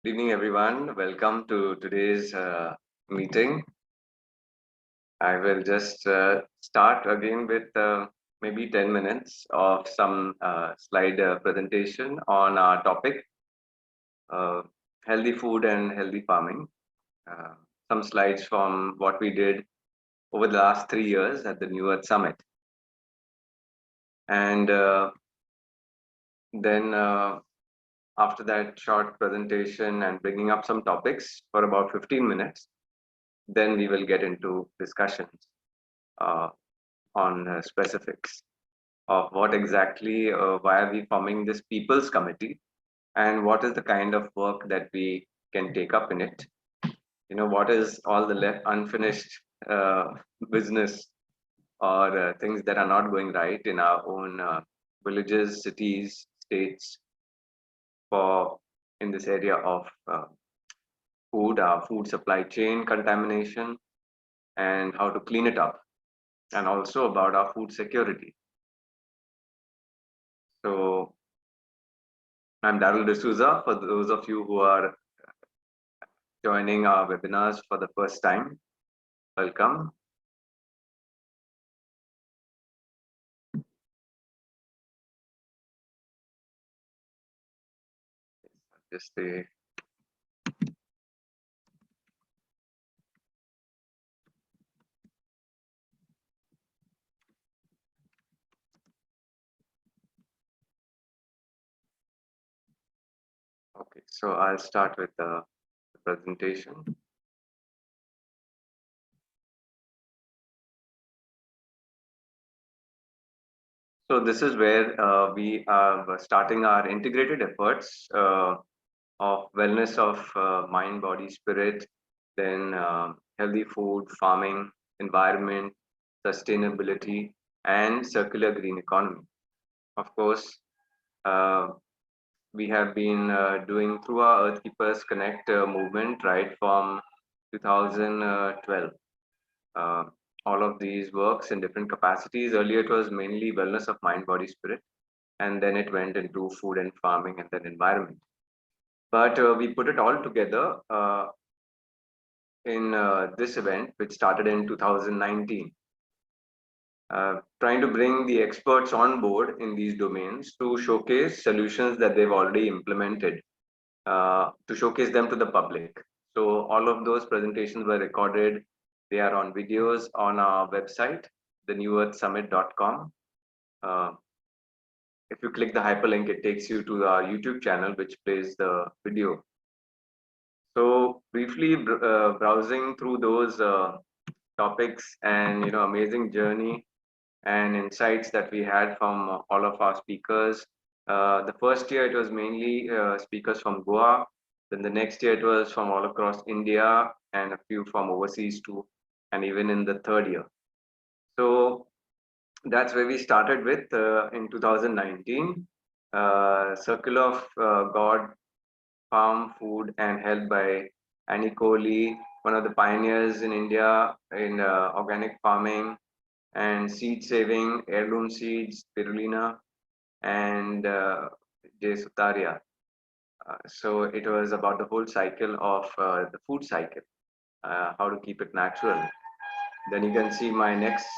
Good evening, everyone. Welcome to today's meeting. I will just start again with maybe 10 minutes of some slide presentation on our topic, uh, healthy food and healthy farming. Uh, some slides from what we did over the last 3 years at the New Earth Summit. And then after that short presentation and bringing up some topics for about 15 minutes, then we will get into discussions uh, on specifics of what exactly, why are we forming this People's Committee, and what is the kind of work that we can take up in it. What is all the left unfinished uh, business or things that are not going right in our own villages, cities, states for in this area of food, our food supply chain contamination, and how to clean it up, and also about our food security. So I'm Daryl D'Souza. For those of you who are joining our webinars for the first time, welcome. Just the okay. So I'll start with the presentation. So this is where we are starting our integrated efforts of wellness of mind, body, spirit, then healthy food, farming, environment, sustainability, and circular green economy. Of course, uh, we have been doing through our Earth Keepers Connect movement right from 2012. Uh, all of these works in different capacities. Earlier, it was mainly wellness of mind, body, spirit, and then it went into food and farming and then environment. But we put it all together in this event, which started in 2019. Trying to bring the experts on board in these domains to showcase solutions that they've already implemented, to showcase them to the public. So all of those presentations were recorded. They are on videos on our website, thenewearthsummit.com. Uh, if you click the hyperlink, it takes you to our YouTube channel, which plays the video. So briefly browsing through those topics and amazing journey and insights that we had from all of our speakers. The first year it was mainly speakers from Goa. Then the next year it was from all across India and a few from overseas too, and even in the third year. So that's where we started with in 2019. Circle of God, Farm, Food and Health by Annie Coley, one of the pioneers in India in organic farming and seed saving, heirloom seeds, spirulina, and J. Sutaria. So it was about the whole cycle of the food cycle, how to keep it natural. Then you can see my next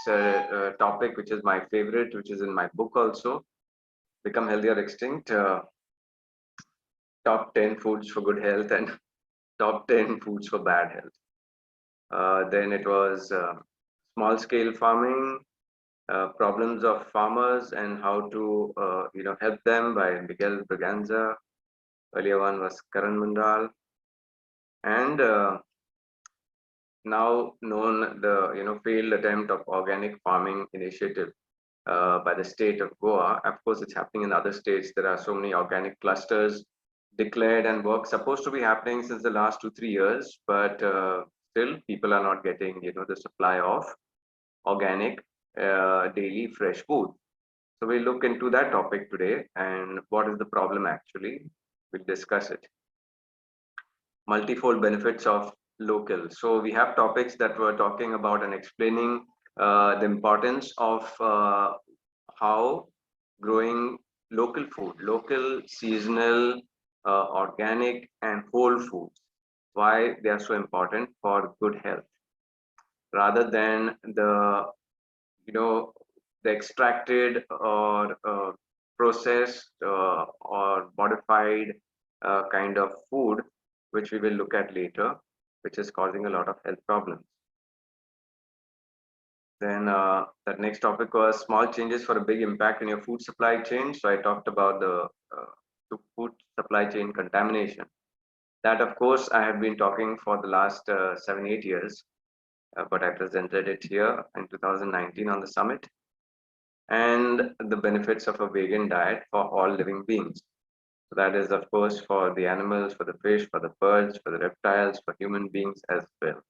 topic, which is my favorite, which is in my book also, Become Healthy or Extinct, top 10 foods for good health and top 10 foods for bad health. Then it was small scale farming, problems of farmers and how to help them by Miguel Braganza. Earlier one was Karan Mandal, and now known the failed attempt of organic farming initiative by the state of Goa. Of course, it's happening in other states. There are so many organic clusters declared and work supposed to be happening since the last 2-3 years, but still people are not getting the supply of organic daily fresh food. So we look into that topic today and what is the problem actually. We'll discuss it. Multifold benefits of local. So we have topics that we're talking about and explaining the importance of how growing local food, local, seasonal, organic and whole foods, why they are so important for good health, rather than you know the extracted or processed or modified kind of food, which we will look at later, which is causing a lot of health problems. Then that next topic was small changes for a big impact in your food supply chain. So I talked about the food supply chain contamination. That, of course, I have been talking for the last 7, 8 years, but I presented it here in 2019 on the summit, and the benefits of a vegan diet for all living beings. So that is, of course, for the animals, for the fish, for the birds, for the reptiles, for human beings as well.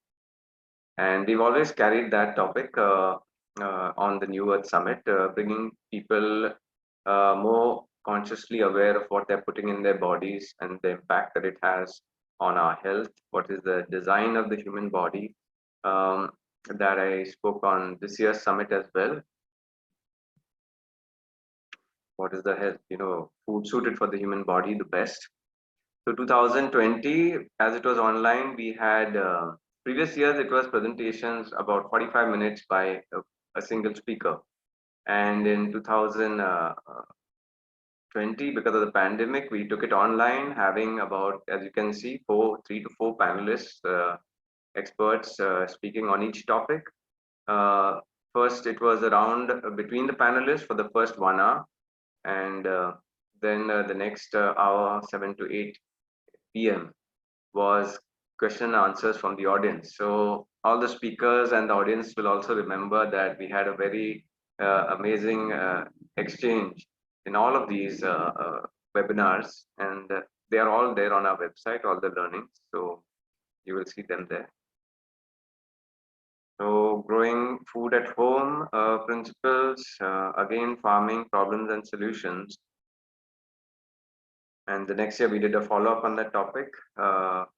And we've always carried that topic on the New Earth Summit, bringing people more consciously aware of what they're putting in their bodies and the impact that it has on our health. What is the design of the human body, that I spoke on this year's summit as well. What is the health, food suited for the human body the best. So 2020, as it was online, we had previous years it was presentations about 45 minutes by a single speaker. And in 2020, because of the pandemic, we took it online, having about, as you can see, 3 to 4 panelists, experts speaking on each topic. Uh, First, it was around between the panelists for the first 1 hour, and then the next hour, 7 to 8 p.m., was question and answers from the audience. So all the speakers and the audience will also remember that we had a very amazing exchange in all of these webinars, and they are all there on our website, all the learnings. So you will see them there. So growing food at home principles, again, farming problems and solutions. And the next year we did a follow-up on that topic of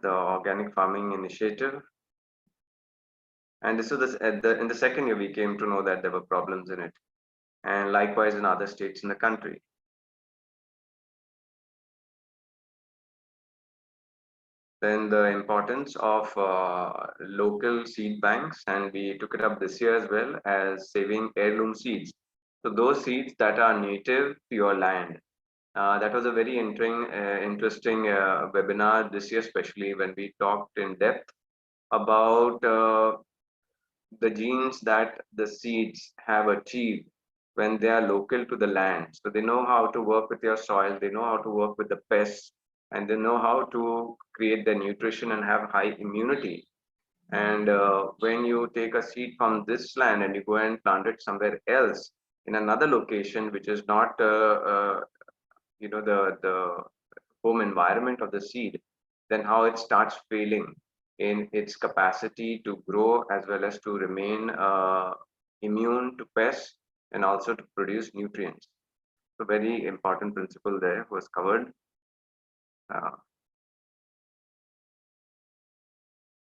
the organic farming initiative. And this was in the second year we came to know that there were problems in it, and likewise in other states in the country. Then the importance of local seed banks, and we took it up this year as well, as saving heirloom seeds. So those seeds that are native to your land. That was a very interesting webinar this year, especially when we talked in depth about the genes that the seeds have achieved when they are local to the land. So they know how to work with your soil, they know how to work with the pests, and they know how to create the nutrition and have high immunity. And when you take a seed from this land and you go and plant it somewhere else in another location, which is not the home environment of the seed, then how it starts failing in its capacity to grow as well as to remain immune to pests and also to produce nutrients. So very important principle there was covered. Uh,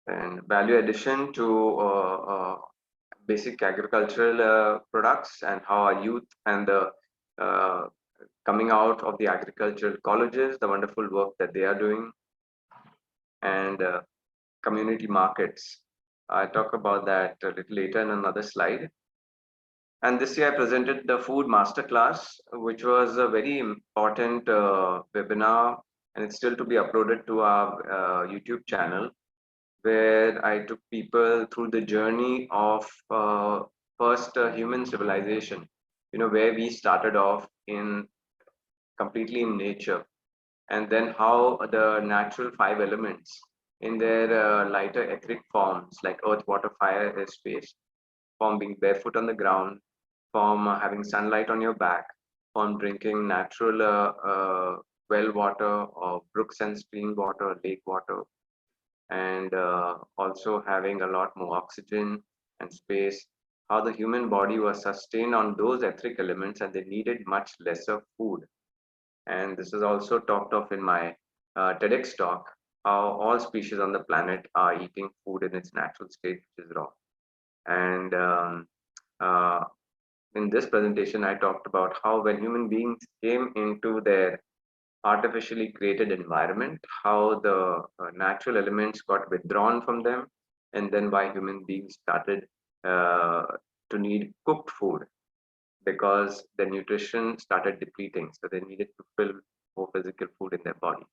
and value addition to basic agricultural products, and how our youth and the uh, coming out of the agricultural colleges, the wonderful work that they are doing, and community markets. I'll talk about that a little later in another slide. And this year I presented the food masterclass, which was a very important webinar, and it's still to be uploaded to our YouTube channel, where I took people through the journey of first human civilization, where we started off in completely in nature, and then how the natural 5 elements in their lighter etheric forms like earth, water, fire, air, space, from being barefoot on the ground, from having sunlight on your back, from drinking natural well water or brooks and stream water, lake water, and also having a lot more oxygen and space, how the human body was sustained on those etheric elements and they needed much lesser food. And this is also talked of in my TEDx talk, how all species on the planet are eating food in its natural state, which is raw. And uh, in this presentation, I talked about how when human beings came into their artificially created environment, how the natural elements got withdrawn from them, and then why human beings started uh, to need cooked food because the nutrition started depleting. So they needed to fill more physical food in their body.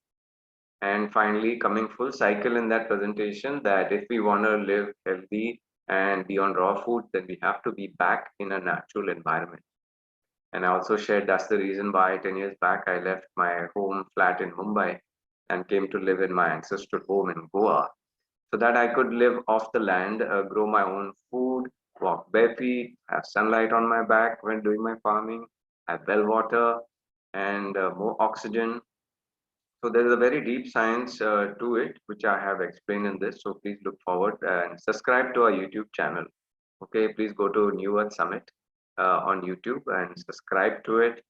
And finally, coming full cycle in that presentation, that if we want to live healthy and be on raw food, then we have to be back in a natural environment. And I also shared that's the reason why 10 years back I left my home flat in Mumbai and came to live in my ancestral home in Goa so that I could live off the land, grow my own food, walk barefoot, have sunlight on my back when doing my farming, have well water and more oxygen. So there is a very deep science to it, which I have explained in this. So please look forward and subscribe to our YouTube channel. Okay, please go to New Earth Summit on YouTube and subscribe to it.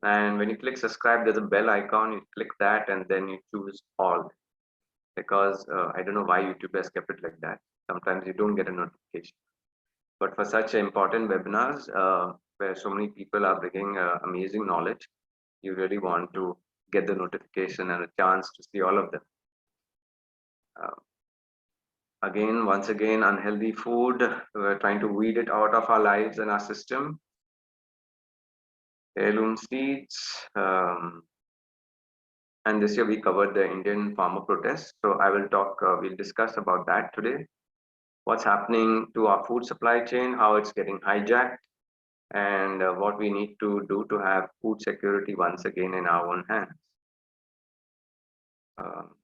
And when you click subscribe, there's a bell icon. You click that and then you choose all because I don't know why YouTube has kept it like that. Sometimes you don't get a notification. But for such important webinars where so many people are bringing amazing knowledge, you really want to get the notification and a chance to see all of them. Uh, Again, once again, unhealthy food, we're trying to weed it out of our lives and our system. Heirloom seeds. And this year we covered the Indian farmer protest. So I will talk, we'll discuss about that today. What's happening to our food supply chain, how it's getting hijacked, and what we need to do to have food security once again in our own hands. Um,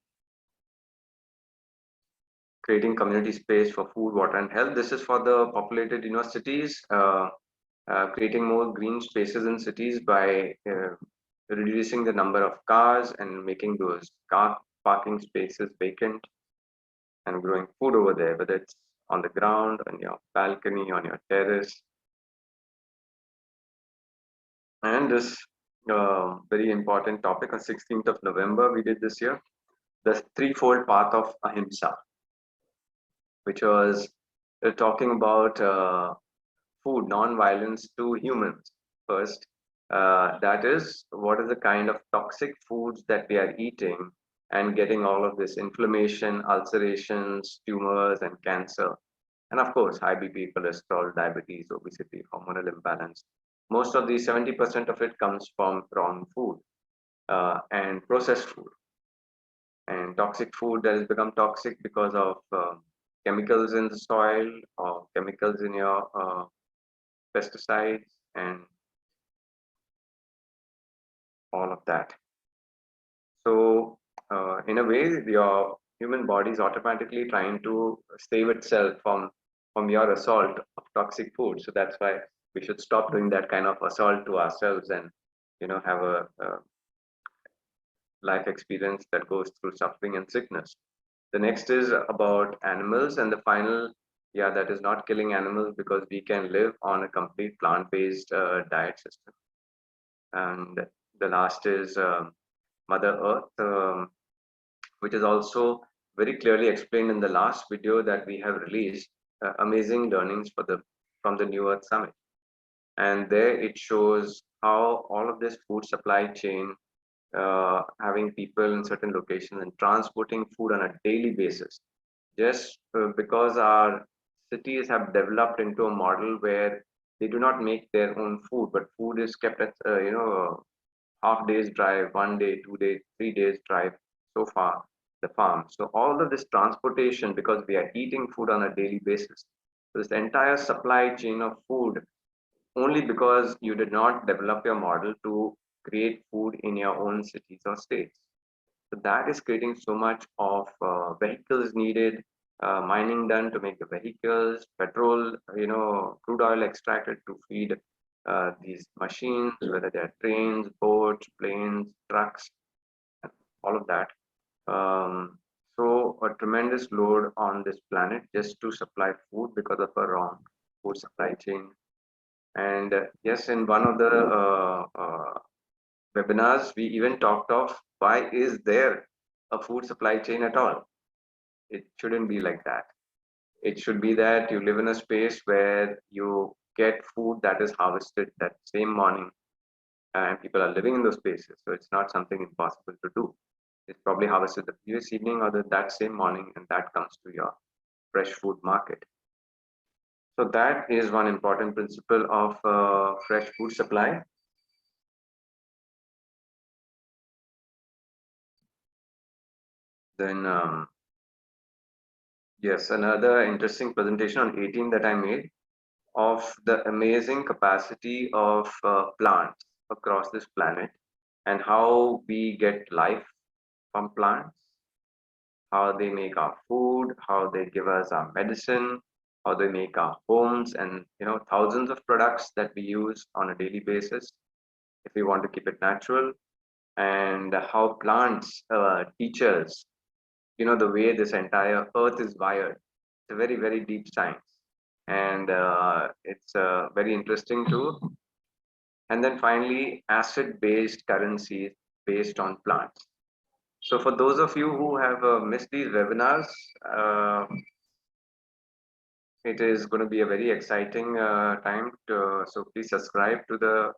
Creating community space for food, water, and health. This is for the populated universities. Creating more green spaces in cities by reducing the number of cars and making those car parking spaces vacant and growing food over there, whether it's on the ground, on your balcony, on your terrace. And this very important topic on 16th of November, we did this year, the threefold path of ahimsa, which was talking about food, non-violence to humans first. That is, what is the kind of toxic foods that we are eating and getting all of this inflammation, ulcerations, tumors, and cancer. And of course, high BP, cholesterol, diabetes, obesity, hormonal imbalance. Most of the 70% of it comes from wrong food and processed food. And toxic food that has become toxic because of chemicals in the soil or chemicals in your pesticides and all of that. So, in a way, your human body is automatically trying to save itself from your assault of toxic food. So that's why we should stop doing that kind of assault to ourselves and have a life experience that goes through suffering and sickness. The next is about animals, and the final, yeah, that is not killing animals because we can live on a complete plant-based diet system. And the last is Mother Earth, which is also very clearly explained in the last video that we have released. Amazing learnings from the New Earth Summit, and there it shows how all of this food supply chain, having people in certain locations and transporting food on a daily basis, just because our cities have developed into a model where they do not make their own food, but food is kept at half days drive, 1 day, 2 days, 3 days drive so far the farm. So all of this transportation, because we are eating food on a daily basis, so this entire supply chain of food, only because you did not develop your model to create food in your own cities or states. So that is creating so much of vehicles needed, mining done to make the vehicles, petrol, crude oil extracted to feed these machines, whether they're trains, boats, planes, trucks, and all of that. Um, so a tremendous load on this planet just to supply food because of a wrong food supply chain. And yes, in one of the webinars, we even talked of why is there a food supply chain at all? It shouldn't be like that. It should be that you live in a space where you get food that is harvested that same morning and people are living in those spaces. So it's not something impossible to do. It's probably harvested the previous evening or that same morning, and that comes to your fresh food market. So that is one important principle of fresh food supply. Then, yes, another interesting presentation on 18 that I made of the amazing capacity of plants across this planet and how we get life from plants, how they make our food, how they give us our medicine, how they make our homes, and thousands of products that we use on a daily basis if we want to keep it natural, and how plants teach us, the way this entire earth is wired. It's a very, very deep science, and it's very interesting too. And then finally, acid-based currencies based on plants. So for those of you who have missed these webinars, uh, it is going to be a very exciting time. So please subscribe to the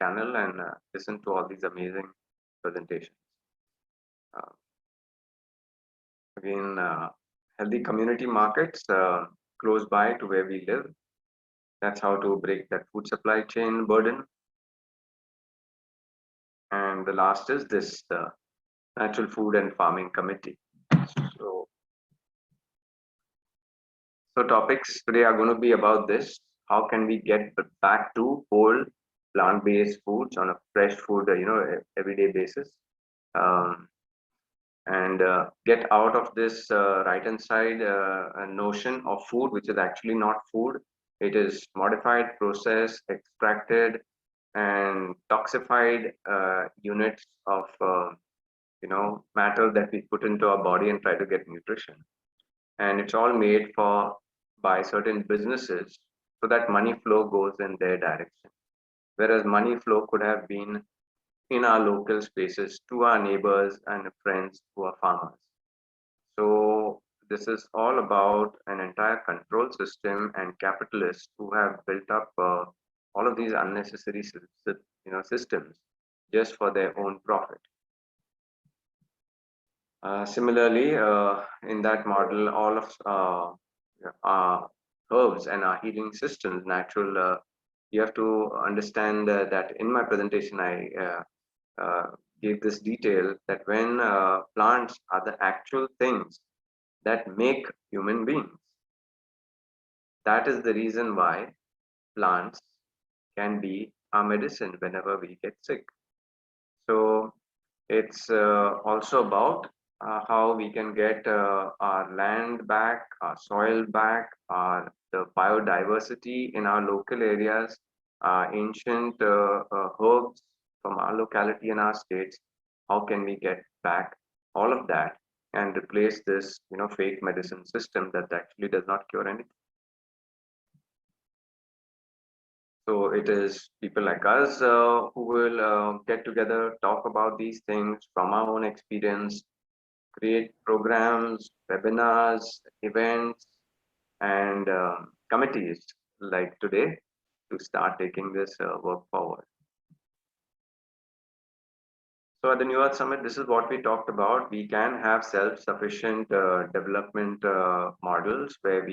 channel and listen to all these amazing presentations. Uh, Again, healthy community markets close by to where we live. That's how to break that food supply chain burden. And the last is this Natural Food and Farming Committee. So, so topics today are going to be about this. How can we get back to whole plant-based foods on a fresh food, everyday basis? Um, and get out of this right hand side notion of food, which is actually not food. It is modified, processed, extracted, and toxified units of matter that we put into our body and try to get nutrition. And it's all made for by certain businesses so that money flow goes in their direction. Whereas money flow could have been in our local spaces to our neighbors and friends who are farmers. So this is all about an entire control system and capitalists who have built up all of these unnecessary systems just for their own profit. Similarly, in that model, all of our herbs and our healing systems, natural, you have to understand that in my presentation, I gave this detail that when plants are the actual things that make human beings, that is the reason why plants can be our medicine whenever we get sick. So it's also about how we can get our land back, our soil back, the biodiversity in our local areas, ancient herbs from our locality and our states. How can we get back all of that and replace this, fake medicine system that actually does not cure anything? So it is people like us who will get together, talk about these things from our own experience, create programs, webinars, events, and committees like today to start taking this work forward. So at the New Earth Summit, this is what we talked about. We can have self-sufficient development models where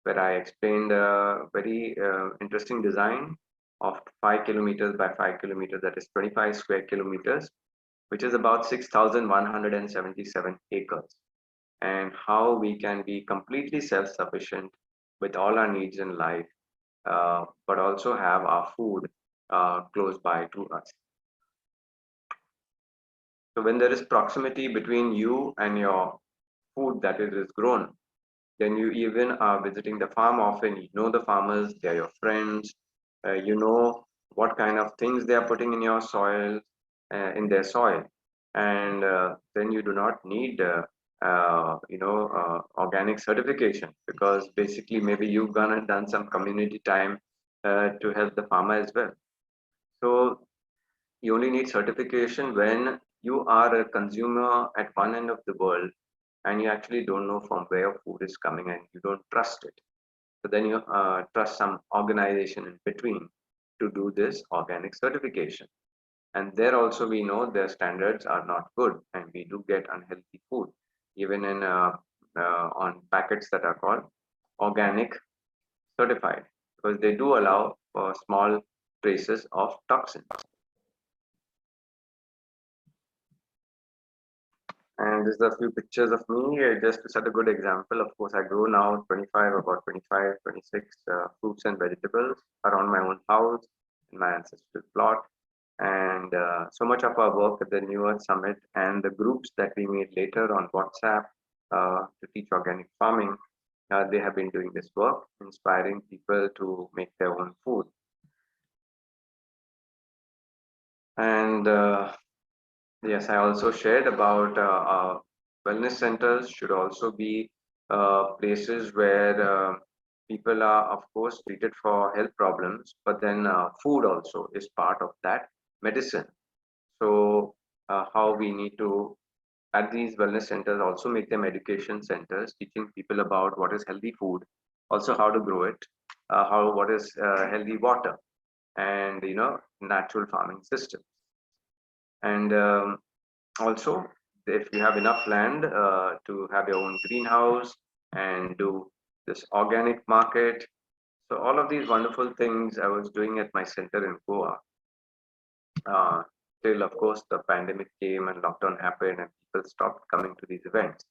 I explained a very interesting design of 5 kilometers by 5 kilometers, that is 25 square kilometers, which is about 6,177 acres, and how we can be completely self-sufficient with all our needs in life, but also have our food close by to us. So when there is proximity between you and your food that is grown, then you even are visiting the farm often. You know the farmers, they are your friends. You know what kind of things they are putting in your soil, in their soil, and then you do not need organic certification, because basically maybe you've gone and done some community time to help the farmer as well. So you only need certification when you are a consumer at one end of the world and you actually don't know from where your food is coming and you don't trust it. So then you trust some organization in between to do this organic certification. And there also we know their standards are not good, and we do get unhealthy food, even in on packets that are called organic certified, because they do allow for small traces of toxins. And this is a few pictures of me, just to set a good example. Of course, I grow now 25, about 25, 26 fruits and vegetables around my own house, in my ancestral plot. And so much of our work at the New Earth Summit and the groups that we made later on WhatsApp to teach organic farming, they have been doing this work, inspiring people to make their own food. And yes, I also shared about wellness centers should also be places where people are, of course, treated for health problems, but then food also is part of that medicine. So, how we need to, at these wellness centers, also make them education centers, teaching people about what is healthy food, also how to grow it, what is healthy water, and natural farming systems. And also, if you have enough land to have your own greenhouse and do this organic market, so all of these wonderful things I was doing at my center in Goa. Till of course the pandemic came and lockdown happened and people stopped coming to these events.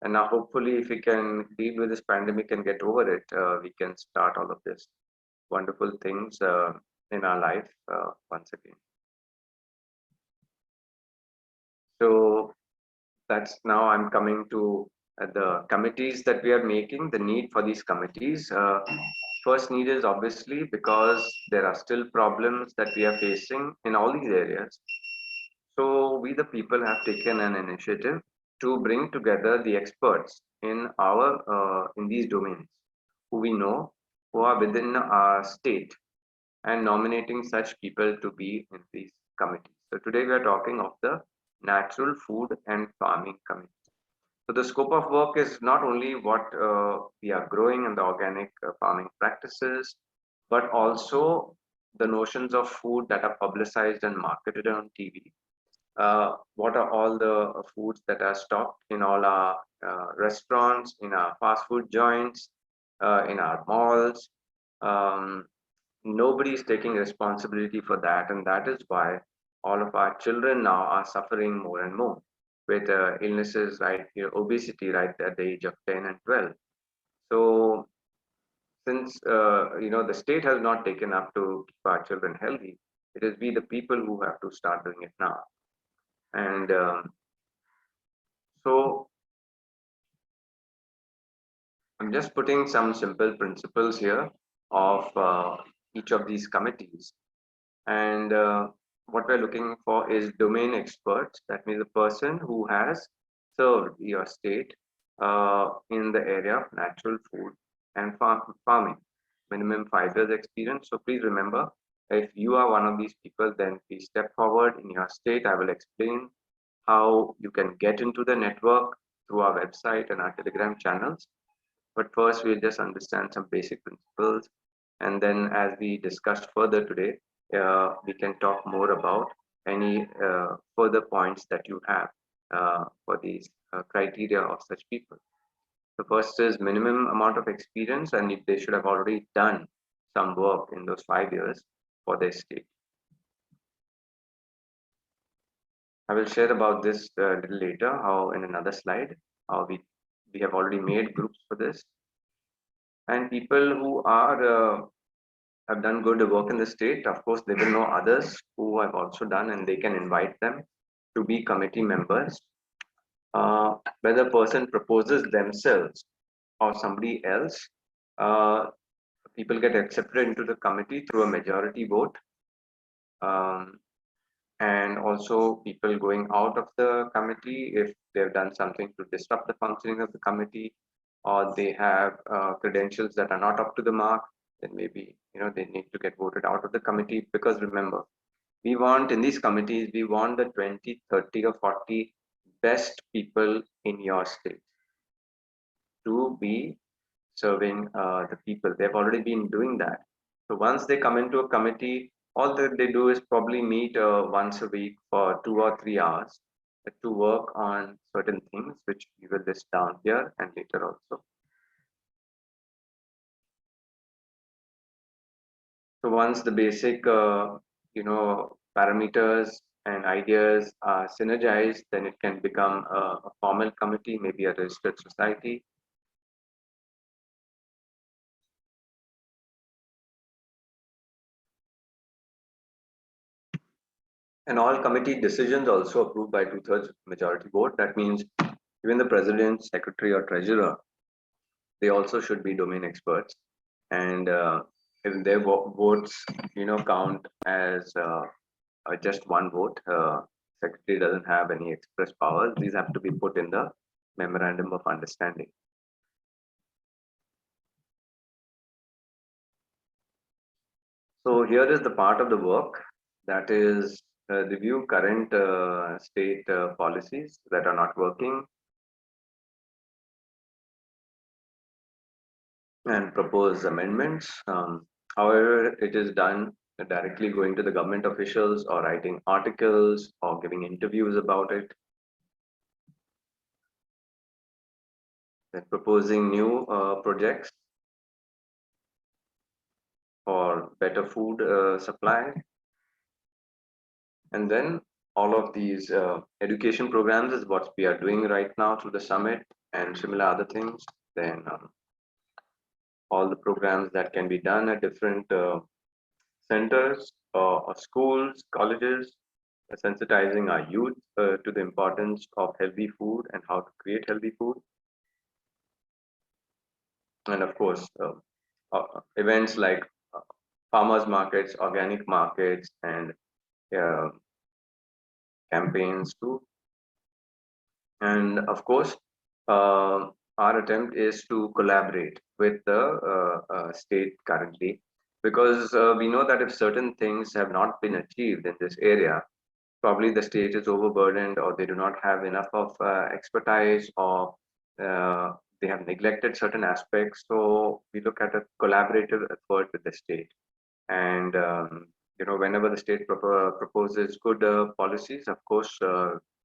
And now hopefully if we can deal with this pandemic and get over it, we can start all of this wonderful things in our life once again. So that's now I'm coming to the committees that we are making, the need for these committees. First need is obviously because there are still problems that we are facing in all these areas. So we the people have taken an initiative to bring together the experts in in these domains who we know, who are within our state, and nominating such people to be in these committees. So today we are talking of the Natural Food and Farming Committee. So the scope of work is not only what we are growing in the organic farming practices, but also the notions of food that are publicized and marketed on TV. What are all the foods that are stocked in all our restaurants, in our fast food joints, in our malls? Um, Nobody is taking responsibility for that, and that is why all of our children now are suffering more and more with illnesses, right? Obesity, right at the age of 10 and 12. So since the state has not taken up to keep our children healthy, it is we the people who have to start doing it now. And so I'm just putting some simple principles here of each of these committees. And what we're looking for is domain experts. That means a person who has served your state in the area of natural food and farming, minimum 5 years experience. So please remember, if you are one of these people, then please step forward in your state. I will explain how you can get into the network through our website and our Telegram channels. But first, we'll just understand some basic principles. And then as we discussed further today, we can talk more about any further points that you have for these criteria of such people. The first is minimum amount of experience, and if they should have already done some work in those 5 years for their state. I will share about this a little later, how in another slide, how we have already made groups for this. And people who are have done good work in the state, of course, they will know others who have also done, and they can invite them to be committee members. Whether a person proposes themselves or somebody else, uh, people get accepted into the committee through a majority vote. Um, and also people going out of the committee if they've done something to disrupt the functioning of the committee, or they have credentials that are not up to the mark, then maybe they need to get voted out of the committee. Because remember, we want in these committees, we want the 20, 30 or 40 best people in your state to be serving the people. They've already been doing that. So once they come into a committee, all that they do is probably meet once a week for 2 or 3 hours to work on certain things, which we will list down here and later also. So once the basic, parameters and ideas are synergized, then it can become a formal committee, maybe a registered society. And all committee decisions also approved by 2/3 majority vote. That means even the president, secretary, or treasurer, they also should be domain experts. And if their votes, count as just one vote, secretary doesn't have any express powers. These have to be put in the memorandum of understanding. So here is the part of the work that is review current state policies that are not working and propose amendments. However, it is done directly going to the government officials or writing articles or giving interviews about it. Then proposing new projects for better food supply. And then all of these education programs is what we are doing right now through the summit and similar other things. Then all the programs that can be done at different centers or schools, colleges, sensitizing our youth to the importance of healthy food and how to create healthy food. And of course, events like farmers markets, organic markets, and uh, campaigns too. And of course, our attempt is to collaborate with the state currently, because we know that if certain things have not been achieved in this area, probably the state is overburdened or they do not have enough of expertise, or they have neglected certain aspects. So we look at a collaborative effort with the state. And whenever the state proposes good policies, of course,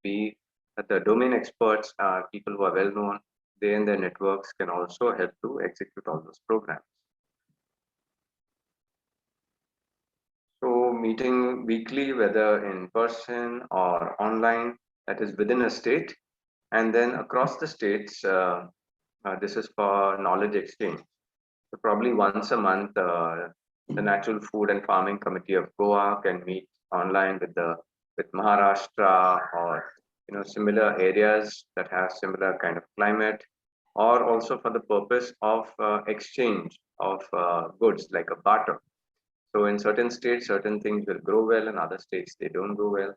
we the domain experts are people who are well known. They and their networks can also help to execute all those programs. So meeting weekly, whether in person or online, that is within a state, and then across the states, this is for knowledge exchange. So probably once a month, the Natural Food and Farming Committee of Goa can meet online with Maharashtra, or similar areas that have similar kind of climate, or also for the purpose of exchange of goods like a barter. So in certain states, certain things will grow well, and other states they don't grow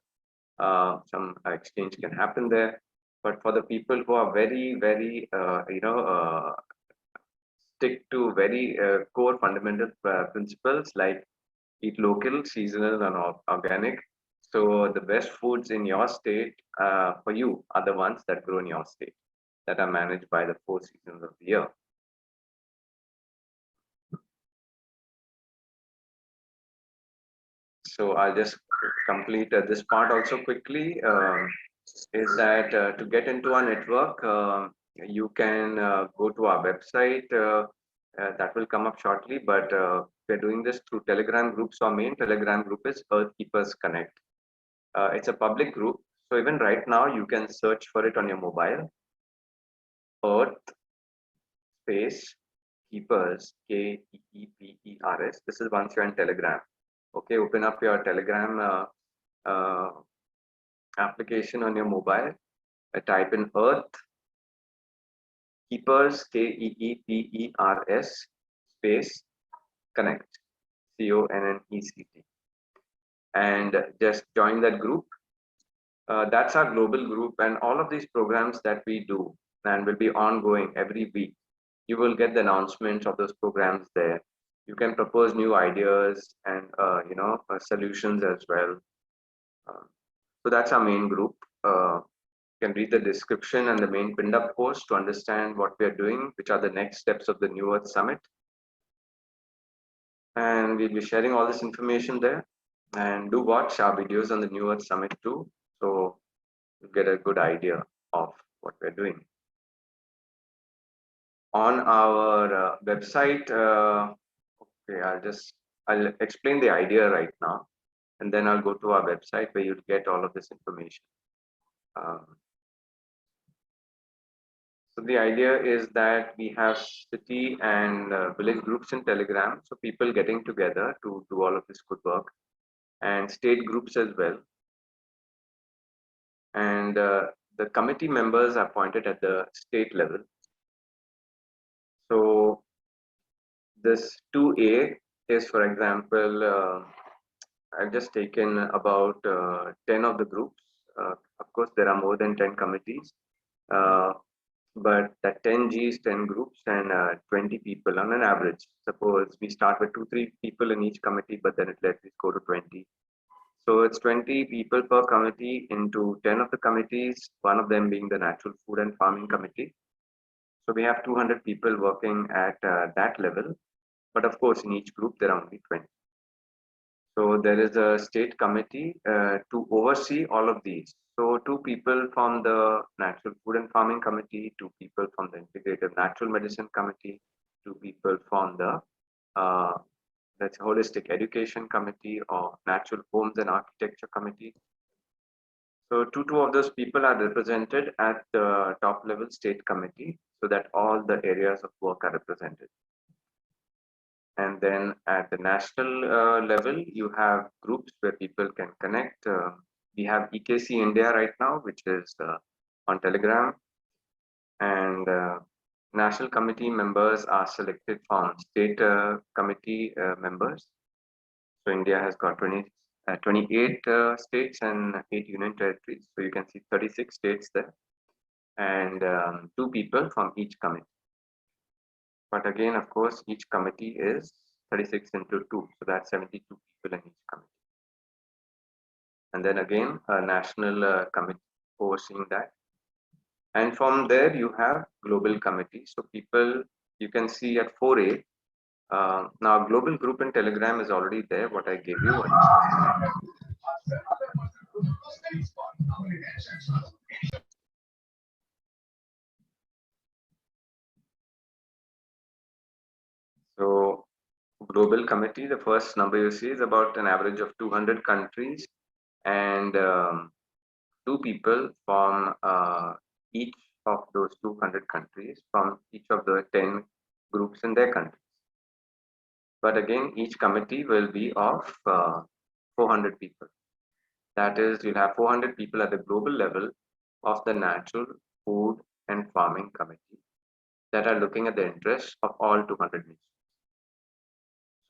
well. Some exchange can happen there, but for the people who are very, very, stick to very core fundamental principles like eat local, seasonal, and organic. So the best foods in your state for you are the ones that grow in your state, that are managed by the 4 seasons of the year. So I'll just complete this part also quickly. Is that to get into our network, you can go to our website. That will come up shortly, but we're doing this through Telegram groups. Our main Telegram group is Earth Keepers Connect. It's a public group, so even right now you can search for it on your mobile. Earth space Keepers, Keepers. This is once you're in Telegram. Okay, open up your Telegram application on your mobile. Type in Earth Keepers, Keepers, space Connect, CONNECT, and just join that group. That's our global group, and all of these programs that we do and will be ongoing every week. You will get the announcements of those programs there. You can propose new ideas and solutions as well. So that's our main group. You can read the description and the main pinned up post to understand what we are doing, which are the next steps of the New Earth Summit. And we'll be sharing all this information there. And do watch our videos on the New Earth Summit too, so you get a good idea of what we're doing. On our website, okay, I'll explain the idea right now, and then I'll go to our website where you'll get all of this information. Um, so the idea is that we have city and village groups in Telegram, so people getting together to do all of this good work, and state groups as well. And the committee members are appointed at the state level. So this 2A is, for example, I've just taken about 10 of the groups. Of course, there are more than 10 committees, uh, but that 10 Gs, 10 groups, and 20 people on an average. Suppose we start with 2, 3 people in each committee, but then it lets us go to 20. So it's 20 people per committee into 10 of the committees, one of them being the Natural Food and Farming Committee. So we have 200 people working at that level. But of course, in each group, there are only 20. So there is a state committee to oversee all of these. So 2 people from the Natural Food and Farming Committee, 2 people from the Integrative Natural Medicine Committee, 2 people from the that's Holistic Education Committee or Natural Homes and Architecture Committee. So two of those people are represented at the top level state committee so that all the areas of work are represented. And then at the national level, you have groups where people can connect. We have EKC India right now, which is on Telegram. And national committee members are selected from state committee members. So India has got 28 states and 8 union territories. So you can see 36 states there and 2 people from each committee. But again, of course, each committee is 36 into 2. So that's 72 people in each committee. And then again, a national committee overseeing that. And from there, you have global committees. So people, you can see at 4A, now global group in Telegram is already there, what I gave you. So global committee, the first number you see is about an average of 200 countries and 2 people from each of those 200 countries from each of the 10 groups in their countries. But again, each committee will be of 400 people. That is, you'll have 400 people at the global level of the Natural Food and Farming Committee that are looking at the interests of all 200 nations.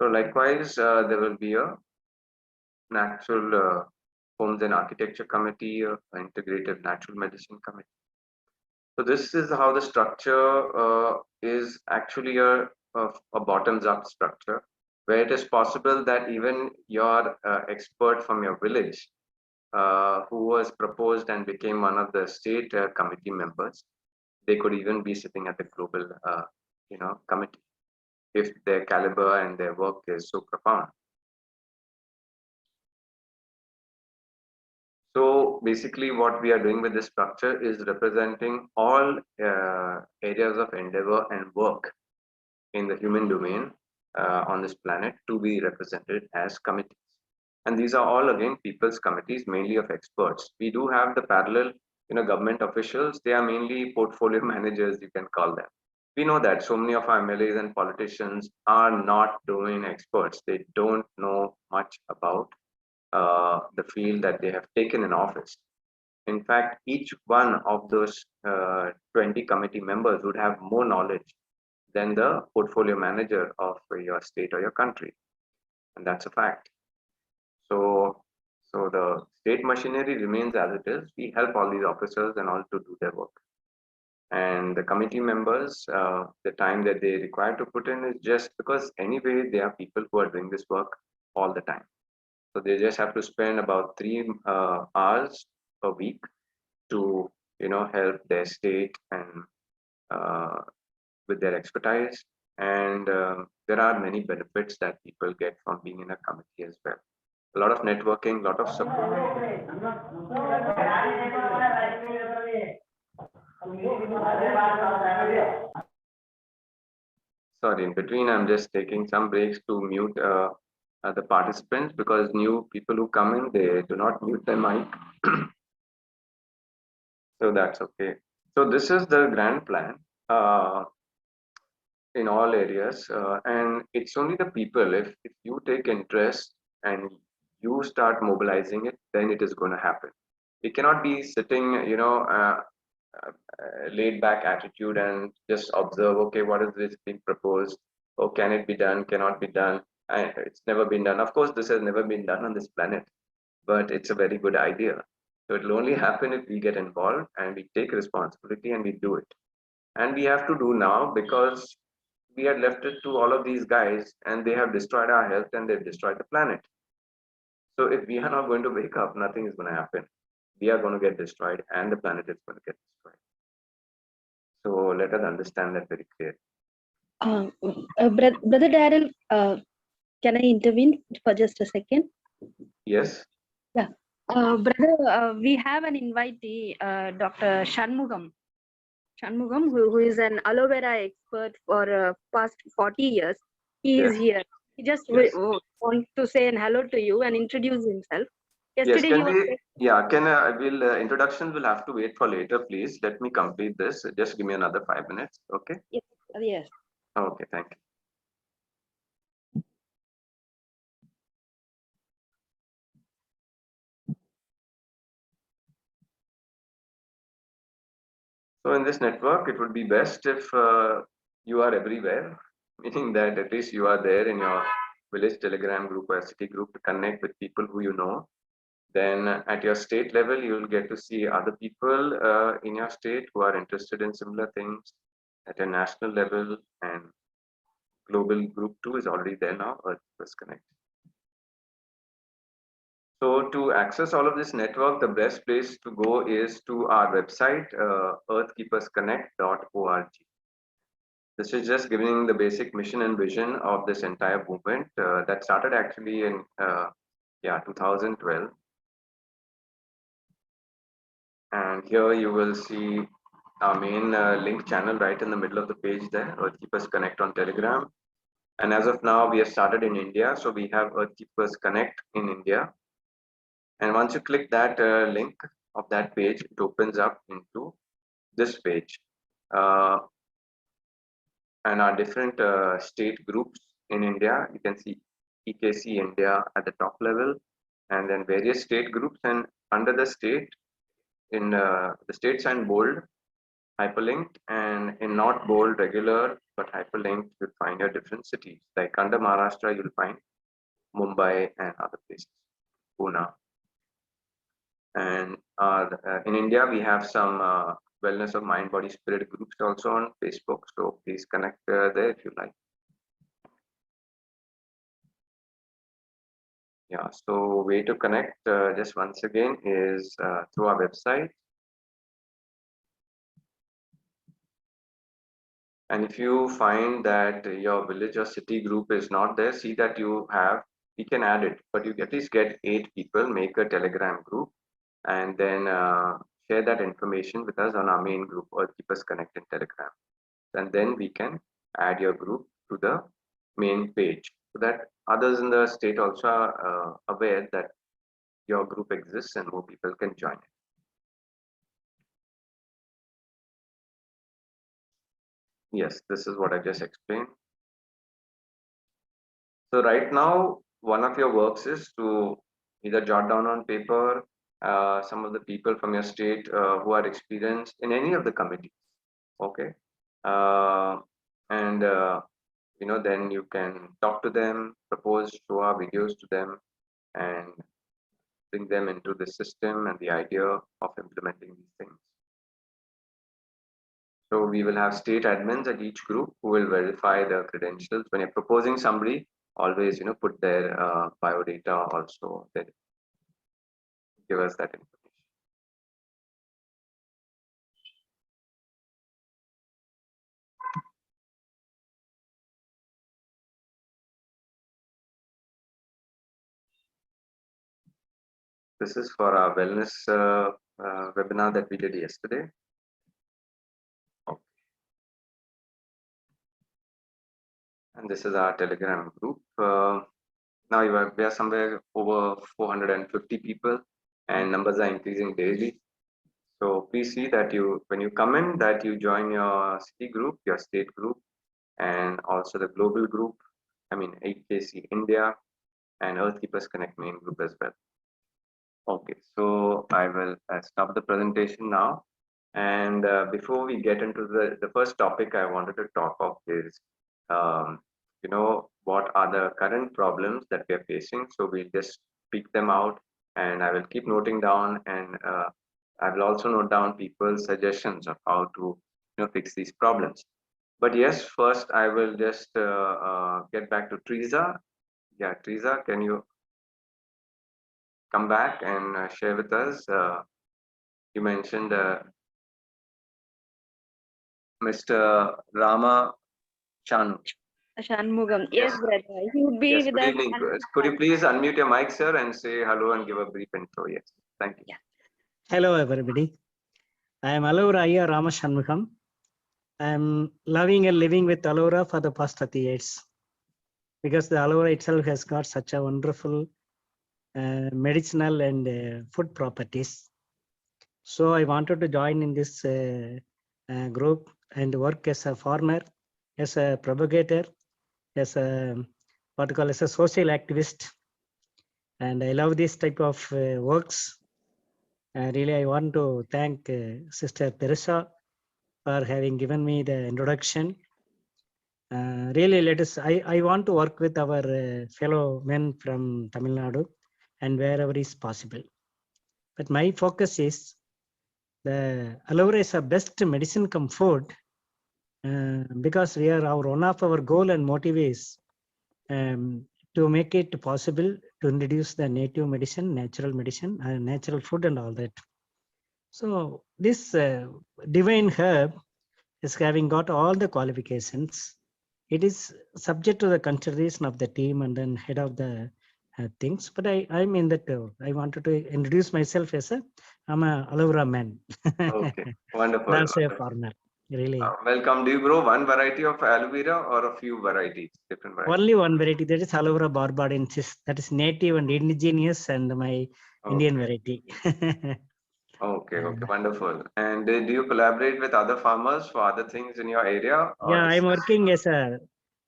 So likewise, there will be a Natural Homes and Architecture Committee, Integrative Natural Medicine Committee. So this is how the structure is actually a bottoms-up structure, where it is possible that even your expert from your village, who was proposed and became one of the state committee members, they could even be sitting at the global, committee if their caliber and their work is so profound. So basically what we are doing with this structure is representing all areas of endeavor and work in the human domain on this planet to be represented as committees. And these are all again people's committees, mainly of experts. We do have the parallel, government officials. They are mainly portfolio managers, you can call them. We know that so many of our MLAs and politicians are not domain experts. They don't know much about the field that they have taken in office. In fact, each one of those 20 committee members would have more knowledge than the portfolio manager of your state or your country. And that's a fact. So the state machinery remains as it is. We help all these officers and all to do their work. And the committee members, the time that they require to put in is just because anyway, they are people who are doing this work all the time. So they just have to spend about 3 hours a week to, help their state and with their expertise. And there are many benefits that people get from being in a committee as well. A lot of networking, a lot of support. Sorry, in between, I'm just taking some breaks to mute the participants, because new people who come in, they do not mute their mic. So that's okay. So this is the grand plan in all areas, and it's only the people. If you take interest and you start mobilizing it, then it is going to happen. It cannot be sitting, laid back attitude and just observe. Okay, what is this being proposed? Oh, can it be done? Cannot be done? It's never been done. Of course, this has never been done on this planet, but it's a very good idea. So it will only happen if we get involved and we take responsibility and we do it. And we have to do now, because we had left it to all of these guys and they have destroyed our health and they've destroyed the planet. So if we are not going to wake up, nothing is going to happen. We are going to get destroyed and the planet is going to get destroyed. So let us understand that very clearly. Brother Daryl, can I intervene for just a second? Yes. Yeah. Brother, we have an invitee, Dr. Shanmugam, who is an aloe vera expert for past 40 years. He is here. He just want to say an hello to you and introduce himself. Yesterday Yesterday introduction will have to wait for later, please. Let me complete this. Just give me another 5 minutes. Okay. Yes. Okay, thank you. So in this network, it would be best if you are everywhere, meaning that at least you are there in your village telegram group or city group to connect with people who you know. Then at your state level, you will get to see other people in your state who are interested in similar things. At a national level, and global group 2 is already there now, Earth Keepers Connect. So to access all of this network, the best place to go is to our website, earthkeepersconnect.org. This is just giving the basic mission and vision of this entire movement that started actually in 2012. And here you will see our main link channel right in the middle of the page there, Earth Keepers Connect on Telegram. And as of now, we have started in India. So we have Earth Keepers Connect in India. And once you click that link of that page, it opens up into this page. And our different state groups in India, you can see EKC India at the top level, and then various state groups. And under the state, in the state sign bold, hyperlinked, and in not bold, regular, but hyperlinked, you'll find your different cities. Like under Maharashtra, you'll find Mumbai and other places, Pune. And in India, we have some wellness of mind, body, spirit groups also on Facebook. So please connect there if you like. Yeah, so way to connect just once again is through our website. And if you find that your village or city group is not there, see that you can add it, but you at least get 8 people, make a Telegram group, and then share that information with us on our main group, or keep us connected in Telegram. And then we can add your group to the main page so that others in the state also are aware that your group exists and more people can join it. Yes, this is what I just explained. So right now, one of your works is to either jot down on paper some of the people from your state who are experienced in any of the committees. Okay. And then you can talk to them, propose, show our videos to them, and bring them into the system and the idea of implementing these things. So we will have state admins at each group who will verify the credentials. When you're proposing somebody, always put their biodata also. That give us that information. This is for our wellness webinar that we did yesterday. Okay. And this is our Telegram group. Now we are somewhere over 450 people, and numbers are increasing daily. So please see that when you come in, that you join your city group, your state group, and also the global group. I mean 8KC India and Earth Keepers Connect main group as well. Okay, so I will stop the presentation now. And before we get into the first topic I wanted to talk of is, what are the current problems that we are facing. So we'll just speak them out, and I will keep noting down, and I will also note down people's suggestions of how to fix these problems. But yes, first I will just get back to Teresa. Yeah, Teresa, can you come back and share with us? You mentioned Mr. Rama Chanu. Shanmugam. Yes, Yes, brother. He would be yes. with Good us. evening. And Could you please unmute your mic, sir, and say hello and give a brief intro? Yes, thank you. Yeah. Hello, everybody. I am Alavara Rama Shanmugam. I am loving and living with aloe vera for the past 30 years because the aloe vera itself has got such a wonderful medicinal and food properties. So I wanted to join in this group and work as a farmer, as a propagator, as a what you call as a social activist. And I love this type of works. Really, I want to thank Sister Teresa for having given me the introduction. Really, I want to work with our fellow men from Tamil Nadu and wherever is possible. But my focus is the aloe vera is a best medicine come food because we are one of our goal and motive is to make it possible to introduce the native medicine, natural food and all that. So this divine herb is having got all the qualifications. It is subject to the consideration of the team and then head of the things. But I'm in that. I wanted to introduce myself as I'm a aloe vera man. Okay, wonderful. That's a farmer, really. Welcome. Do you grow one variety of aloe vera or a few varieties, different varieties? Only one variety, that is aloe vera barbadensis. That is native and indigenous and my Indian variety. Okay, wonderful. And do you collaborate with other farmers for other things in your area? Yeah, Or I'm working as a,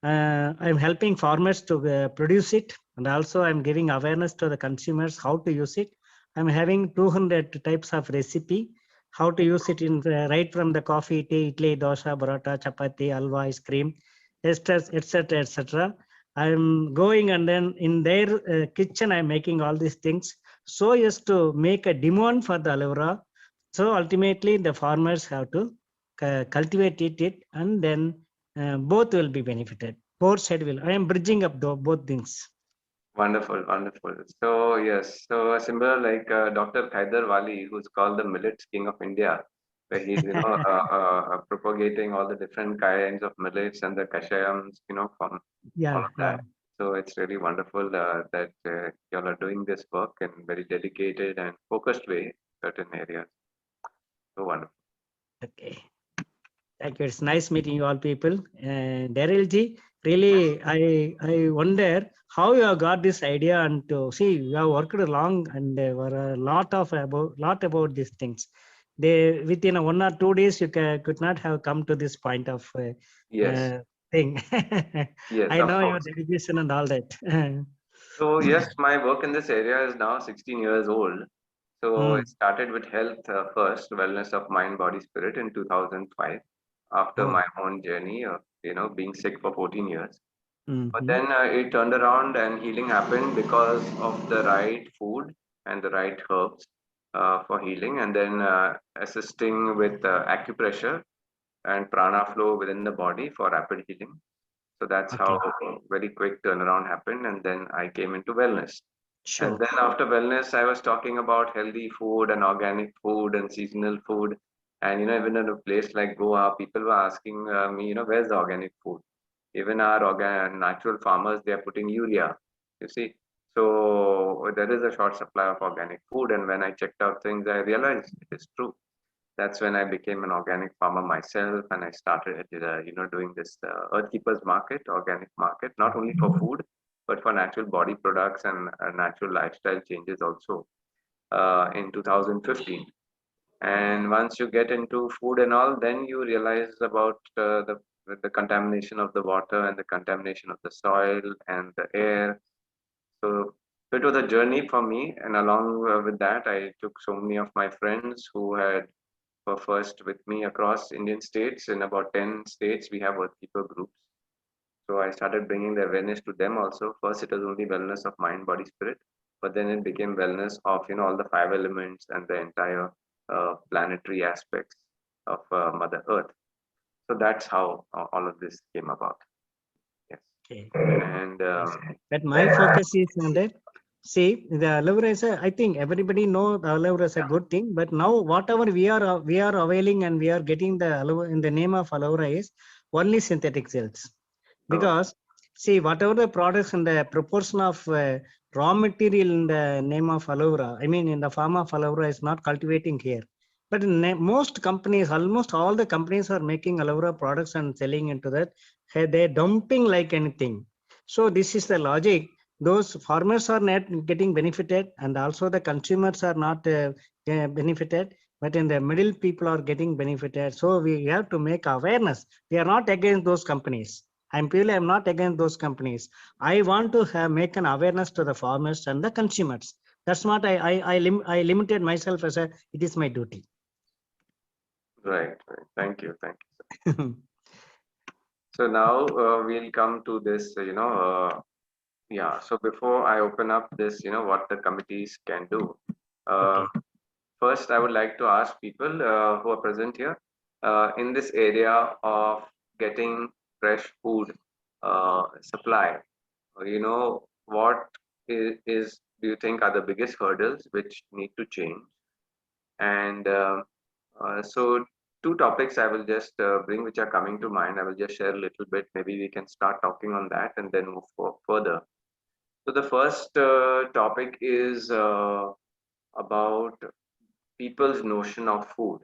I'm helping farmers to produce it, and also I'm giving awareness to the consumers how to use it. I'm having 200 types of recipe, how to use it in right from the coffee, tea, idli, dosa, paratha, chapati, halwa, ice cream, etc., etc., etc. I'm going and then in their kitchen, I'm making all these things so as to make a demand for the aloe vera. So ultimately, the farmers have to cultivate it and then both will be benefited. Both side will. I am bridging up both things. wonderful, wonderful. So yes, so a similar like Dr. Khaidar Wali, who's called the Millets King of India, where he's propagating all the different kinds of millets and the kashayams, from all Yeah, of yeah. that. So it's really wonderful that you all are doing this work in very dedicated and focused way, certain areas. So wonderful. Okay. Thank you. It's nice meeting you all people. Daryl ji, really, I wonder how you have got this idea and to see you have worked long and there were a lot about these things. They within 1 or 2 days you could not have come to this point of Yes, thing. yes, I of know your course. dedication and all that. So yes, my work in this area is now 16 years old. So Mm. it started with health first, wellness of mind, body, spirit in 2005. After Oh. my own journey of being sick for 14 years, but Mm-hmm. then it turned around and healing happened because of the right food and the right herbs for healing, and then assisting with acupressure and prana flow within the body for rapid healing. So that's how Okay. very quick turnaround happened, and then I came into wellness. And Sure. then after wellness, I was talking about healthy food and organic food and seasonal food. And even in a place like Goa, people were asking me, where's the organic food? Even our natural farmers, they are putting urea. You see, So there is a short supply of organic food, and when I checked out things, I realized it is true. That's when I became an organic farmer myself, and I started, doing this Earth Keepers Market, organic market, not only for food, but for natural body products and natural lifestyle changes also in 2015. And once you get into food and all, then you realize about the contamination of the water and the contamination of the soil and the air. So it was a journey for me, and along with that, I took so many of my friends who were first with me across Indian states. In about 10 states, we have Earthkeeper groups. So I started bringing the awareness to them also. First, it was only wellness of mind, body, spirit, but then it became wellness of all the five elements and the entire planetary aspects of Mother Earth. So that's how all of this came about. Yes. Okay. And But my focus is on that. See, the aloe vera is I think everybody know the aloe vera is a good thing. But now whatever we are availing and we are getting the aloe in the name of aloe vera is only synthetic cells. Because see, whatever the products and the proportion of raw material in the name of aloe vera, I mean in the form of aloe vera is not cultivating here. But in most companies, almost all the companies are making aloe vera products and selling into that. Hey, they're dumping like anything. So this is the logic. Those farmers are not getting benefited, and also the consumers are not benefited. But in the middle, people are getting benefited. So we have to make awareness. We are not against those companies. I'm not against those companies. I want to make an awareness to the farmers and the consumers. That's what I limited myself as a. It is my duty. right. Thank you. So now we'll come to this, yeah. So before I open up this, what the committees can do. Okay. First, I would like to ask people who are present here in this area of getting fresh food supply. What do you think are the biggest hurdles which need to change? And so, two topics I will just bring which are coming to mind. I will just share a little bit. Maybe we can start talking on that and then move further. So, the first topic is about people's notion of food.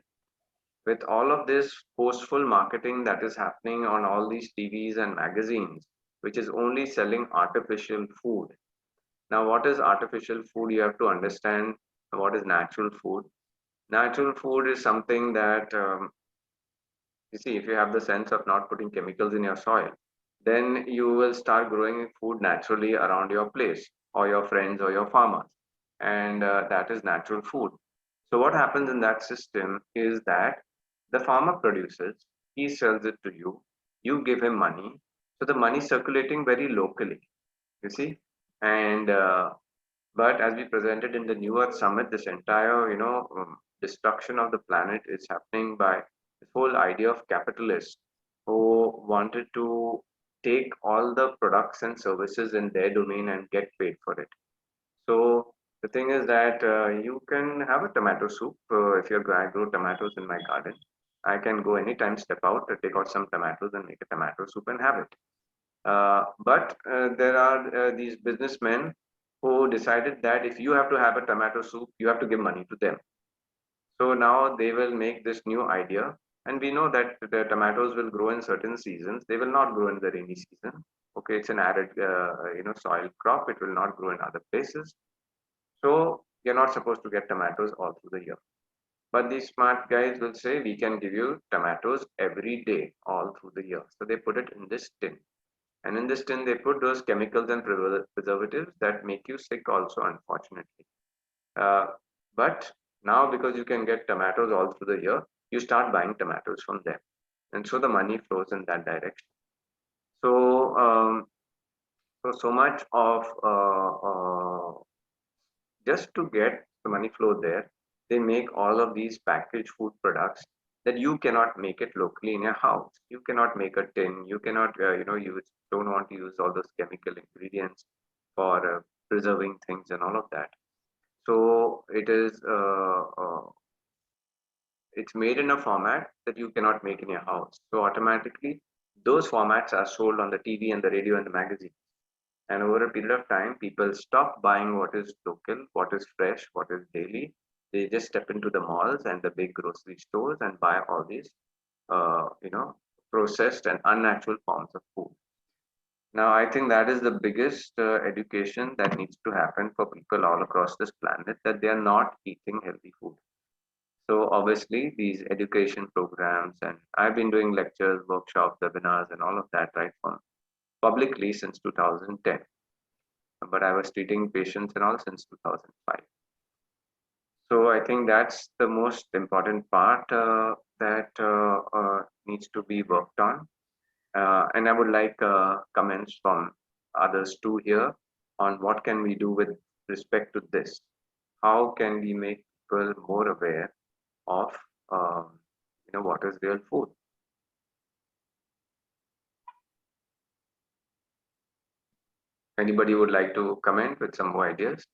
With all of this forceful marketing that is happening on all these TVs and magazines, which is only selling artificial food. Now, what is artificial food? You have to understand what is natural food. Natural food is something that, you see, if you have the sense of not putting chemicals in your soil, then you will start growing food naturally around your place or your friends or your farmers. And that is natural food. So, what happens in that system is that the farmer produces, he sells it to you, you give him money. So, the money is circulating very locally, you see. And but as we presented in the New Earth Summit, this entire, destruction of the planet is happening by this whole idea of capitalists who wanted to take all the products and services in their domain and get paid for it. So the thing is that you can have a tomato soup if I grow tomatoes in my garden. I can go anytime, step out, take out some tomatoes and make a tomato soup and have it. But there are these businessmen who decided that if you have to have a tomato soup, you have to give money to them. So now they will make this new idea, and we know that the tomatoes will grow in certain seasons. They will not grow in the rainy season. Okay, it's an arid, soil crop. It will not grow in other places. So you're not supposed to get tomatoes all through the year. But these smart guys will say we can give you tomatoes every day all through the year. So they put it in this tin. And in this tin, they put those chemicals and preservatives that make you sick also, unfortunately. Uh, but now, because you can get tomatoes all through the year, you start buying tomatoes from them. And so the money flows in that direction. So, so much of just to get the money flow there, they make all of these packaged food products that you cannot make it locally in your house. You cannot make a tin. You cannot, you don't want to use all those chemical ingredients for preserving things and all of that. So it's made in a format that you cannot make in your house. So automatically, those formats are sold on the TV and the radio and the magazine. And over a period of time, people stop buying what is local, what is fresh, what is daily. They just step into the malls and the big grocery stores and buy all these, processed and unnatural forms of food. Now, I think that is the biggest education that needs to happen for people all across this planet, that they are not eating healthy food. So obviously, these education programs, and I've been doing lectures, workshops, webinars, and all of that right from publicly since 2010. But I was treating patients and all since 2005. So I think that's the most important part that needs to be worked on. And I would like comments from others too here on what can we do with respect to this. How can we make people more aware of what is real food? Anybody would like to comment with some more ideas?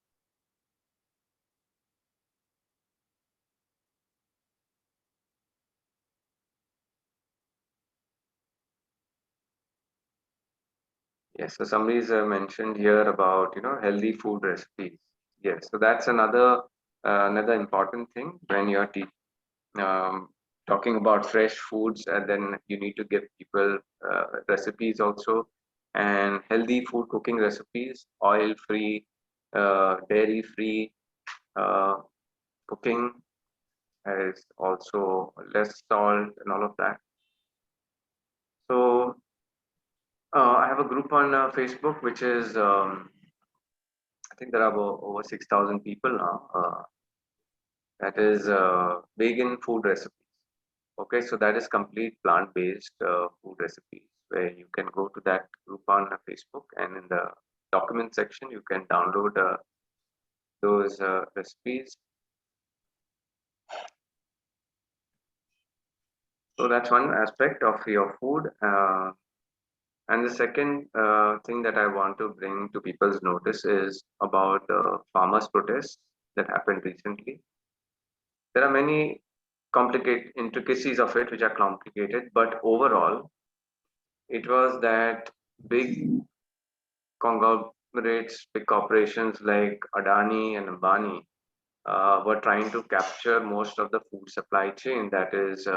Yes, so somebody's mentioned here about healthy food recipes. Yes, so that's another important thing when you're um, talking about fresh foods, and then you need to give people recipes also, and healthy food cooking recipes, oil free, dairy free uh, cooking, is also less salt and all of that. So I have a group on Facebook, which is I think there are over 6,000 people now. That is vegan food recipes. Okay, so that is complete plant-based food recipes, where you can go to that group on Facebook, and in the document section you can download those recipes. So that's one aspect of your food. And the second thing that I want to bring to people's notice is about the farmers' protests that happened recently. There are many complicated intricacies of it which are complicated, but overall, it was that big conglomerates, big corporations like Adani and Ambani were trying to capture most of the food supply chain. That is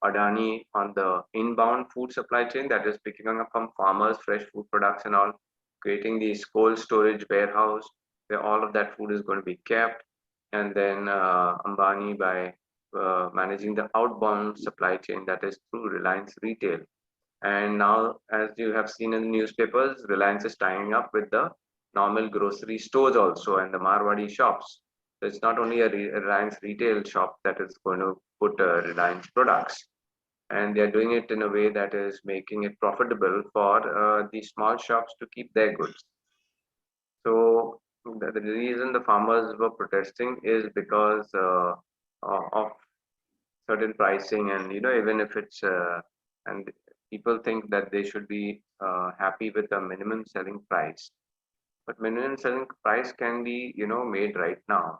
Adani on the inbound food supply chain, that is picking up from farmers, fresh food products and all, creating these cold storage warehouse where all of that food is going to be kept. And then Ambani by managing the outbound supply chain, that is through Reliance Retail. And now, as you have seen in the newspapers, Reliance is tying up with the normal grocery stores also and the Marwadi shops. So it's not only a Reliance retail shop that is going to put Reliance products, and they are doing it in a way that is making it profitable for the small shops to keep their goods. So the reason the farmers were protesting is because of certain pricing, and even if it's and people think that they should be happy with the minimum selling price, but minimum selling price can be made right now,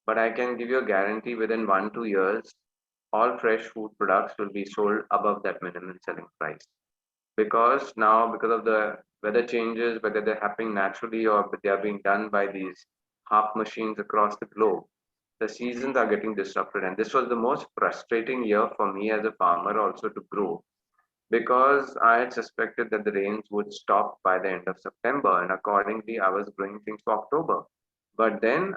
but I can give you a guarantee within 1 2 years all fresh food products will be sold above that minimum selling price, because now, because of the weather changes, whether they're happening naturally or they are being done by these half machines across the globe, the seasons are getting disrupted. And this was the most frustrating year for me as a farmer also to grow, because I had suspected that the rains would stop by the end of September, and accordingly I was growing things for October. But then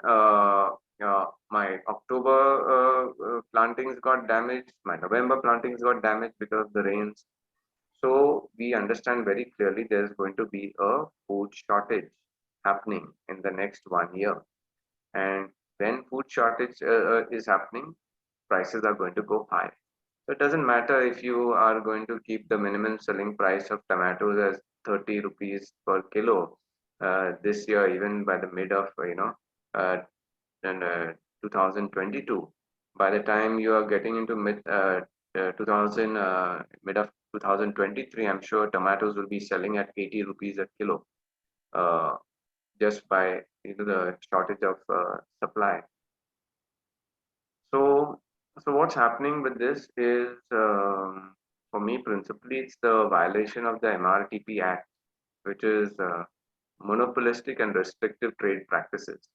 my October plantings got damaged, my November plantings got damaged because of the rains. So we understand very clearly there's going to be a food shortage happening in the next 1 year. And when food shortage is happening, prices are going to go high. So it doesn't matter if you are going to keep the minimum selling price of tomatoes as 30 rupees per kilo this year, even by the mid of uh, and 2022. By the time you are getting into 2000 mid of 2023, I'm sure tomatoes will be selling at 80 rupees a kilo, uh, just by the shortage of supply. So, so what's happening with this is, for me, principally, it's the violation of the MRTP Act, which is monopolistic and restrictive trade practices.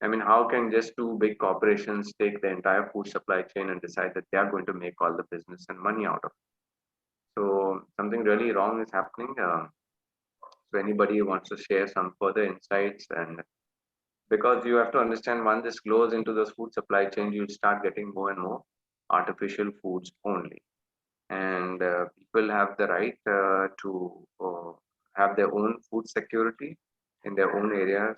I mean, how can just two big corporations take the entire food supply chain and decide that they are going to make all the business and money out of it? So something really wrong is happening. So anybody who wants to share some further insights, and because you have to understand, once this flows into the food supply chain, you'll start getting more and more artificial foods only. And people have the right to have their own food security in their own areas.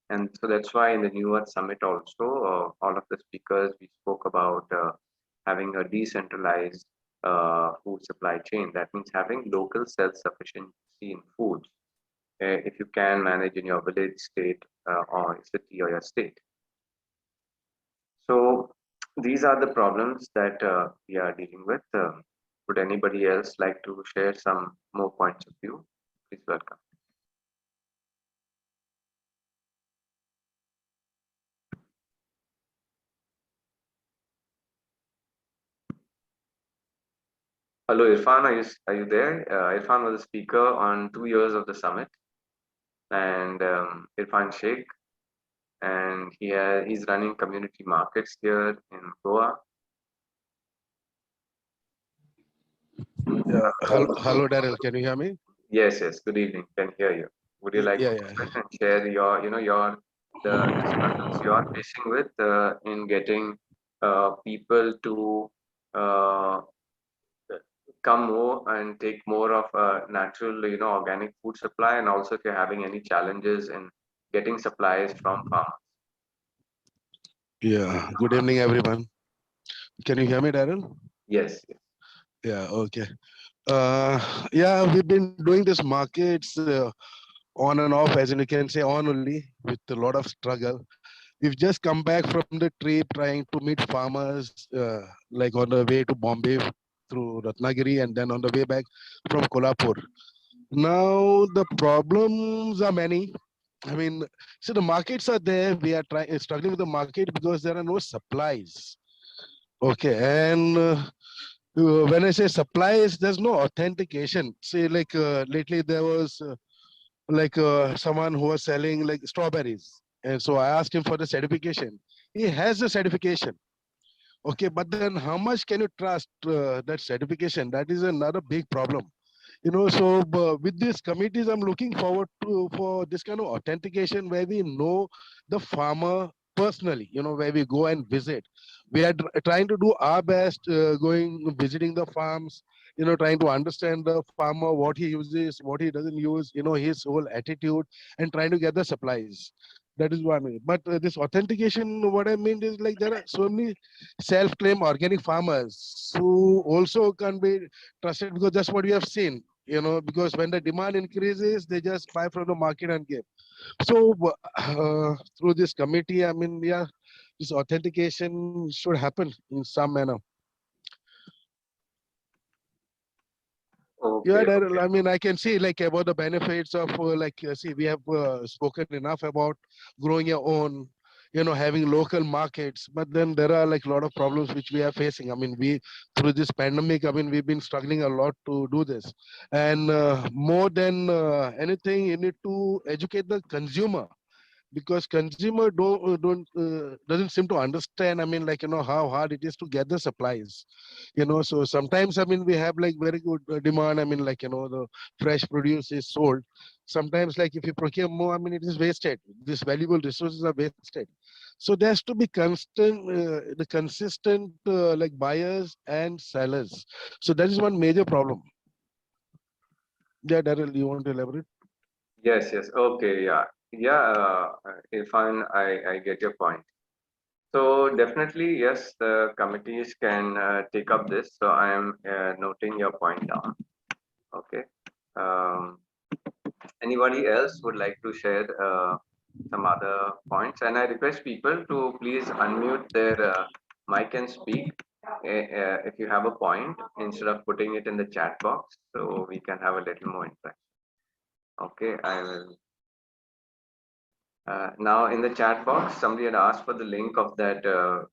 And so that's why in the New Earth Summit also, all of the speakers, we spoke about having a decentralized food supply chain. That means having local self-sufficiency in food, if you can manage in your village, state, or city or your state. So these are the problems that we are dealing with. Would anybody else like to share some more points of view? Please welcome. Hello, Irfan, are you there? Irfan was a speaker on 2 years of the summit, and Irfan Sheikh, and he's running community markets here in Goa. Hello, Daryl. Can you hear me? Yes, yes. Good evening. Can hear you. Would you like to Yeah. comment and share your, the struggles you are facing with in getting people to uh, come more and take more of a natural, organic food supply, and also if you're having any challenges in getting supplies from farmers. Yeah. Good evening, everyone. Can you hear me, Daryl? Yes, yes. Yeah. Okay. Yeah, we've been doing this markets on and off, as you can say, on only with a lot of struggle. We've just come back from the trip trying to meet farmers, like on the way to Bombay through Ratnagiri, and then on the way back from Kolhapur. Now the problems are many. I mean, so the markets are there. We are trying struggling with the market because there are no supplies. Okay, and when I say supplies, there's no authentication. Say, like lately there was someone who was selling like strawberries, and so I asked him for the certification. He has the certification. Okay, but then how much can you trust that certification? That is another big problem. So with these committees, I'm looking forward to for this kind of authentication where we know the farmer personally, where we go and visit. We are trying to do our best, going visiting the farms, trying to understand the farmer, what he uses, what he doesn't use, his whole attitude, and trying to get the supplies. That is what I mean. But this authentication, what I mean is, like, there are so many self-claim organic farmers who also can be trusted, because that's what we have seen, because when the demand increases, they just buy from the market and give. So through this committee, I mean, yeah, this authentication should happen in some manner. Yeah, Okay, Daryl, okay. I mean, I can see like about the benefits of see, we have spoken enough about growing your own, having local markets, but then there are like a lot of problems which we are facing. I mean, we through this pandemic, I mean, we've been struggling a lot to do this, and more than anything, you need to educate the consumer, because consumer don't doesn't seem to understand, I mean, like, how hard it is to get the supplies. So sometimes, I mean, we have like very good demand, I mean, like, the fresh produce is sold. Sometimes, like, if you procure more, I mean, it is wasted, these valuable resources are wasted. So there has to be the consistent like buyers and sellers. So that is one major problem. Yeah, Daryl, you want to elaborate? Yes, yes. Okay, yeah. Yeah, Irfan, I get your point. So definitely, yes, the committees can take up this. So I am noting your point down. Okay. Um, Anybody else would like to share some other points? And I request people to please unmute their mic and speak if you have a point, instead of putting it in the chat box, so we can have a little more interaction. Okay, I will. Now in the chat box, somebody had asked for the link of that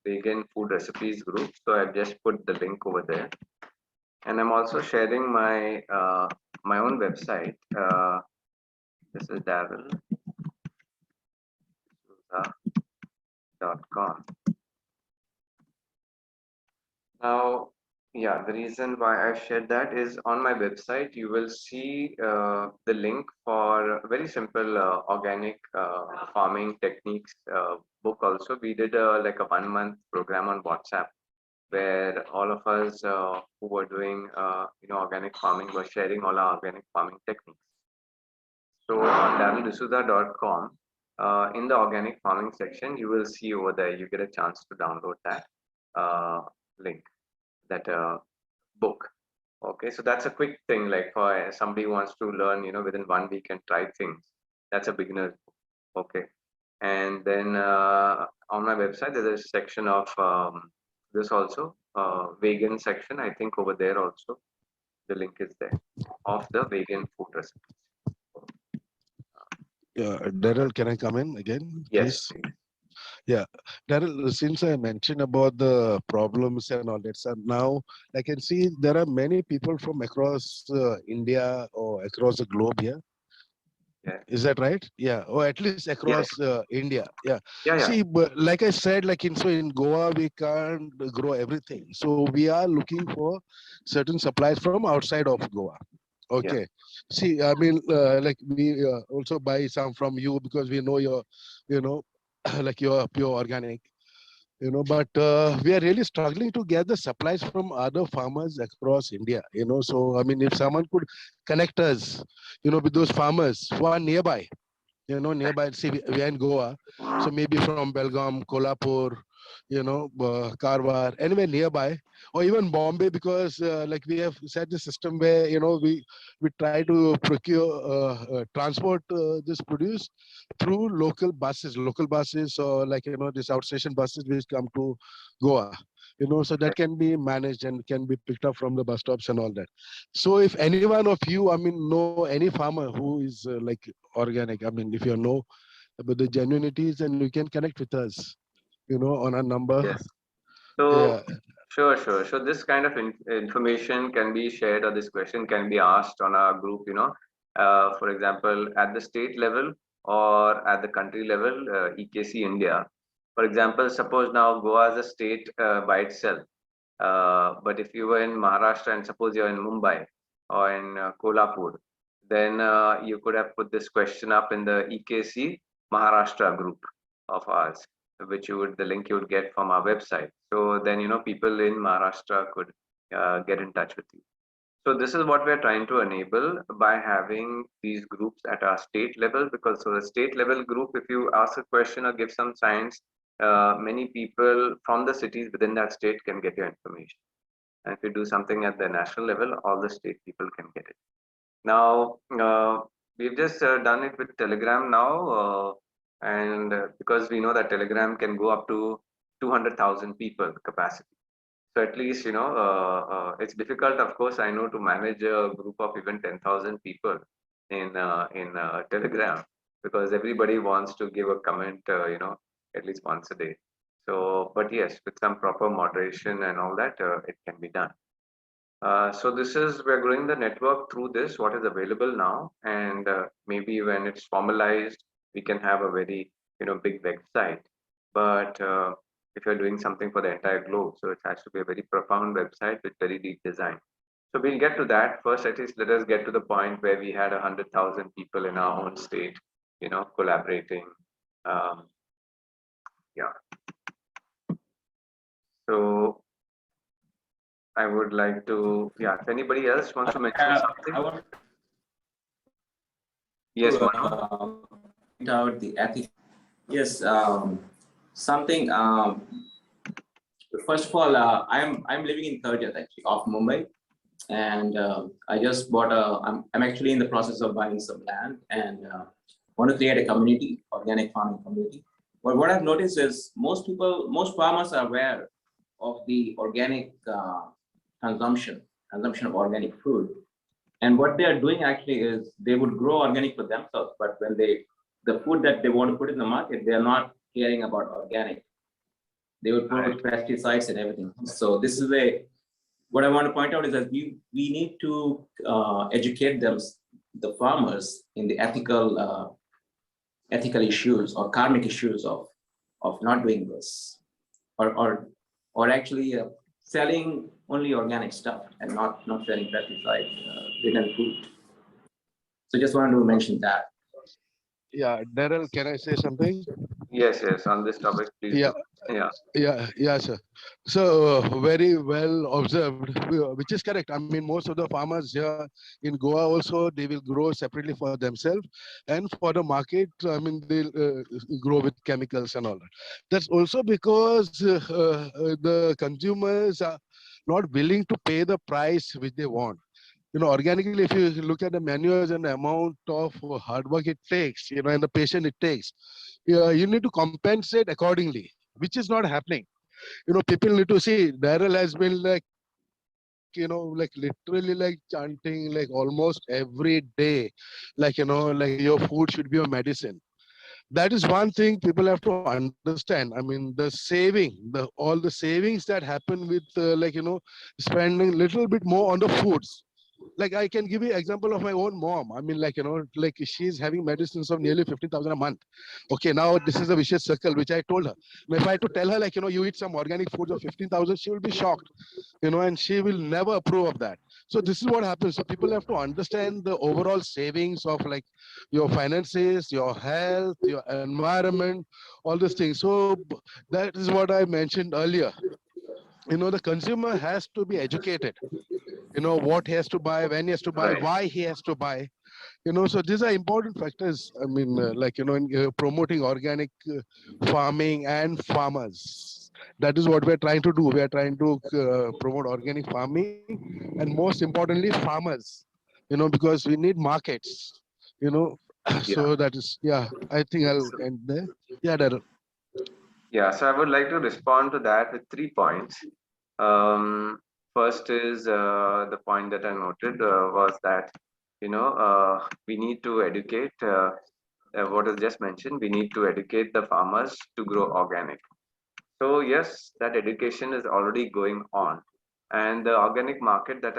vegan food recipes group. So I've just put the link over there. And I'm also sharing my my own website. This is darryl.com. Now, yeah, the reason why I shared that is on my website, you will see the link for a very simple organic farming techniques book also. We did like a 1 month program on WhatsApp where all of us who were doing organic farming were sharing all our organic farming techniques. So on darryldesouza.com, in the organic farming section, you will see over there, you get a chance to download that link, that book. Okay, so that's a quick thing, like for somebody who wants to learn, within 1 week and try things. That's a beginner's book. Okay, and then on my website, there's a section of this also, vegan section. I think over there also, the link is there of the vegan food recipes. Daryl, can I come in again, Yes. please? Yeah, Daryl, since I mentioned about the problems and all that, so now I can see there are many people from across India or across the globe here. Yeah. Is that right? Yeah, or at least Yes. across India. Yeah. Yeah. Yeah. See, but like I said, like in Goa, we can't grow everything, so we are looking for certain supplies from outside of Goa. Yeah. Okay. See, I mean, like we also buy some from you because we know you're, you know, like you're pure organic, but we are really struggling to get the supplies from other farmers across India, so I mean, if someone could connect us, with those farmers who are nearby, nearby, see, we are in Goa, so maybe from Belgaum, Kolhapur, Karwar, anywhere nearby, or even Bombay, because like we have set the system where, we try to procure, transport this produce through local buses, or like, this outstation buses which come to Goa, so that can be managed and can be picked up from the bus stops and all that. So if any one of you, I mean, know any farmer who is like organic, I mean, if you know about the genuinities, and you can connect with us, on our number. Yes. So, Yeah. sure. So this kind of information can be shared, or this question can be asked on our group, for example, at the state level or at the country level, EKC India. For example, suppose now Goa is a state by itself. But if you were in Maharashtra and suppose you're in Mumbai or in Kolhapur, then you could have put this question up in the EKC Maharashtra group of ours, which the link you would get from our website. So then, people in Maharashtra could get in touch with you. So this is what we're trying to enable by having these groups at our state level, because so the state level group, if you ask a question or give some science, many people from the cities within that state can get your information. And if you do something at the national level, all the state people can get it. Now, we've just done it with Telegram now, and because we know that Telegram can go up to 200,000 people capacity. So at least, it's difficult, of course, I know, to manage a group of even 10,000 people in Telegram, because everybody wants to give a comment, at least once a day. So, but yes, with some proper moderation and all that, it can be done. So this is, we're growing the network through this, what is available now, and maybe when it's formalized, we can have a very, big website. But if you're doing something for the entire globe, so it has to be a very profound website with very deep design. So we'll get to that. First, at least let us get to the point where we had 100,000 people in our own state, collaborating. Yeah. So I would like to, yeah, if anybody else wants to mention something. I want Yes, to Manu. point out the ethics. Yes, something. First of all, I'm living in third year actually of Mumbai, and I just bought I'm actually in the process of buying some land and want to create a community, organic farming community. But what I've noticed is most farmers are aware of the organic consumption of organic food. And what they are doing actually is they would grow organic for themselves, but when the food that they want to put in the market, they are not caring about organic. They would put pesticides and everything. So this is what I want to point out is that we need to educate them the farmers in the ethical issues or karmic issues of not doing this, or actually selling only organic stuff and not selling pesticide ridden food. So just wanted to mention that. Yeah, Daryl, can I say something? Yes, on this topic, please Yeah, do. Yeah. yeah, sir. So very well observed, which is correct. I mean, most of the farmers here in Goa also, they will grow separately for themselves, and for the market, I mean, they'll grow with chemicals and all that. That's also because the consumers are not willing to pay the price which they want. Organically, if you look at the menus and the amount of hard work it takes, and the patience it takes, you need to compensate accordingly, which is not happening. People need to see. Daryl has been like, like literally like chanting like almost every day, like your food should be your medicine. That is one thing people have to understand. I mean, the saving, all the savings that happen with spending little bit more on the foods. Like I can give you example of my own mom. I mean, like she's having medicines of nearly 15,000 a month. Okay, now this is a vicious circle, which I told her. Now, if I had to tell her, like, you eat some organic foods of 15,000, she will be shocked, and she will never approve of that. So this is what happens. So people have to understand the overall savings of like your finances, your health, your environment, all these things. So that is what I mentioned earlier. The consumer has to be educated, what he has to buy, when he has to buy, Right. why he has to buy. So these are important factors. I mean, in promoting organic farming and farmers. That is what we're trying to do. We are trying to promote organic farming and most importantly farmers, because we need markets, you know Yeah. so that is, yeah, I think I'll So, end there. Yeah, Daryl. yeah. So I would like to respond to that with 3 points. Um, First is the point that I noted was that we need to educate. What is just mentioned, we need to educate the farmers to grow organic. So yes, that education is already going on, and the organic market that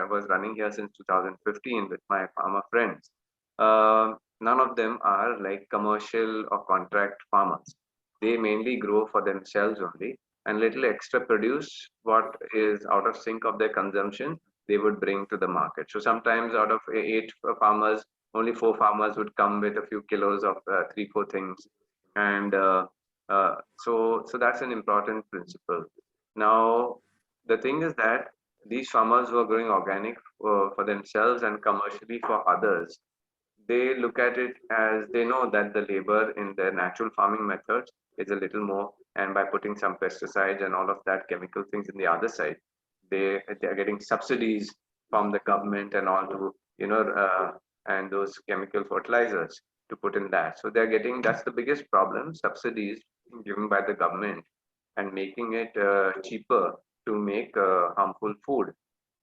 was running here since 2015 with my farmer friends. None of them are like commercial or contract farmers. They mainly grow for themselves only, and little extra produce, what is out of sync of their consumption, they would bring to the market. So sometimes out of eight farmers, only four farmers would come with a few kilos of three, four things, and so that's an important principle. Now, the thing is that these farmers who are growing organic for themselves and commercially for others, they look at it as they know that the labor in their natural farming methods is a little more, and by putting some pesticides and all of that chemical things in the other side, they are getting subsidies from the government and all to and those chemical fertilizers to put in that. So they're getting, that's the biggest problem, subsidies given by the government and making it cheaper to make harmful food.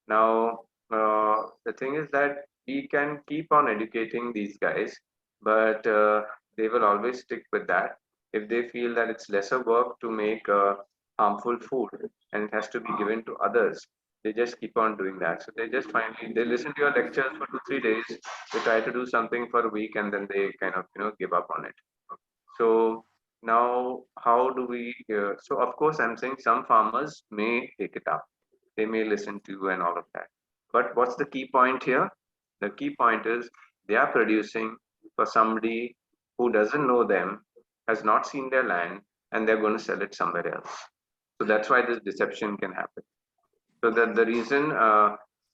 Now, the thing is that we can keep on educating these guys, but they will always stick with that. If they feel that it's lesser work to make harmful food and it has to be given to others, they just keep on doing that. So they just finally they listen to your lectures for 2 3 days. They try to do something for a week and then they kind of give up on it. So now, how do we? So of course, I'm saying some farmers may take it up, they may listen to you and all of that. But what's the key point here? The key point is they are producing for somebody who doesn't know them, has not seen their land, and they're going to sell it somewhere else. So that's why this deception can happen. So that the reason.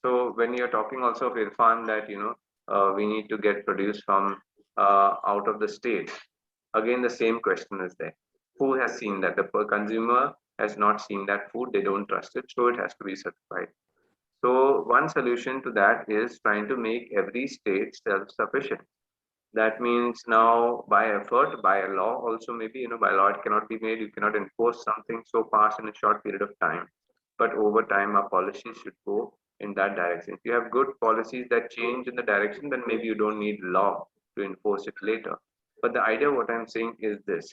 So when you're talking also of Irfan that we need to get produce from out of the state. Again, the same question is there. Who has seen that? The consumer has not seen that food. They don't trust it, so it has to be certified. So one solution to that is trying to make every state self-sufficient. That means now by effort, by a law also maybe, by law it cannot be made. You cannot enforce something so fast in a short period of time. But over time, our policies should go in that direction. If you have good policies that change in the direction, then maybe you don't need law to enforce it later. But the idea, what I'm saying is this,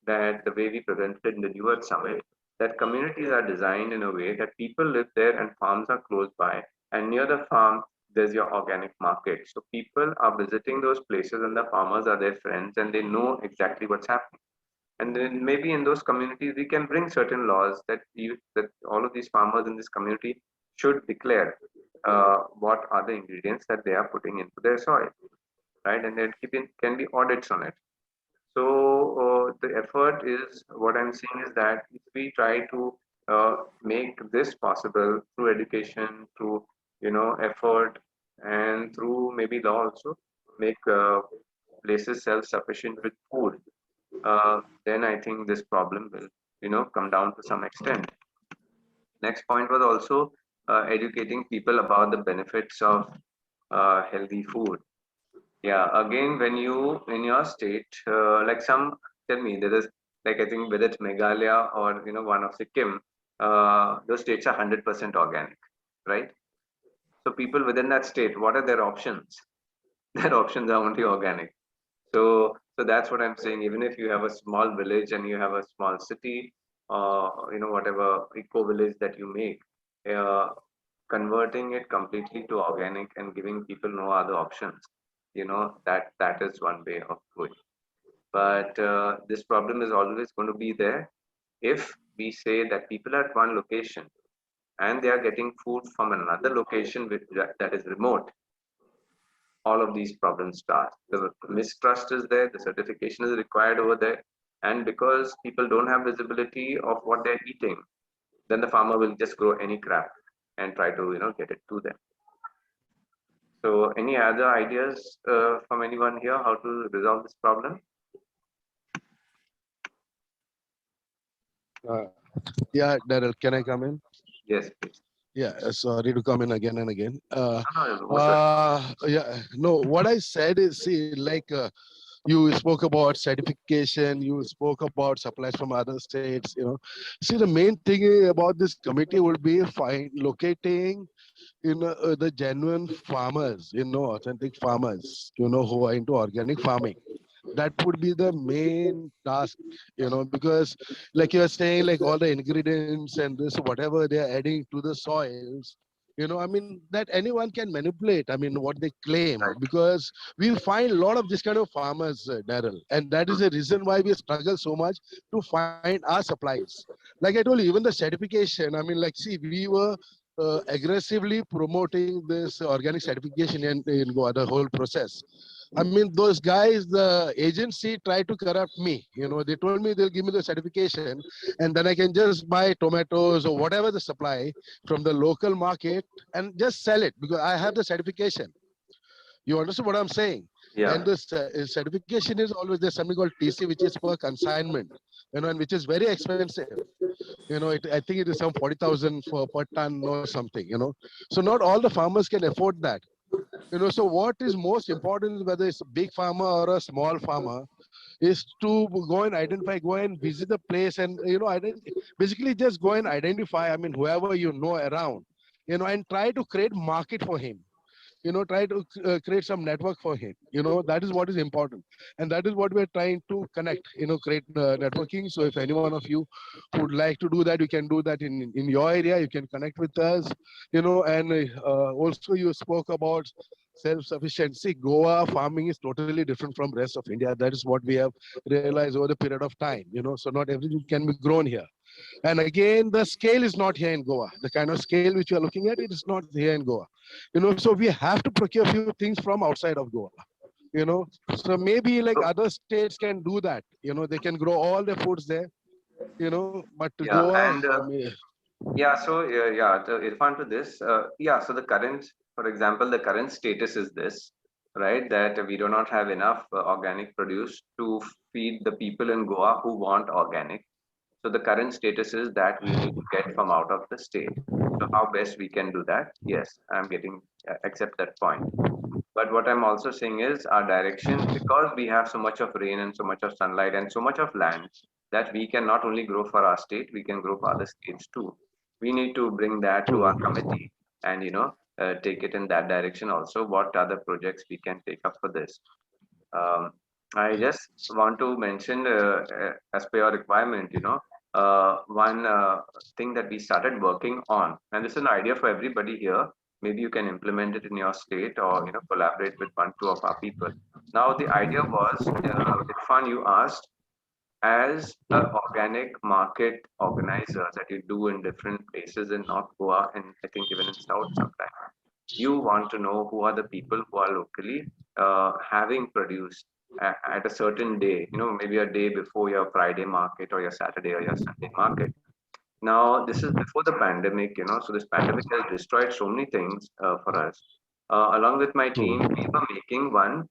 that the way we presented in the New Earth Summit, that communities are designed in a way that people live there and farms are close by. And near the farm, there's your organic market. So people are visiting those places and the farmers are their friends and they know exactly what's happening. And then maybe in those communities, we can bring certain laws that that all of these farmers in this community should declare what are the ingredients that they are putting into their soil, right? And then can be audits on it. So the effort is what I'm saying is that if we try to make this possible through education, through effort, and through maybe law also, make places self-sufficient with food, then I think this problem will come down to some extent. Next point was also educating people about the benefits of healthy food. Yeah, again, when you in your state, like some tell me there is like I think whether it's Meghalaya or one of Sikkim, those states are 100% organic, right? So people within that state, what are their options? Their options are only organic. So that's what I'm saying. Even if you have a small village and you have a small city, whatever eco village that you make, uh, converting it completely to organic and giving people no other options, that is one way of going. But this problem is always going to be there if we say that people are at one location and they are getting food from another location that is remote. All of these problems start. The mistrust is there, the certification is required over there, and because people don't have visibility of what they're eating, then the farmer will just grow any crap and try to get it to them. So any other ideas from anyone here how to resolve this problem? Uh, yeah, Daryl, can I come in? Yes, please. Yeah, sorry to come in again and again. No, no, most Yeah, no, what I said is, see, like you spoke about certification, you spoke about supplies from other states, See, the main thing about this committee would be locating, the genuine farmers, authentic farmers, who are into organic farming. That would be the main task, because like you're saying, like all the ingredients and this whatever they are adding to the soils, I mean that anyone can manipulate, I mean what they claim, right. because we find a lot of this kind of farmers, Daryl, and that is Hmm. the reason why we struggle so much to find our supplies. Like I told you, even the certification, I mean, like, see, we were aggressively promoting this organic certification in Goa, the whole process. I mean, those guys, the agency tried to corrupt me. They told me they'll give me the certification and then I can just buy tomatoes or whatever the supply from the local market and just sell it because I have the certification. You understand what I'm saying? And Yeah, the certification is always there's something called TC, which is for consignment, and which is very expensive. I think it is some 40,000 for per ton or something. So not all the farmers can afford that. So what is most important is whether it's a big farmer or a small farmer is to go and identify, go and visit the place and, basically just go and identify, I mean, whoever you know around, and try to create market for him. Try to create some network for him. That is what is important. And that is what we're trying to connect, create networking. So if any one of you would like to do that, you can do that in your area. You can connect with us, and also you spoke about self-sufficiency. Goa farming is totally different from rest of India. That is what we have realized over the period of time. So not everything can be grown here. And again, the scale is not here in Goa. The kind of scale which you are looking at, it is not here in Goa. So we have to procure a few things from outside of Goa. So maybe like so other states can do that. They can grow all their foods there. But to yeah, Goa, and yeah, so yeah, to Irfan, to this, yeah, so the current, for example, the current status is this, right? That we do not have enough organic produce to feed the people in Goa who want organic. So the current status is that we need to get from out of the state. So how best we can do that? Yes, I'm getting accept that point. But what I'm also saying is our direction, because we have so much of rain and so much of sunlight and so much of land that we can not only grow for our state, we can grow for other states too. We need to bring that to our committee and take it in that direction also. What other projects we can take up for this? Um, I just want to mention, as per your requirement, one thing that we started working on, and this is an idea for everybody here. maybe you can implement it in your state, or collaborate with 1-2 of our people. Now the idea was, Irfan, you asked, as an organic market organizer that you do in different places in North Goa, and I think even in South sometimes, you want to know who are the people who are locally having produce at a certain day, maybe a day before your Friday market or your Saturday or your Sunday market. Now, this is before the pandemic, so this pandemic has destroyed so many things for us. Along with my team, we were making one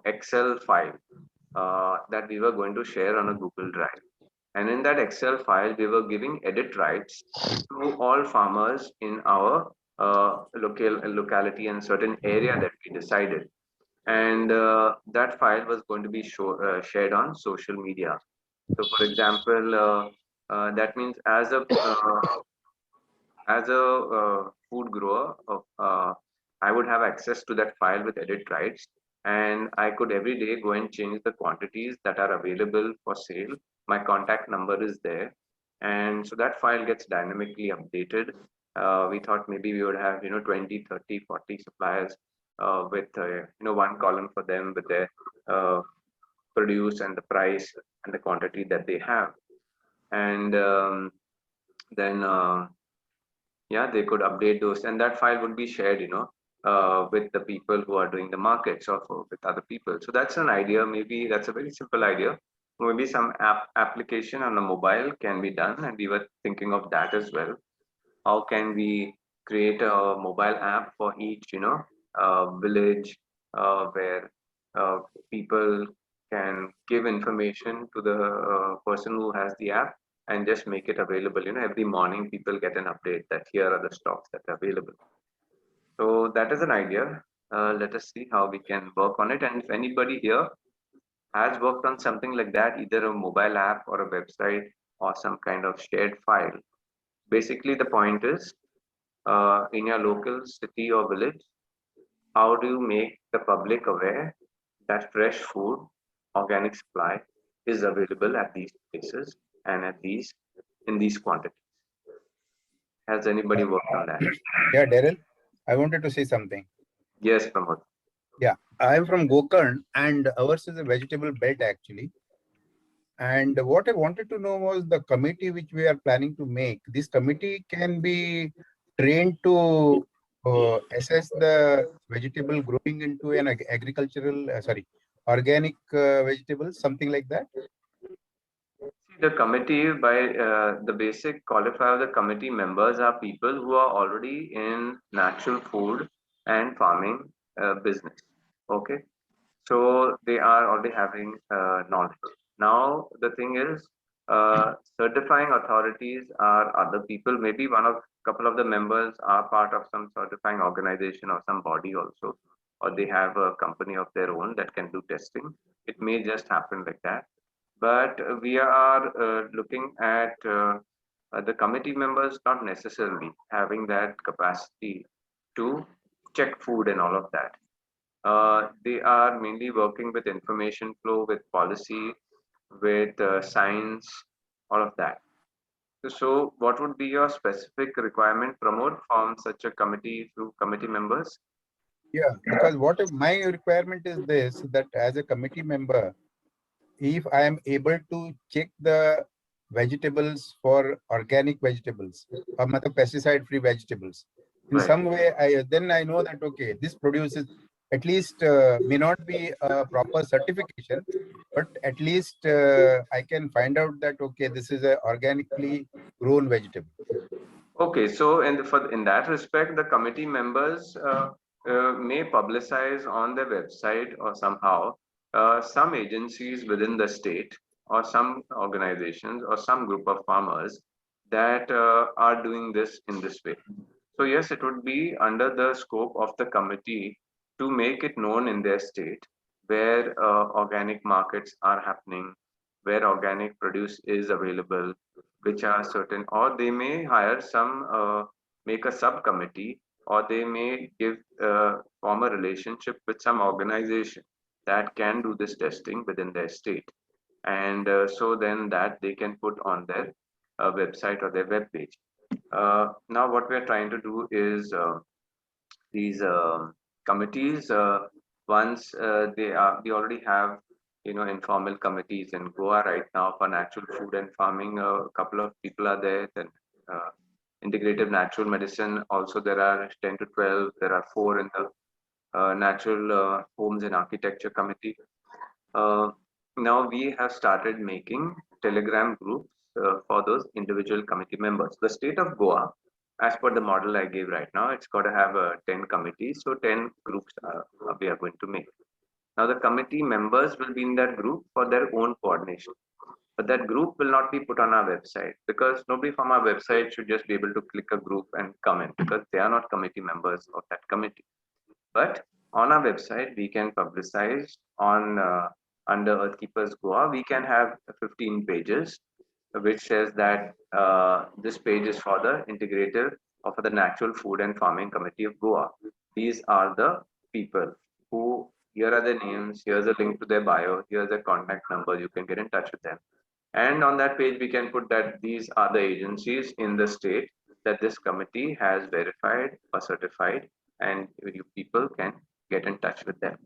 Excel file that we were going to share on a Google Drive. And in that Excel file, we were giving edit rights to all farmers in our locality and certain area that we decided. And that file was going to be shared on social media. So, for example, that means as a food grower, I would have access to that file with edit rights, and I could every day go and change the quantities that are available for sale. My contact number is there, and so that file gets dynamically updated. We thought maybe we would have 20, 30, 40 suppliers with one column for them with their produce and the price and the quantity that they have, and then yeah, they could update those, and that file would be shared with the people who are doing the markets, or with other people. So that's an idea. Maybe that's a very simple idea. Maybe some application on a mobile can be done, and we were thinking of that as well. How can we create a mobile app for each village, where uh, people can give information to the person who has the app, and just make it available. Every morning people get an update that here are the stocks that are available. So that is an idea. Let us see how we can work on it. And if anybody here has worked on something like that, either a mobile app or a website or some kind of shared file, basically the point is, in your local city or village, how do you make the public aware that fresh food, organic supply is available at these places and in these quantities? Has anybody worked on that? Yeah, Daryl, I wanted to say something. Yes, Pramod. Yeah, I'm from Gokarn, and ours is a vegetable belt actually. And what I wanted to know was the committee which we are planning to make. This committee can be trained to assess the vegetable growing into an agricultural, organic vegetables, something like that. The committee, by the basic qualifier of the committee members, are people who are already in natural food and farming business. Okay, so they are already having knowledge. Now the thing is, certifying authorities are other people. Maybe couple of the members are part of some certifying organization or some body also, or they have a company of their own that can do testing. It may just happen like that, but we are looking at the committee members not necessarily having that capacity to check food and all of that. They are mainly working with information flow, with policy, with science, all of that. So what would be your specific requirement, Pramod, from such a committee to committee members? Yeah, because what my requirement is this, that as a committee member, if I am able to check the vegetables for organic vegetables or pesticide free vegetables in Right. some way, then I know that okay, this produces at least may not be a proper certification, but at least I can find out that okay, this is a organically grown vegetable. Okay, so in that respect, the committee members may publicize on their website or somehow some agencies within the state, or some organizations, or some group of farmers that are doing this in this way. So yes, it would be under the scope of the committee to make it known in their state where organic markets are happening, where organic produce is available, which are certain, or they may hire some, make a subcommittee, or they may form a relationship with some organization that can do this testing within their state, and so then that they can put on their website or their web page. Now what we are trying to do is these committees. Once we already have informal committees in Goa right now for natural food and farming. A couple of people are there. Then uh, integrative natural medicine. Also, there are 10 to 12. There are 4 in the natural homes and architecture committee. Uh, Now we have started making Telegram groups for those individual committee members. The state of Goa, as per the model I gave right now, it's got to have 10 committees, so 10 groups we are going to make. Now the committee members will be in that group for their own coordination. But that group will not be put on our website because nobody from our website should just be able to click a group and comment because they are not committee members of that committee. But on our website, we can publicize on under Earthkeepers Goa, we can have 15 pages which says that this page is for the integrative or for the Natural Food and Farming Committee of Goa. These are the people who, here are their names, here's a link to their bio, here's their contact number, you can get in touch with them. And on that page, we can put that these are the agencies in the state that this committee has verified or certified, and you people can get in touch with them.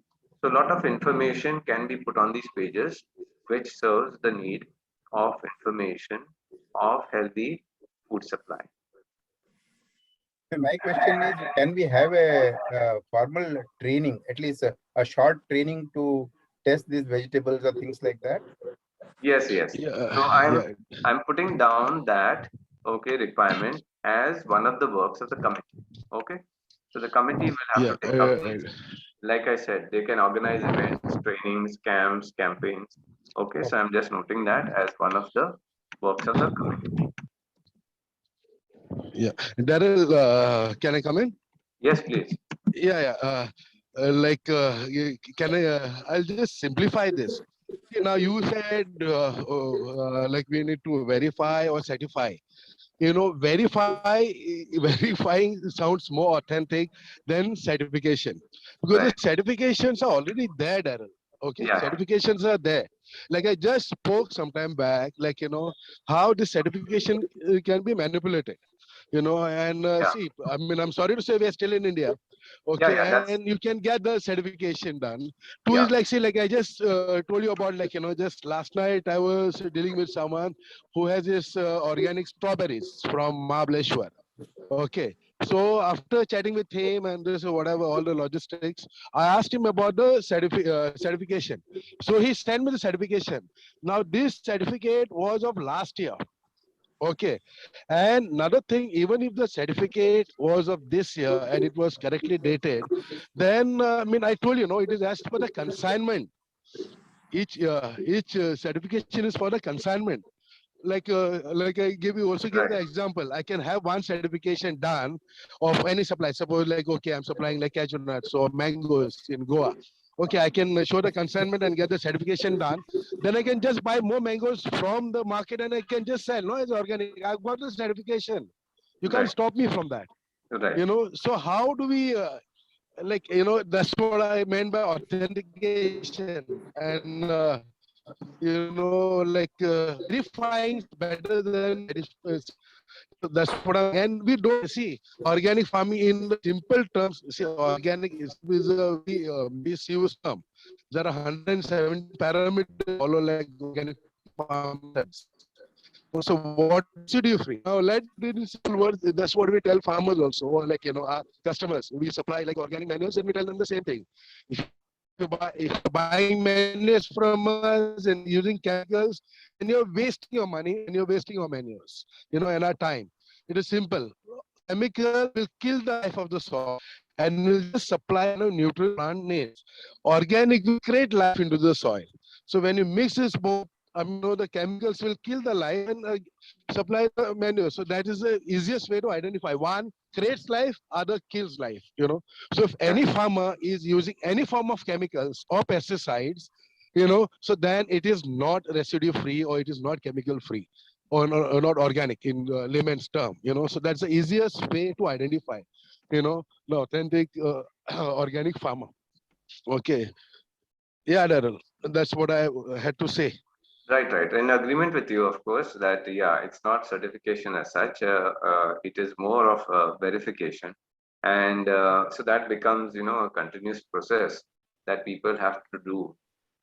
So a lot of information can be put on these pages, which serves the need of information of healthy food supply. And my question is, can we have a, formal training, at least a short training to test these vegetables or things like that? Yes, yes. Yeah, So yeah, I'm putting down that requirement as one of the works of the committee. Okay. So the committee will have yeah. to take up these. Like I said, they can organize events, trainings, camps, campaigns. Okay, so I'm just noting that as one of the works of the committee. Yeah. Daryl, can I come in? Yes, please. Yeah, yeah. Can I? I'll just simplify this. See, now you said like we need to verify or certify. Verifying sounds more authentic than certification because the Right. certifications are already there, Daryl. Okay, Yeah. certifications are there. Like I just spoke some time back, how the certification can be manipulated. And Yeah. see, I mean, I'm sorry to say we are still in India. Yeah. Okay, Yeah. That's and you can get the certification done. Two yeah. is like, see, like I just told you about, just last night I was dealing with someone who has this organic strawberries from Mahabaleshwar. Okay. So after chatting with him and this whatever all the logistics, I asked him about the certification. So he sent me the certification. Now this certificate was of last year. Okay. And another thing, even if the certificate was of this year and it was correctly dated, then I mean, I told you, no, it is as per the consignment. Each certification is for the consignment. Like I give you also give Right. the example. I can have one certification done of any supply. Suppose like okay, I'm supplying like cashew nuts or mangoes in Goa. Okay, I can show the consignment and get the certification done. Then I can just buy more mangoes from the market and I can just sell. No, it's organic. I've got the certification. You can't Right. stop me from that. Right. So how do we that's what I meant by authentication and verifying is better than that's what I'm saying. And we don't see organic farming in the simple terms. See, organic is a very misused term. There are 170 parameters follow like organic farm steps. So what residue free? Now let in simple words. That's what we tell farmers also, or our customers. We supply like organic manures, and we tell them the same thing. If you're buying manures from us and using chemicals, then you're wasting your money and you're wasting your manures, and our time. It is simple. Chemical will kill the life of the soil and will just supply nutrient plant needs. Organic will create life into the soil. So when you mix this both, the chemicals will kill the life and supply the manure. So that is the easiest way to identify. One creates life, other kills life. So if any farmer is using any form of chemicals or pesticides, so then it is not residue free or it is not chemical free or not organic in layman's term. So that's the easiest way to identify, the authentic organic farmer. Okay. Yeah, Daryl, that's what I had to say. Right, right. In agreement with you, of course, that yeah, it's not certification as such. It is more of a verification, and so that becomes, a continuous process that people have to do.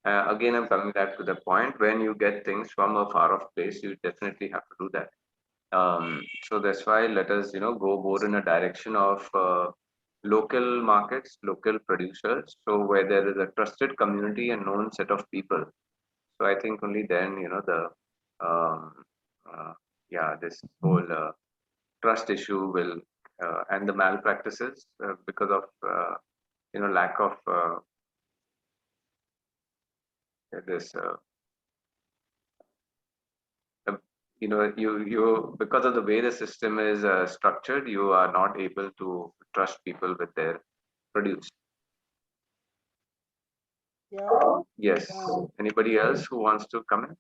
Again, I'm coming back to the point, when you get things from a far off place, you definitely have to do that. So that's why let us, go more in a direction of local markets, local producers. So where there is a trusted community and known set of people, so I think only then, um, uh, yeah, this whole trust issue will, and the malpractices because of, lack of this, uh, because of the way the system is structured, you are not able to trust people with their produce. Yes. Anybody else who wants to comment?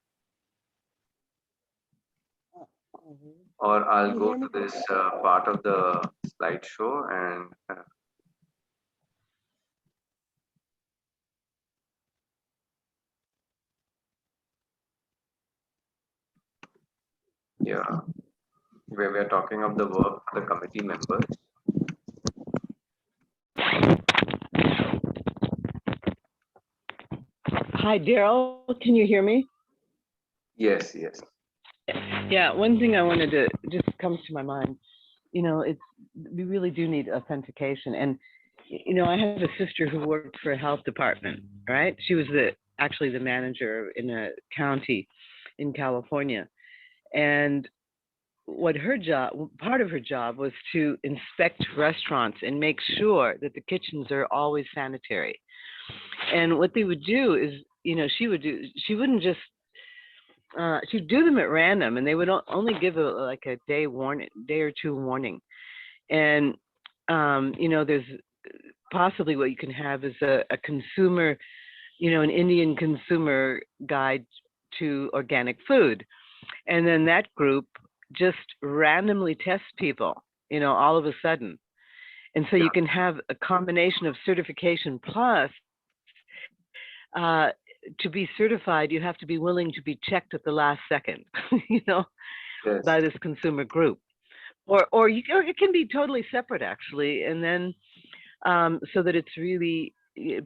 Or I'll go to this part of the slideshow and yeah, where we are talking of the work of the committee members. Hi, Daryl. Can you hear me? Yes, yes. Yeah, one thing I wanted to just comes to my mind. It's we really do need authentication, and I have a sister who worked for a health department. Right? She was actually the manager in a county in California, and what part of her job was to inspect restaurants and make sure that the kitchens are always sanitary. And what they would do is, she wouldn't just she'd do them at random, and they would only give a day or two warning. And there's possibly what you can have is a consumer, an Indian consumer guide to organic food, and then that group just randomly tests people, all of a sudden. And so you can have a combination of certification plus to be certified, you have to be willing to be checked at the last second, Yes. by this consumer group. Or it can be totally separate, actually. And then so that it's really,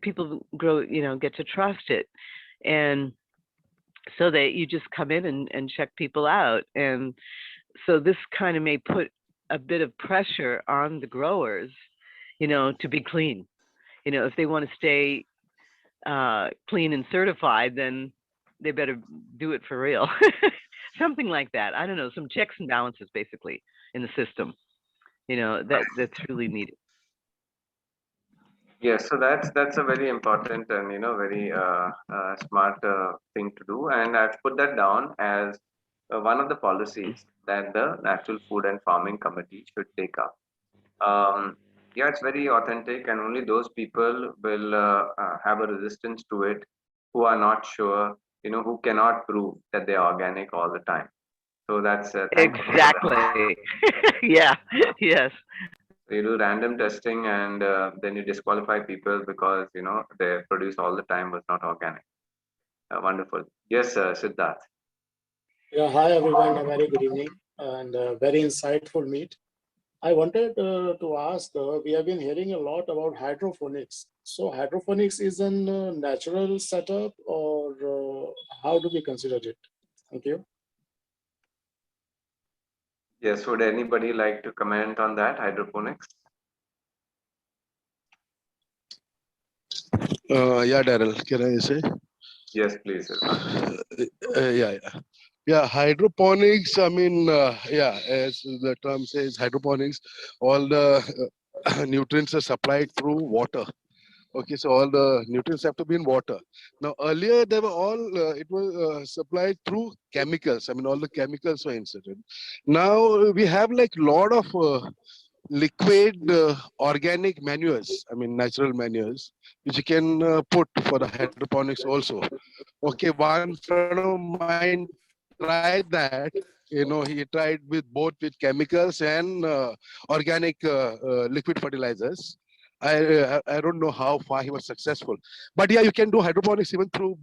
people get to trust it. And so that you just come in and check people out. And so this kind of may put a bit of pressure on the growers, to be clean. If they want to stay clean and certified, then they better do it for real. Something like that. I don't know, some checks and balances basically in the system, that's really needed. Yes, so that's a very important and very smart thing to do, and I've put that down as one of the policies that the Natural Food and Farming Committee should take up. Yeah, it's very authentic, and only those people will have a resistance to it who are not sure, who cannot prove that they are organic all the time. So that's thank you for that. Exactly. Yeah. Yes. You do random testing, and then you disqualify people because their produce all the time was not organic. Wonderful. Yes, Siddharth. Yeah, hi everyone, a very good evening and a very insightful meet. I wanted to ask, we have been hearing a lot about hydroponics. So hydroponics is a natural setup, or how do we consider it? Thank you. Yes, would anybody like to comment on that, hydroponics? Yeah, Daryl, can I say? Yes, please, Irfan. Yeah. Hydroponics. I mean, as the term says, hydroponics. All the nutrients are supplied through water. Okay, so all the nutrients have to be in water. Now, earlier they were all it was supplied through chemicals. I mean, all the chemicals were inserted. Now we have like lot of liquid organic manures. I mean, natural manures, which you can put for the hydroponics also. Okay, one friend of mine tried that. He tried with both with chemicals and organic liquid fertilizers. I don't know how far he was successful, but yeah, you can do hydroponics even through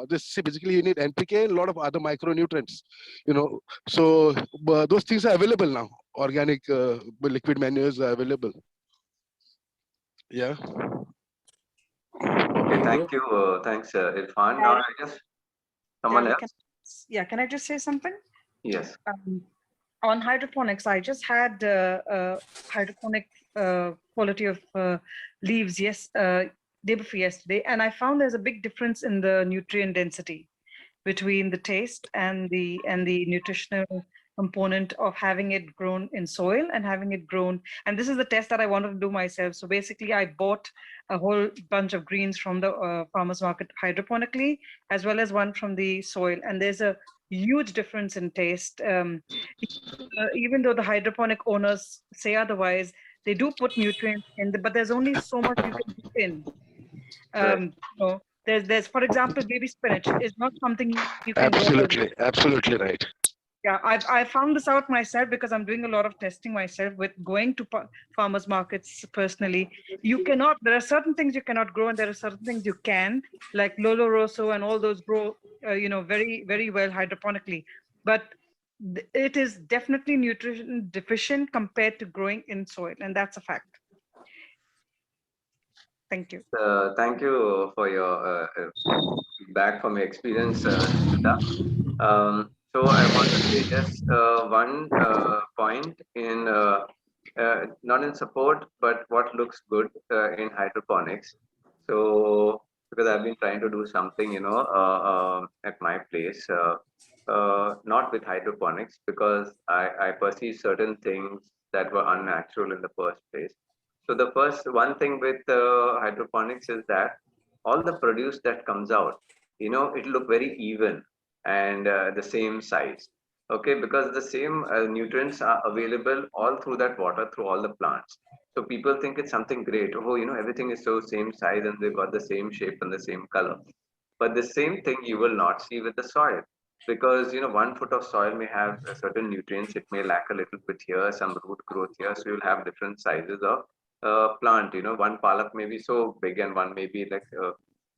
this. See, basically, you need NPK and a lot of other micronutrients, you know. So those things are available now. Organic liquid manures are available. Yeah. Okay, thank you. Thanks, Irfan. Now, I guess someone Daryl, else. can I just say something? Yes. On hydroponics, I just had hydroponic quality of leaves day before yesterday, and I found there's a big difference in the nutrient density between the taste and the nutritional component of having it grown in soil and having it grown. And this is the test that I wanted to do myself. So basically, I bought a whole bunch of greens from the farmers market hydroponically, as well as one from the soil. And there's a huge difference in taste. Even though the hydroponic owners say otherwise, they do put nutrients in, but there's only so much you can put in. You know, there's for example, baby spinach is not something you can grow. Absolutely right. Yeah, I found this out myself because I'm doing a lot of testing myself with going to farmers markets personally. There are certain things you cannot grow, and there are certain things you can, like Lolo Rosso and all those grow, very, very well hydroponically. But it is definitely nutrition deficient compared to growing in soil, and that's a fact. Thank you. Thank you for your feedback from your experience, Smita. So I want to say just one point in not in support, but what looks good in hydroponics. So because I've been trying to do something, at my place, not with hydroponics, because I perceive certain things that were unnatural in the first place. So the first one thing with hydroponics is that all the produce that comes out, it look very even and the same size. Okay, because the same nutrients are available all through that water through all the plants. So people think it's something great. Oh, everything is so same size and they've got the same shape and the same color. But the same thing you will not see with the soil, because 1 foot of soil may have certain nutrients. It may lack a little bit here, some root growth here. So you'll have different sizes of plant. One palak may be so big and one may be like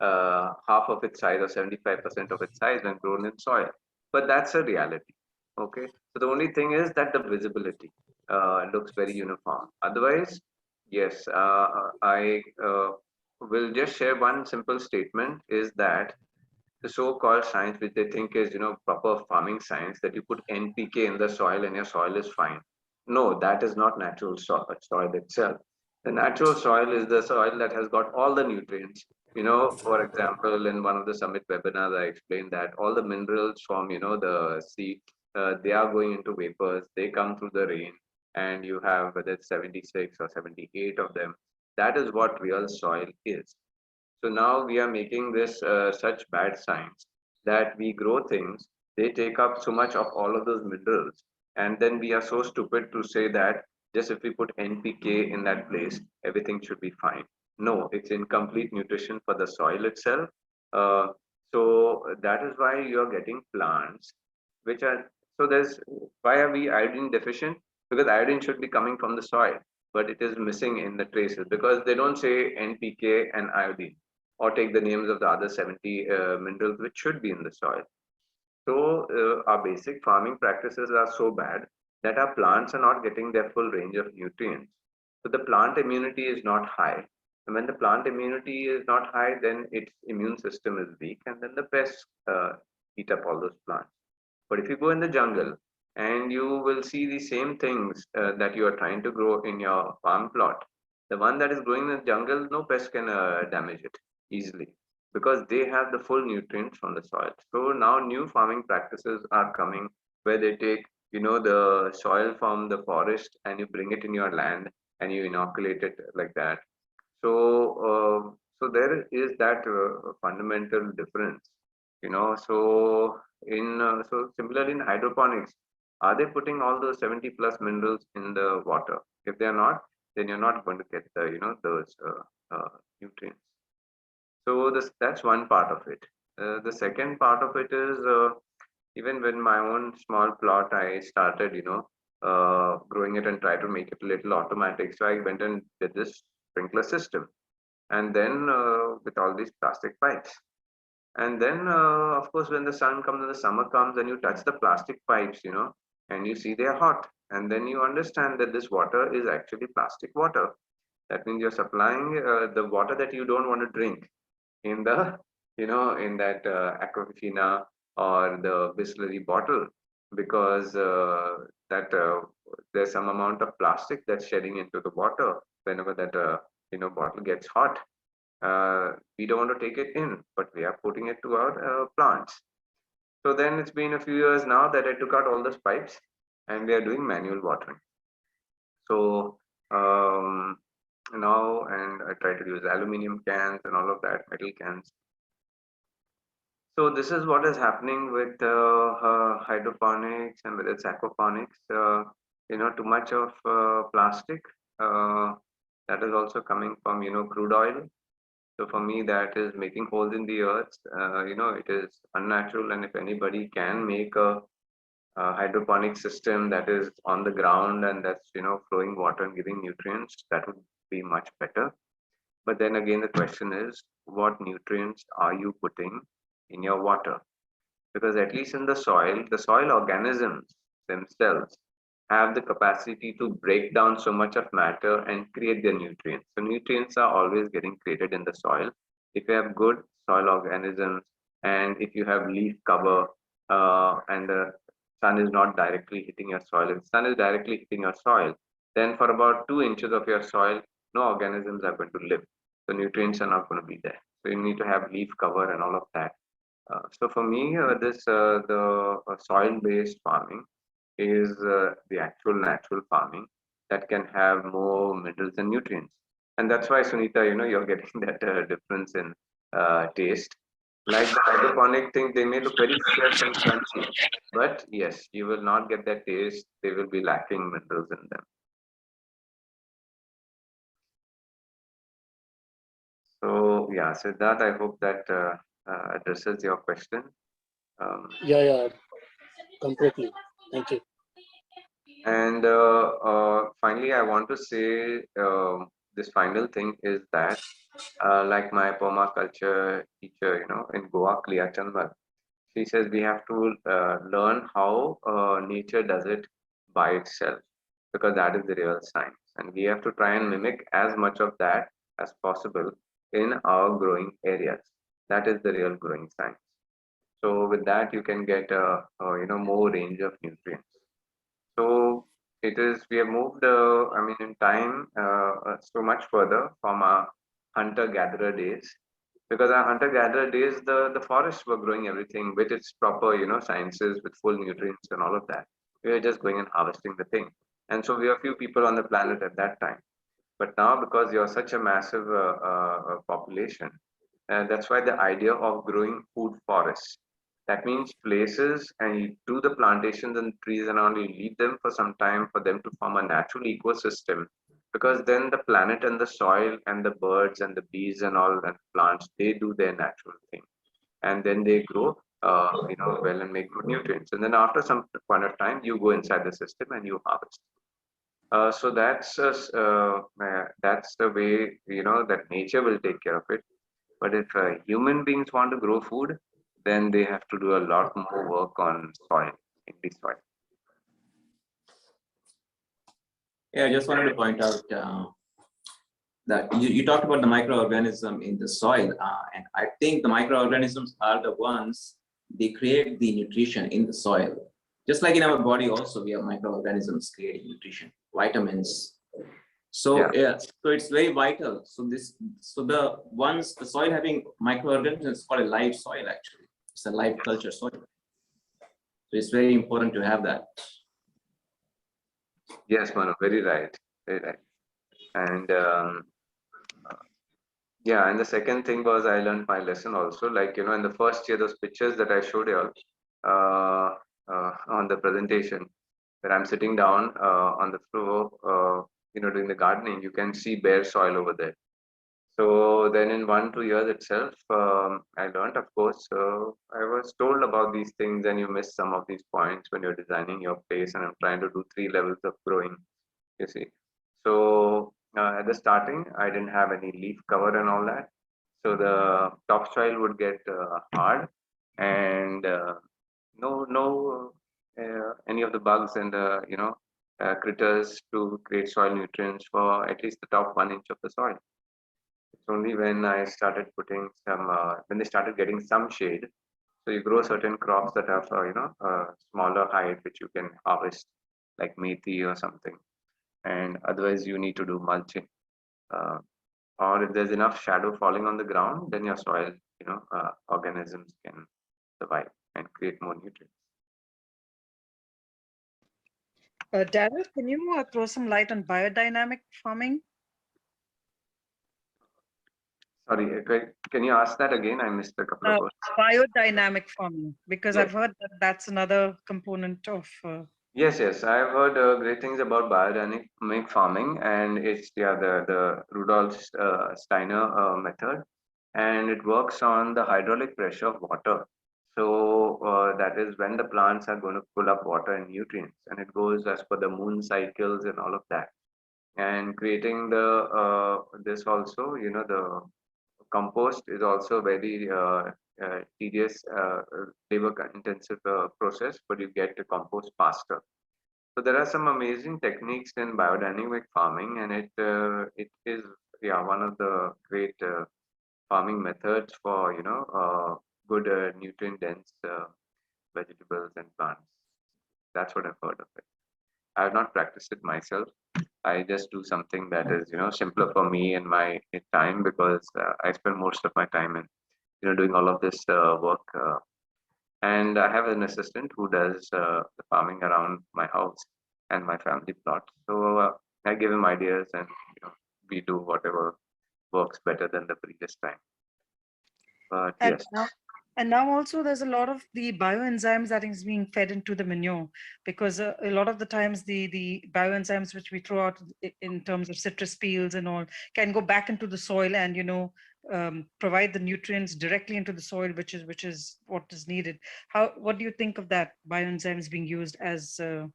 half of its size or 75% of its size when grown in soil. But that's a reality. Okay. So the only thing is that the visibility looks very uniform. Otherwise, yes, I will just share one simple statement is that the so-called science, which they think is, proper farming science, that you put NPK in the soil and your soil is fine. No, that is not natural soil itself. The natural soil is the soil that has got all the nutrients. For example, in one of the summit webinars, I explained that all the minerals from, the sea, they are going into vapors. They come through the rain, and you have whether it's 76 or 78 of them. That is what real soil is. So now we are making this such bad science that we grow things, they take up so much of all of those minerals, and then we are so stupid to say that just if we put NPK in that place, everything should be fine. No, it's incomplete nutrition for the soil itself. Uh, so that is why you are getting plants which are so there's why are we iodine deficient? Because iodine should be coming from the soil, but it is missing in the traces because they don't say NPK and iodine or take the names of the other 70 minerals which should be in the soil. So our basic farming practices are so bad that our plants are not getting their full range of nutrients. So the plant immunity is not high. And when the plant immunity is not high, then its immune system is weak, and then the pests eat up all those plants. But if you go in the jungle and you will see the same things that you are trying to grow in your farm plot, the one that is growing in the jungle, no pest can damage it easily because they have the full nutrients from the soil. So now new farming practices are coming where they take, the soil from the forest and you bring it in your land and you inoculate it like that. So there is that fundamental difference, So so similarly in hydroponics, are they putting all those 70 plus minerals in the water? If they are not, then you're not going to get the those nutrients. So that's one part of it. The second part of it is even when my own small plot, I started, growing it and try to make it a little automatic. So I went and did this sprinkler system, and then with all these plastic pipes. And then, of course, when the sun comes and the summer comes and you touch the plastic pipes, and you see they're hot. And then you understand that this water is actually plastic water. That means you're supplying the water that you don't want to drink in the, in that Aquafina or the Bisleri bottle, because that there's some amount of plastic that's shedding into the water whenever that, bottle gets hot. We don't want to take it in, but we are putting it to our plants. So then it's been a few years now that I took out all those pipes and we are doing manual watering. So now, and I try to use aluminum cans and all of that, metal cans. So this is what is happening with hydroponics and with its aquaponics. Too much of plastic that is also coming from crude oil. So for me, that is making holes in the earth. It is unnatural, and if anybody can make a hydroponic system that is on the ground and that's flowing water and giving nutrients, that would be much better. But then again, the question is, what nutrients are you putting in your water? Because at least in the soil organisms themselves have the capacity to break down so much of matter and create their nutrients. So nutrients are always getting created in the soil. If you have good soil organisms and if you have leaf cover and the sun is not directly hitting your soil, if the sun is directly hitting your soil, then for about 2 inches of your soil, no organisms are going to live. The nutrients are not going to be there. So you need to have leaf cover and all of that. So for me, the soil-based farming is the actual natural farming that can have more minerals and nutrients. And that's why, Sunita, you're getting that difference in taste. Like the hydroponic thing, they may look very fresh and crunchy, but yes, you will not get that taste. They will be lacking minerals in them. So yeah, Siddharth, I hope that addresses your question. Yeah, completely. Thank you. And finally, I want to say this final thing is that, like my permaculture teacher, in Goa, Clea Chanmal, she says we have to learn how nature does it by itself, because that is the real science. And we have to try and mimic as much of that as possible in our growing areas. That is the real growing science. So with that, you can get more range of nutrients. So it is, we have moved, in time, so much further from our hunter-gatherer days, because our hunter-gatherer days, the forests were growing everything with its proper, sciences, with full nutrients and all of that. We were just going and harvesting the thing. And so we were few people on the planet at that time. But now, because you're such a massive population, that's why the idea of growing food forests, that means places, and you do the plantations and trees and all, you leave them for some time for them to form a natural ecosystem, because then the planet and the soil and the birds and the bees and all and plants, they do their natural thing, and then they grow well and make good nutrients, and then after some point of time you go inside the system and you harvest. So that's the way that nature will take care of it. But if human beings want to grow food, then they have to do a lot more work on soil, in the soil. Yeah, I just wanted to point out that you talked about the microorganism in the soil, and I think the microorganisms are the ones, they create the nutrition in the soil. Just like in our body also, we have microorganisms creating nutrition, vitamins. So yeah, so it's very vital. So the soil having microorganisms is called a live soil actually. It's a live culture soil. So it's very important to have that. Yes, Manu, very right, very right. And yeah, and the second thing was I learned my lesson also. Like in the first year, those pictures that I showed you all on the presentation, where I'm sitting down on the floor, doing the gardening, you can see bare soil over there. So then in 1-2 years itself, I learned, of course, I was told about these things, and you miss some of these points when you're designing your place, and I'm trying to do 3 levels of growing, you see. So At the starting, I didn't have any leaf cover and all that. So the topsoil would get hard, and no any of the bugs and the critters to create soil nutrients for at least the top 1 inch of the soil. It's only when I started putting some when they started getting some shade. So you grow certain crops that have smaller height which you can harvest, like methi or something, and otherwise you need to do mulching. Uh, or if there's enough shadow falling on the ground, then your soil, organisms can survive and create more nutrients. Daryl, can you throw some light on biodynamic farming? Sorry, can you ask that again? I missed a couple of words. Biodynamic farming, because Yes. I've heard that that's another component of. Yes, I've heard great things about biodynamic farming, and it's the Rudolf Steiner method, and it works on the hydraulic pressure of water. So that is when the plants are going to pull up water and nutrients, and it goes as per the moon cycles and all of that. And creating the this also, the compost is also very tedious, labor intensive process, but you get the compost faster. So there are some amazing techniques in biodynamic farming, and it is one of the great farming methods for good nutrient dense vegetables and plants. That's what I've heard of it. I have not practiced it myself. I just do something that is simpler for me and my time, because I spend most of my time in doing all of this work. And I have an assistant who does the farming around my house and my family plot. So I give him ideas, and we do whatever works better than the previous time. But And yes, now, and now also there's a lot of the bioenzymes that is being fed into the manure, because a lot of the times the bioenzymes which we throw out in terms of citrus peels and all can go back into the soil and provide the nutrients directly into the soil, which is what is needed. What do you think of that, bioenzymes being used as food?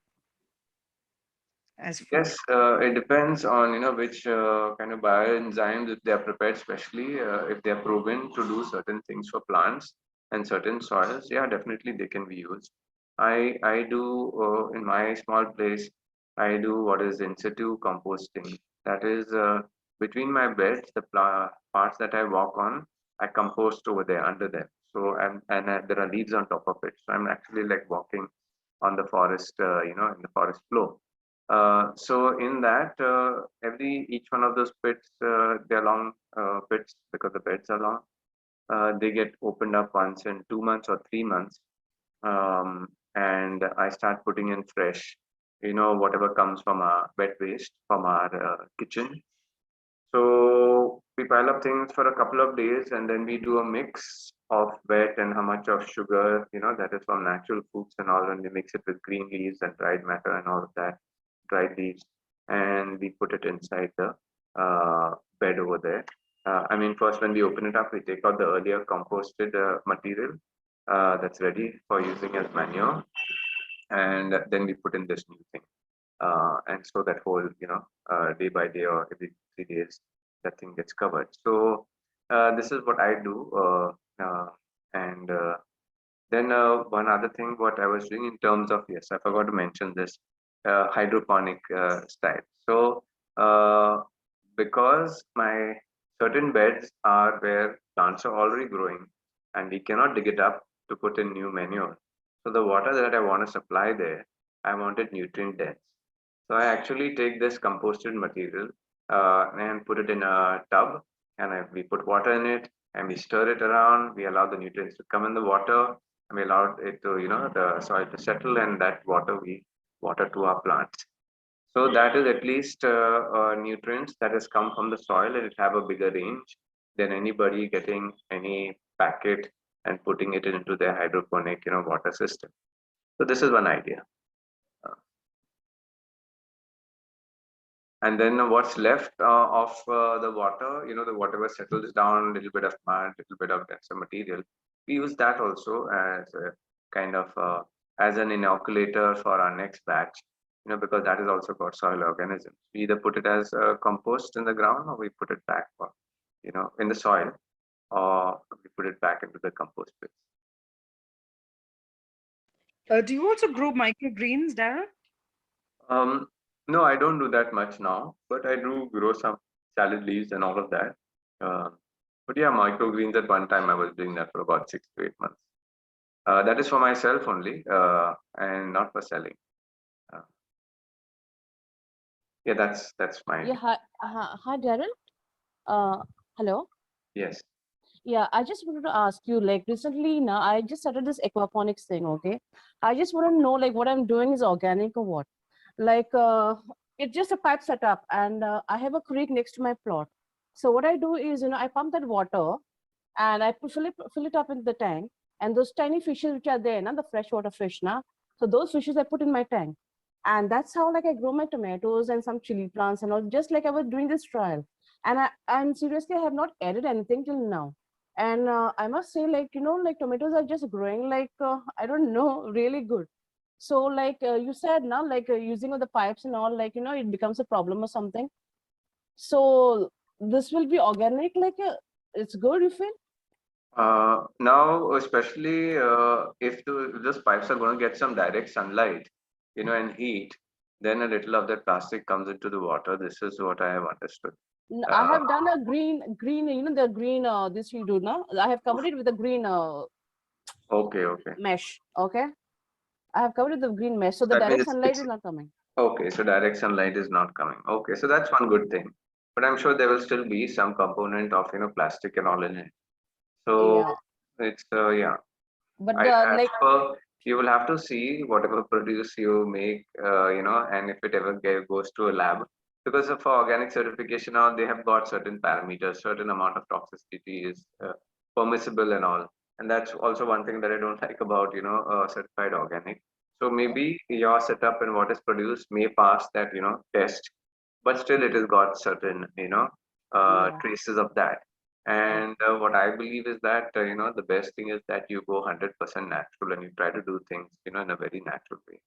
yes, it depends on which kind of bioenzymes, if they are prepared, especially if they are proven to do certain things for plants and certain soils. Yeah, definitely they can be used. I do in my small place. I do what is in situ composting. That is between my beds, the parts that I walk on, I compost over there under them. So and there are leaves on top of it. So I'm actually like walking on the forest, in the forest floor. So in that, each one of those pits, they're long pits because the beds are long. They get opened up once in 2 months or 3 months, and I start putting in fresh, whatever comes from our wet waste from our kitchen. So we pile up things for a couple of days, and then we do a mix of wet and how much of sugar, that is from natural foods and all, and we mix it with green leaves and dried matter and all of that, dried leaves, and we put it inside the bed over there. I mean, first when we open it up, we take out the earlier composted material that's ready for using as manure, and then we put in this new thing. And so that whole, day by day or every 3 days, that thing gets covered. So this is what I do. And then one other thing, what I was doing in terms of, yes, I forgot to mention this, hydroponic style. So because my certain beds are where plants are already growing, and we cannot dig it up to put in new manure. So the water that I want to supply there, I want it nutrient dense. So I actually take this composted material and put it in a tub, and we put water in it, and we stir it around. We allow the nutrients to come in the water, and we allow it to, the soil to settle, and that water we water to our plants. So that is at least nutrients that has come from the soil, and it have a bigger range than anybody getting any packet and putting it into their hydroponic, water system. So this is one idea. And then what's left of the water, the whatever settles down, a little bit of mud, little bit of denser material, we use that also as a kind of as an inoculator for our next batch. because that is also got soil organisms. We either put it as compost in the ground, or we put it back, in the soil, or we put it back into the compost pits. Do you also grow microgreens, Darren? No, I don't do that much now, but I do grow some salad leaves and all of that. But yeah, microgreens at one time I was doing that for about 6 to 8 months. That is for myself only, and not for selling. Uh, yeah, that's my Yeah, hi, Darren. Hello. yes. Yeah, I just wanted to ask you, like recently now, I just started this aquaponics thing, okay? I just want to know like what I'm doing is organic or what? Like it's just a pipe setup and I have a creek next to my plot. So what I do is, I pump that water and I fill it up in the tank, and those tiny fishes which are there, now the freshwater fish now. So those fishes I put in my tank. And that's how like I grow my tomatoes and some chili plants and all, just like I was doing this trial. And seriously, I have not added anything till now. And I must say, like, like tomatoes are just growing like, I don't know, really good. So like you said now, like using of the pipes and all, like, it becomes a problem or something. So this will be organic, like it's good, you feel? Now, especially if those pipes are going to get some direct sunlight, and heat, then a little of that plastic comes into the water. This is what I have understood. I Uh, have done a green, the green, this you do now. I have covered it with a green okay. mesh. Okay. I have covered it with the green mesh. So the That direct means sunlight is not coming. okay. So direct sunlight is not coming. Okay, so that's one good thing. But I'm sure there will still be some component of plastic and all in it. So Yeah. it's yeah. But I the as like, per you will have to see whatever produce you make, and if it ever goes to a lab, because for organic certification, now they have got certain parameters, certain amount of toxicity is permissible and all, and that's also one thing that I don't like about certified organic. So maybe your setup and what is produced may pass that test, but still it has got certain yeah. traces of that. And what I believe is that the best thing is that you go 100% natural and you try to do things in a very natural way.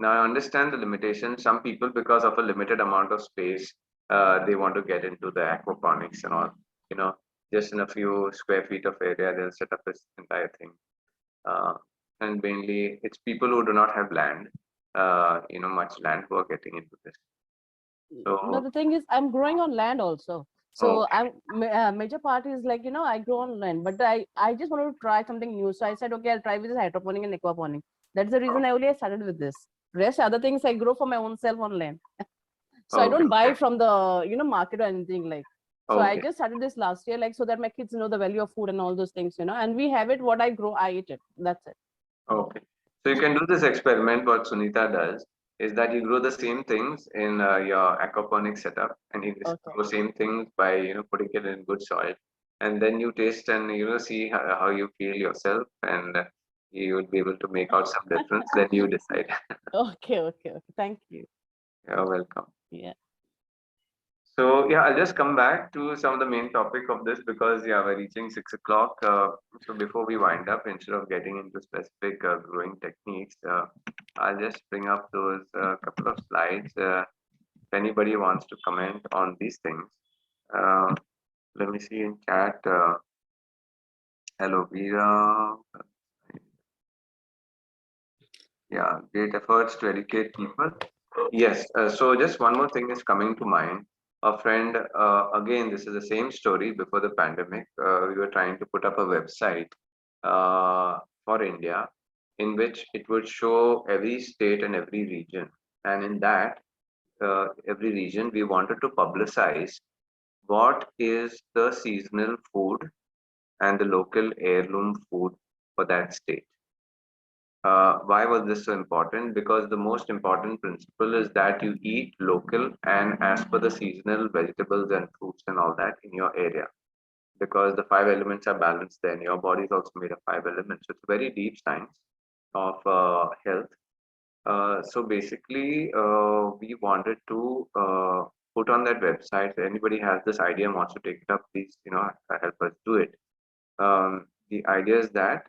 Now I understand the limitation. Some people, because of a limited amount of space, they want to get into the aquaponics and all. You know, just in a few square feet of area, they'll set up this entire thing. Uh, and mainly, it's people who do not have land, much land, who are getting into this. No, So, the thing is, I'm growing on land also. So okay, major part is like, I grow on land, but I just wanted to try something new. So I said, okay, I'll try with this hydroponic and aquaponic. That's the reason I started with this. Rest other things I grow for my own self on land. So I okay, don't buy from the, market or anything like. So I okay. just started this last year, like, so that my kids know the value of food and all those things, and we have it, what I grow, I eat it. That's it. Okay. So you can do this experiment. What Sunita does is that you grow the same things in your aquaponic setup, and you just Okay. grow same things by putting it in good soil, and then you taste and see how you feel yourself, and you will be able to make out some difference. Then you decide. Okay. Thank you. You're welcome. Yeah. So yeah, I'll just come back to some of the main topic of this because yeah, we're reaching 6 o'clock. So before we wind up, instead of getting into specific growing techniques, I'll just bring up those couple of slides. If anybody wants to comment on these things, uh, let me see in chat. Hello, Veera. Yeah, great efforts to educate people. Yes, so just one more thing is coming to mind. A friend, again, this is the same story before the pandemic. We were trying to put up a website for India in which it would show every state and every region. And in that, every region, we wanted to publicize what is the seasonal food and the local heirloom food for that state. Why was this so important? Because the most important principle is that you eat local and as per the seasonal vegetables and fruits and all that in your area. Because the five elements are balanced then. Your body is also made of five elements. So it's a very deep science of health. So basically, we wanted to put on that website. If anybody has this idea and wants to take it up, please, help us do it. The idea is that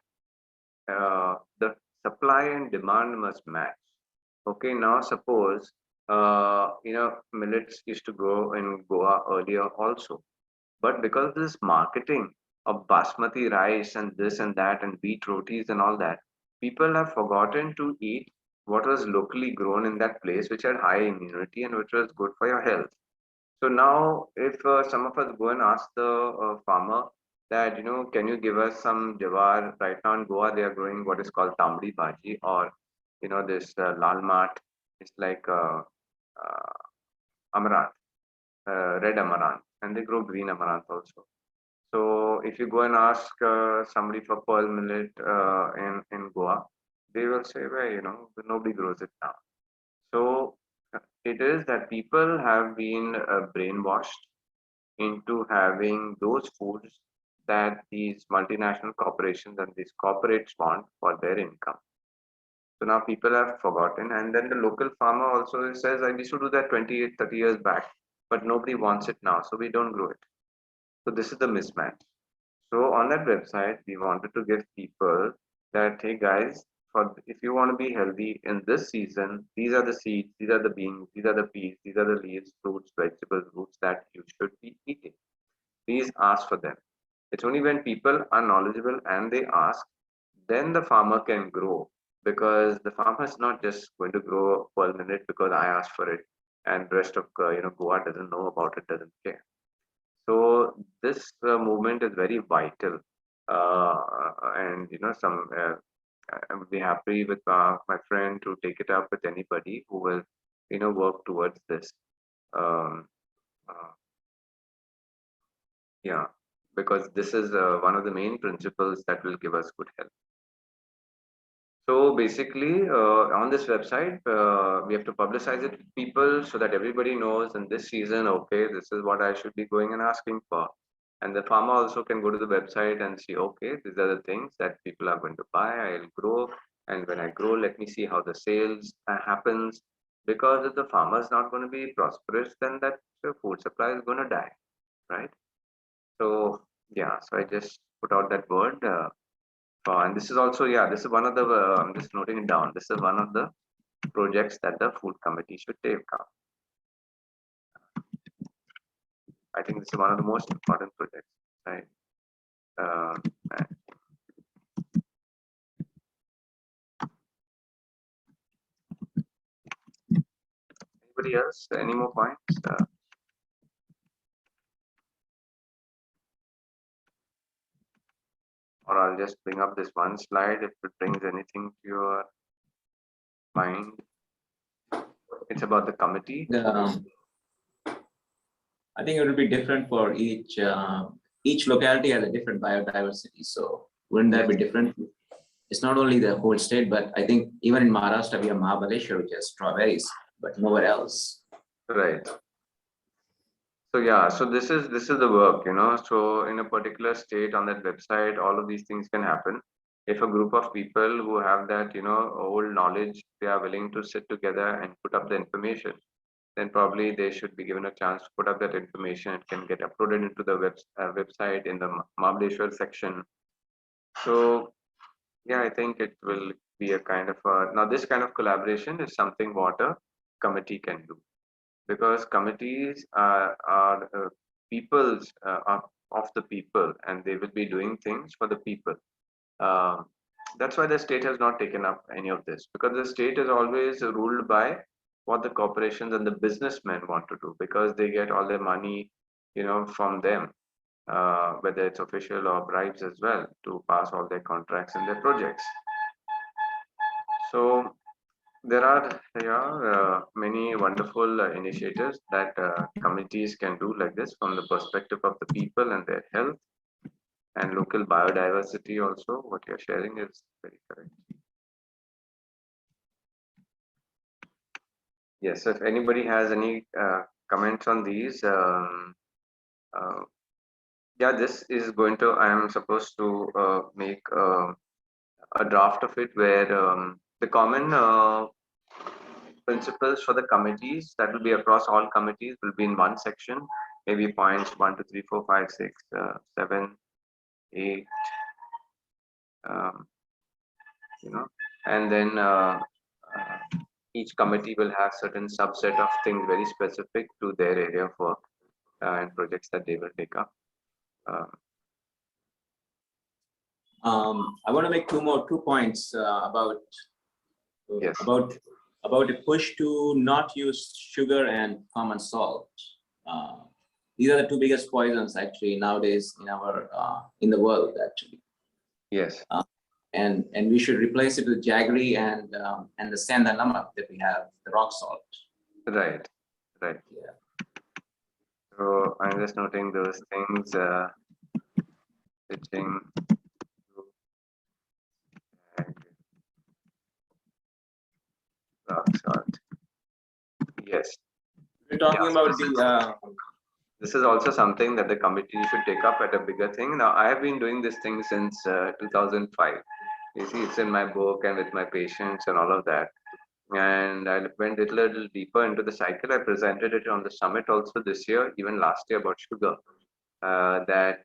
the supply and demand must match. Okay, now suppose millets used to grow in Goa earlier also, but because of this marketing of basmati rice and this and that and wheat rotis and all that, people have forgotten to eat what was locally grown in that place, which had high immunity and which was good for your health. So now, if some of us go and ask the farmer that, can you give us some jawar? Right now in Goa, they are growing what is called tambdi bhaji, or, this lal mat. It's like amaranth, red amaranth, and they grow green amaranth also. So if you go and ask somebody for pearl millet in Goa, they will say, well, nobody grows it now. So it is that people have been brainwashed into having those foods that these multinational corporations and these corporates want for their income. So now people have forgotten, and then the local farmer also says, I used to do that 28, 30 years back, but nobody wants it now, so we don't grow it. So this is the mismatch. So on that website, we wanted to give people that, hey guys, if you want to be healthy in this season, these are the seeds, these are the beans, these are the peas, these are the leaves, fruits, vegetables, roots that you should be eating. Please ask for them. It's only when people are knowledgeable and they ask, then the farmer can grow, because the farmer is not just going to grow pearl millet because I asked for it, and the rest of Goa doesn't know about it, doesn't care. So this movement is very vital, and I would be happy with my friend to take it up with anybody who will work towards this. Um, uh, yeah, because this is one of the main principles that will give us good health. So basically, on this website, we have to publicize it to people so that everybody knows in this season, okay, this is what I should be going and asking for. And the farmer also can go to the website and see, okay, these are the things that people are going to buy, I'll grow. And when I grow, let me see how the sales happens. Because if the farmer is not going to be prosperous, then that food supply is going to die, right? So, yeah, so I just put out that word. And this is also, yeah, this is one of the, I'm just noting it down. This is one of the projects that the food committee should take up. I think this is one of the most important projects, right? Anybody else? Any more points? Or I'll just bring up this one slide if it brings anything to your mind. It's about the committee. I think it will be different for each locality has a different biodiversity. So wouldn't that be different? It's not only the whole state, but I think even in Maharashtra we have Mahabaleshwar, which has strawberries, but nowhere else. Right. So yeah, so this is the work, So in a particular state on that website, all of these things can happen. If a group of people who have that, old knowledge, they are willing to sit together and put up the information, then probably they should be given a chance to put up that information. It can get uploaded into the website in the Mahabaleshwar section. So yeah, I think it will be a kind of now this kind of collaboration is something what a committee can do, because committees are people's of the people, and they will be doing things for the people. That's why the state has not taken up any of this, because the state is always ruled by what the corporations and the businessmen want to do, because they get all their money, from them, whether it's official or bribes as well, to pass all their contracts and their projects. So there are many wonderful initiatives that communities can do like this from the perspective of the people and their health and local biodiversity also. What you're sharing is very correct. Yes, if anybody has any comments on these, yeah, this is going to, I am supposed to make a draft of it where the common principles for the committees that will be across all committees will be in one section, maybe points 1, 2, 3, 4, 5, 6, 7, 8, um, and then each committee will have certain subset of things very specific to their area of work and projects that they will take up. I want to make two points about Yes. about a push to not use sugar and common salt. These are the two biggest poisons actually nowadays in our in the world actually. Yes. And we should replace it with jaggery and the sand and namak that we have, the rock salt. Right. Right. Yeah. So I'm just noting those things. Switching to rock salt. Yes. We're talking about the this is also something that the committee should take up at a bigger thing. Now, I have been doing this thing since 2005. You see, it's in my book and with my patients and all of that. And I went a little deeper into the cycle. I presented it on the summit also this year, even last year, about sugar. That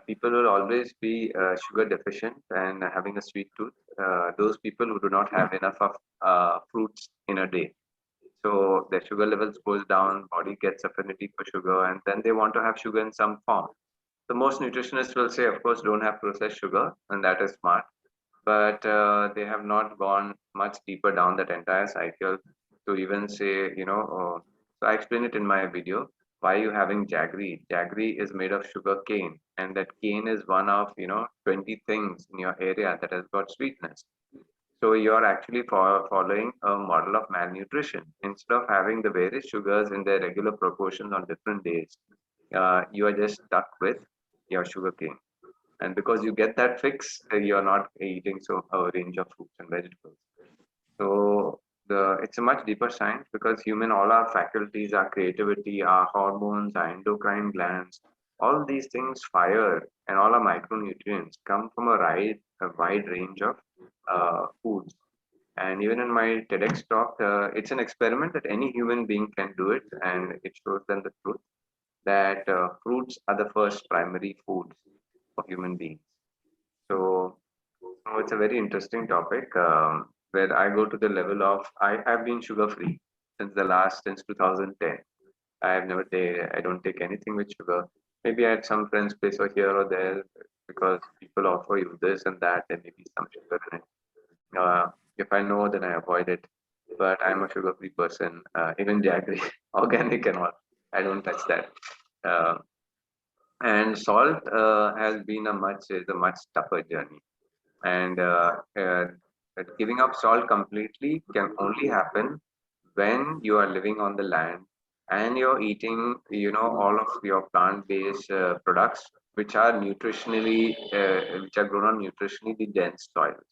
people will always be sugar deficient and having a sweet tooth. Those people who do not have enough of fruits in a day. So their sugar levels goes down, body gets affinity for sugar, and then they want to have sugar in some form. So most nutritionists will say, of course, don't have processed sugar, and that is smart. But they have not gone much deeper down that entire cycle to even say, so I explain it in my video. Why are you having jaggery? Jaggery is made of sugar cane, and that cane is one of 20 things in your area that has got sweetness. So you're actually following a model of malnutrition. Instead of having the various sugars in their regular proportions on different days, you are just stuck with your sugar cane. And because you get that fix, you're not eating a range of fruits and vegetables. So it's a much deeper science because all our faculties, our creativity, our hormones, our endocrine glands, all these things fire and all our micronutrients come from a wide range of foods. And even in my TEDx talk, it's an experiment that any human being can do it, and it shows them the truth that fruits are the first primary foods for human beings. So it's a very interesting topic where I go to the level of I have been sugar free since 2010. I don't take anything with sugar. Maybe I had some friends place or here or there because people offer you this and that, and maybe some sugar in it. If I know, then I avoid it. But I'm a sugar-free person, even jaggery, organic and all. I don't touch that. Uh, and salt is a much tougher journey. And giving up salt completely can only happen when you are living on the land and you're eating, all of your plant-based products, which are which are grown on nutritionally dense soils.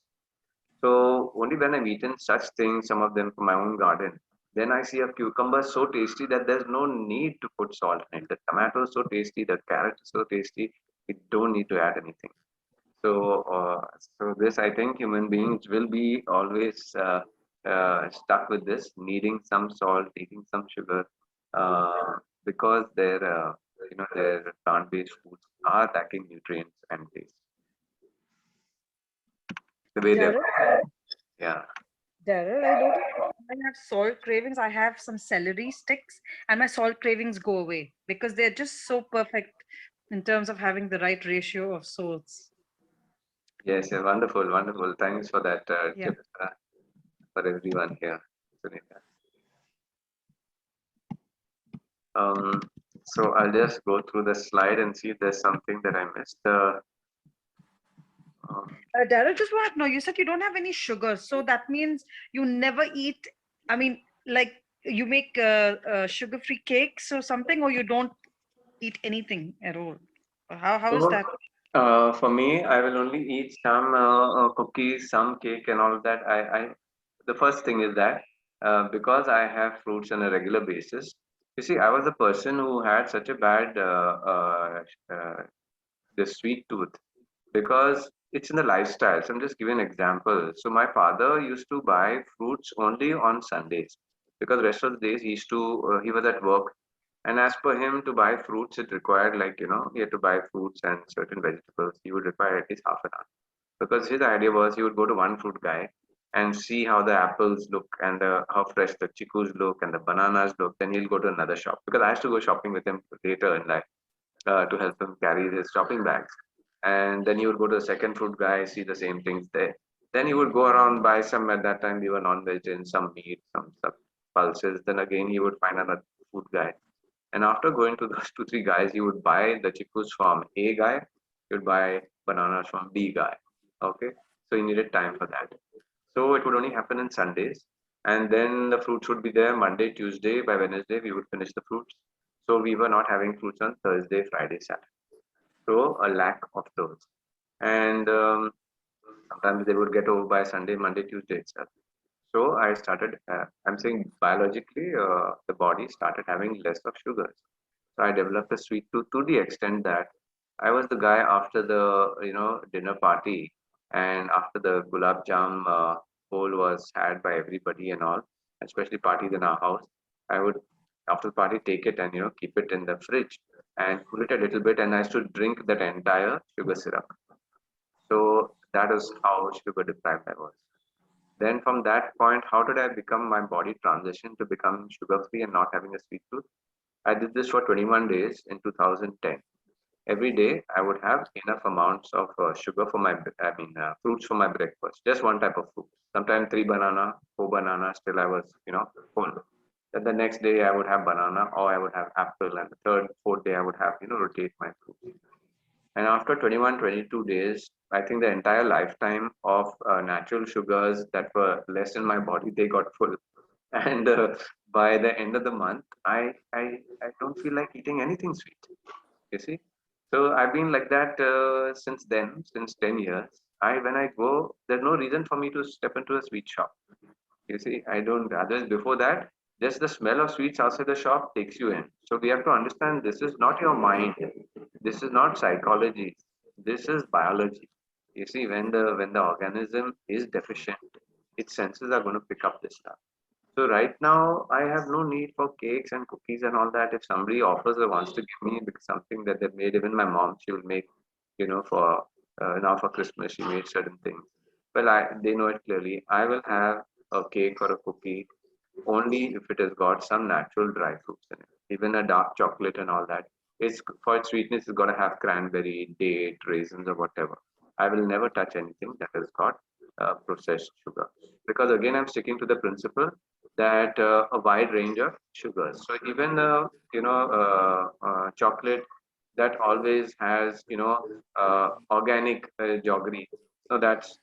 So only when I've eaten such things, some of them from my own garden, then I see a cucumber so tasty that there's no need to put salt in it. The tomato is so tasty, the carrot is so tasty, we don't need to add anything. So this, I think, human beings will be always stuck with this, needing some salt, eating some sugar, because their plant-based foods are lacking nutrients and taste. The way they're, yeah. Daryl, I noticed when I have salt cravings, I have some celery sticks and my salt cravings go away because they're just so perfect in terms of having the right ratio of salts. Yes, yeah, wonderful, wonderful. Thanks for that Yeah. tip for everyone here, Sunita. So I'll just go through the slide and see if there's something that I missed. Daryl, just want to know, you said you don't have any sugar, so that means you never eat, I mean, like you make sugar-free cakes or something, or you don't eat anything at all? How is that? For me, I will only eat some cookies, some cake, and all of that. The first thing is that because I have fruits on a regular basis. You see, I was a person who had such a bad the sweet tooth because it's in the lifestyle. So I'm just giving an example. So my father used to buy fruits only on Sundays because rest of the days he was at work. And as per him to buy fruits, it required he had to buy fruits and certain vegetables. He would require at least half an hour because his idea was he would go to one fruit guy and see how the apples look and how fresh the chicus look and the bananas look, then he'll go to another shop, because I have to go shopping with him later in life to help him carry his shopping bags. And then he would go to the second fruit guy, see the same things there. Then he would go around, buy some, at that time we were non-vegetarian, some meat, some stuff, pulses. Then again he would find another food guy. And after going to those 2, 3 guys, he would buy the chicus from A guy, he would buy bananas from B guy. Okay. So he needed time for that. So it would only happen in Sundays. And then the fruits would be there Monday, Tuesday. By Wednesday, we would finish the fruits. So we were not having fruits on Thursday, Friday, Saturday. So a lack of those. And sometimes they would get over by Sunday, Monday, Tuesday itself. So I started, I'm saying biologically, the body started having less of sugars. So I developed a sweet tooth to the extent that I was the guy after the, dinner party, and after the gulab jam bowl was had by everybody and all, especially parties in our house, I would, after the party, take it and, keep it in the fridge and cool it a little bit, and I used to drink that entire sugar syrup. So that is how sugar deprived I was. Then from that point, how did I become my body transition to become sugar free and not having a sweet tooth? I did this for 21 days in 2010. Every day I would have enough amounts of sugar for my, fruits for my breakfast. Just one type of fruit. Sometimes 3 banana, 4 bananas till I was, full. Then the next day I would have banana or I would have apple, and the third, fourth day I would have, rotate my fruits. And after 21, 22 days, I think the entire lifetime of natural sugars that were less in my body, they got full. And by the end of the month, I don't feel like eating anything sweet. You see? So I've been like that since then, since 10 years. When I go, there's no reason for me to step into a sweet shop. You see, I don't, others before that, just the smell of sweets outside the shop takes you in. So we have to understand this is not your mind. This is not psychology. This is biology. You see, when the organism is deficient, its senses are going to pick up this stuff. So right now, I have no need for cakes and cookies and all that. If somebody offers or wants to give me something that they've made, even my mom, she will make, for now for Christmas, she made certain things. Well, they know it clearly. I will have a cake or a cookie only if it has got some natural dry fruits in it. Even a dark chocolate and all that. It's for its sweetness, it's got to have cranberry, date, raisins, or whatever. I will never touch anything that has got processed sugar, because again, I'm sticking to the principle that a wide range of sugars. So even chocolate that always has organic jaggery. So that's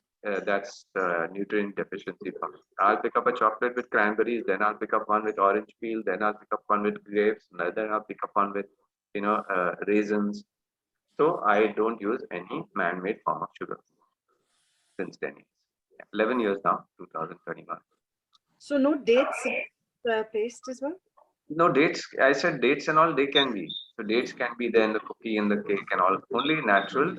nutrient deficiency for me. I'll pick up a chocolate with cranberries, then I'll pick up one with orange peel, then I'll pick up one with grapes, and then I'll pick up one with raisins. So I don't use any man-made form of sugar since 10 years. 11 years now, 2021. So no dates placed as well? No dates. I said dates and all, they can be. So dates can be there in the cookie, in the cake and all. Only natural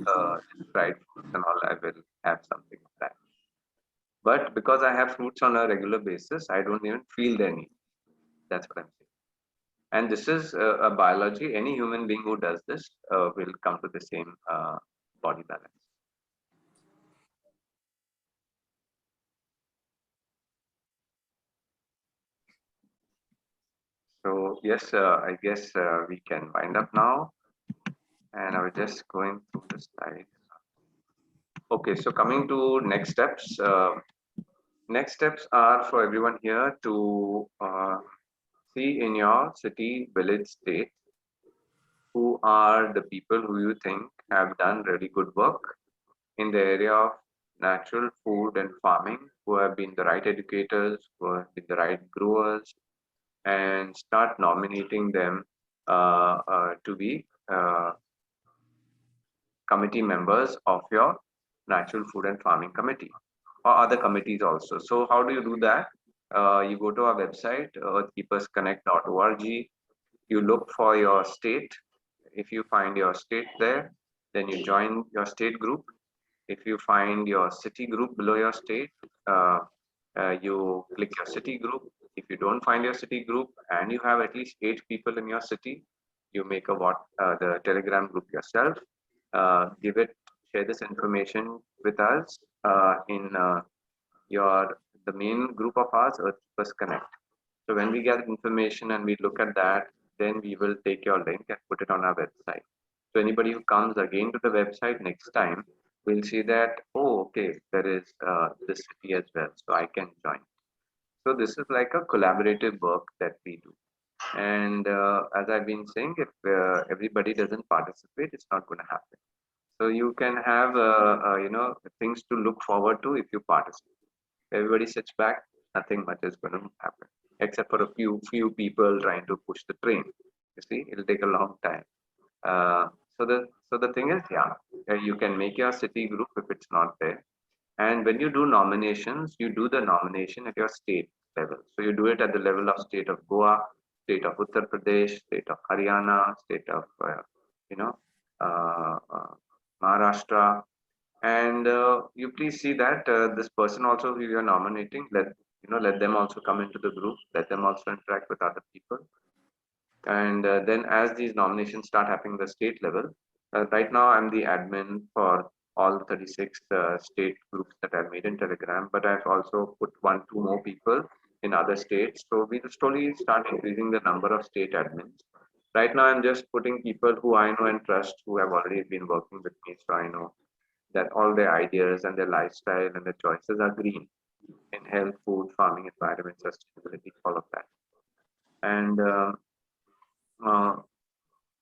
dried fruits and all, I will have something like that. But because I have fruits on a regular basis, I don't even feel the need. That's what I'm saying. And this is a biology. Any human being who does this will come to the same body balance. So yes, I guess we can wind up now. And I was just going through the slides. Okay, so coming to next steps. Next steps are for everyone here to see in your city, village, state, who are the people who you think have done really good work in the area of natural food and farming, who have been the right educators, who have been the right growers, and start nominating them to be committee members of your natural food and farming committee or other committees also. So how do you do that? You go to our website, earthkeepersconnect.org. You look for your state. If you find your state there, then you join your state group. If you find your city group below your state, you click your city group. If you don't find your city group and you have at least 8 people in your city, you make the Telegram group yourself. Share this information with us in the main group of ours, Earthkeepers Connect. So when we get information and we look at that, then we will take your link and put it on our website. So anybody who comes again to the website next time will see that, oh, okay, there is this city as well, so I can join. So this is like a collaborative work that we do. And as I've been saying, if everybody doesn't participate, it's not going to happen. So you can have, things to look forward to if you participate. Everybody sits back, nothing much is going to happen, except for a few people trying to push the train. You see, it'll take a long time. Uh, so the thing is, yeah, you can make your city group if it's not there. And when you do nominations, you do the nomination at your state level. So you do it at the level of state of Goa, state of Uttar Pradesh, state of Haryana, state of you know Maharashtra, and you please see that this person also who you are nominating, let them also come into the group, let them also interact with other people. And then as these nominations start happening at the state level, right now I'm the admin for all 36 state groups that I've made in Telegram, but I've also put two more people in other states. So we'll slowly start increasing the number of state admins. Right now I'm just putting people who I know and trust, who have already been working with me, so I know that all their ideas and their lifestyle and their choices are green in health, food, farming, environment, sustainability, all of that. And uh,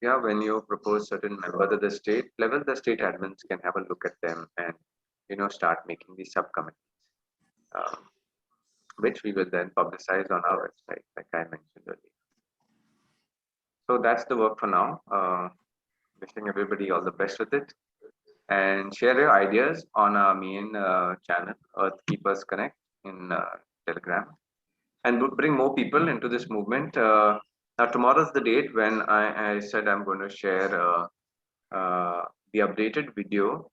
yeah, when you propose certain members at the state level, the state admins can have a look at them and start making these subcommittees, uh, which we will then publicize on our website, like I mentioned earlier. So that's the work for now. Wishing everybody all the best with it, and share your ideas on our main channel, Earthkeepers Connect, in Telegram, and would bring more people into this movement. Now, tomorrow's the date when I said I'm going to share the updated video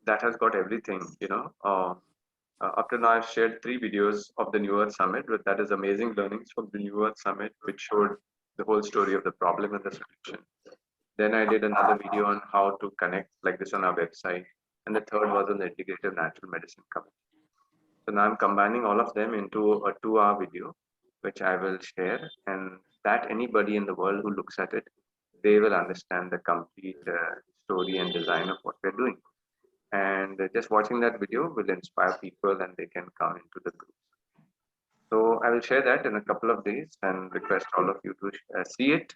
that has got everything. Up to now, I've shared 3 videos of the New Earth Summit, but that is amazing learnings from the New Earth Summit, which showed the whole story of the problem and the solution. Then I did another video on how to connect like this on our website. And the third was on the integrative natural medicine committee. So now I'm combining all of them into a 2-hour video, which I will share, and that anybody in the world who looks at it, they will understand the complete story and design of what we're doing. And just watching that video will inspire people and they can come into the group. So I will share that in a couple of days and request all of you to see it,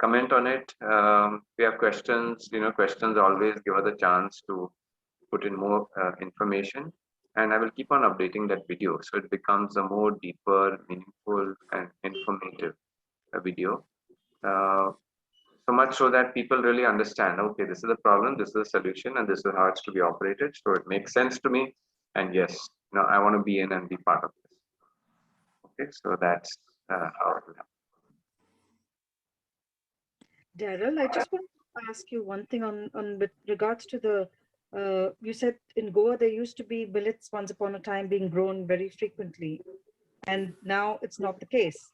comment on it. If you have questions, questions always give us a chance to put in more information. And I will keep on updating that video so it becomes a more deeper, meaningful, and informative video. So much so that people really understand, okay, this is the problem, this is the solution, and this is how it's to be operated. So it makes sense to me. And yes, I want to be in and be part of this. Okay, so that's how it will happen. Daryl, I just want to ask you one thing on with regards to the you said in Goa there used to be millets once upon a time being grown very frequently, and now it's not the case.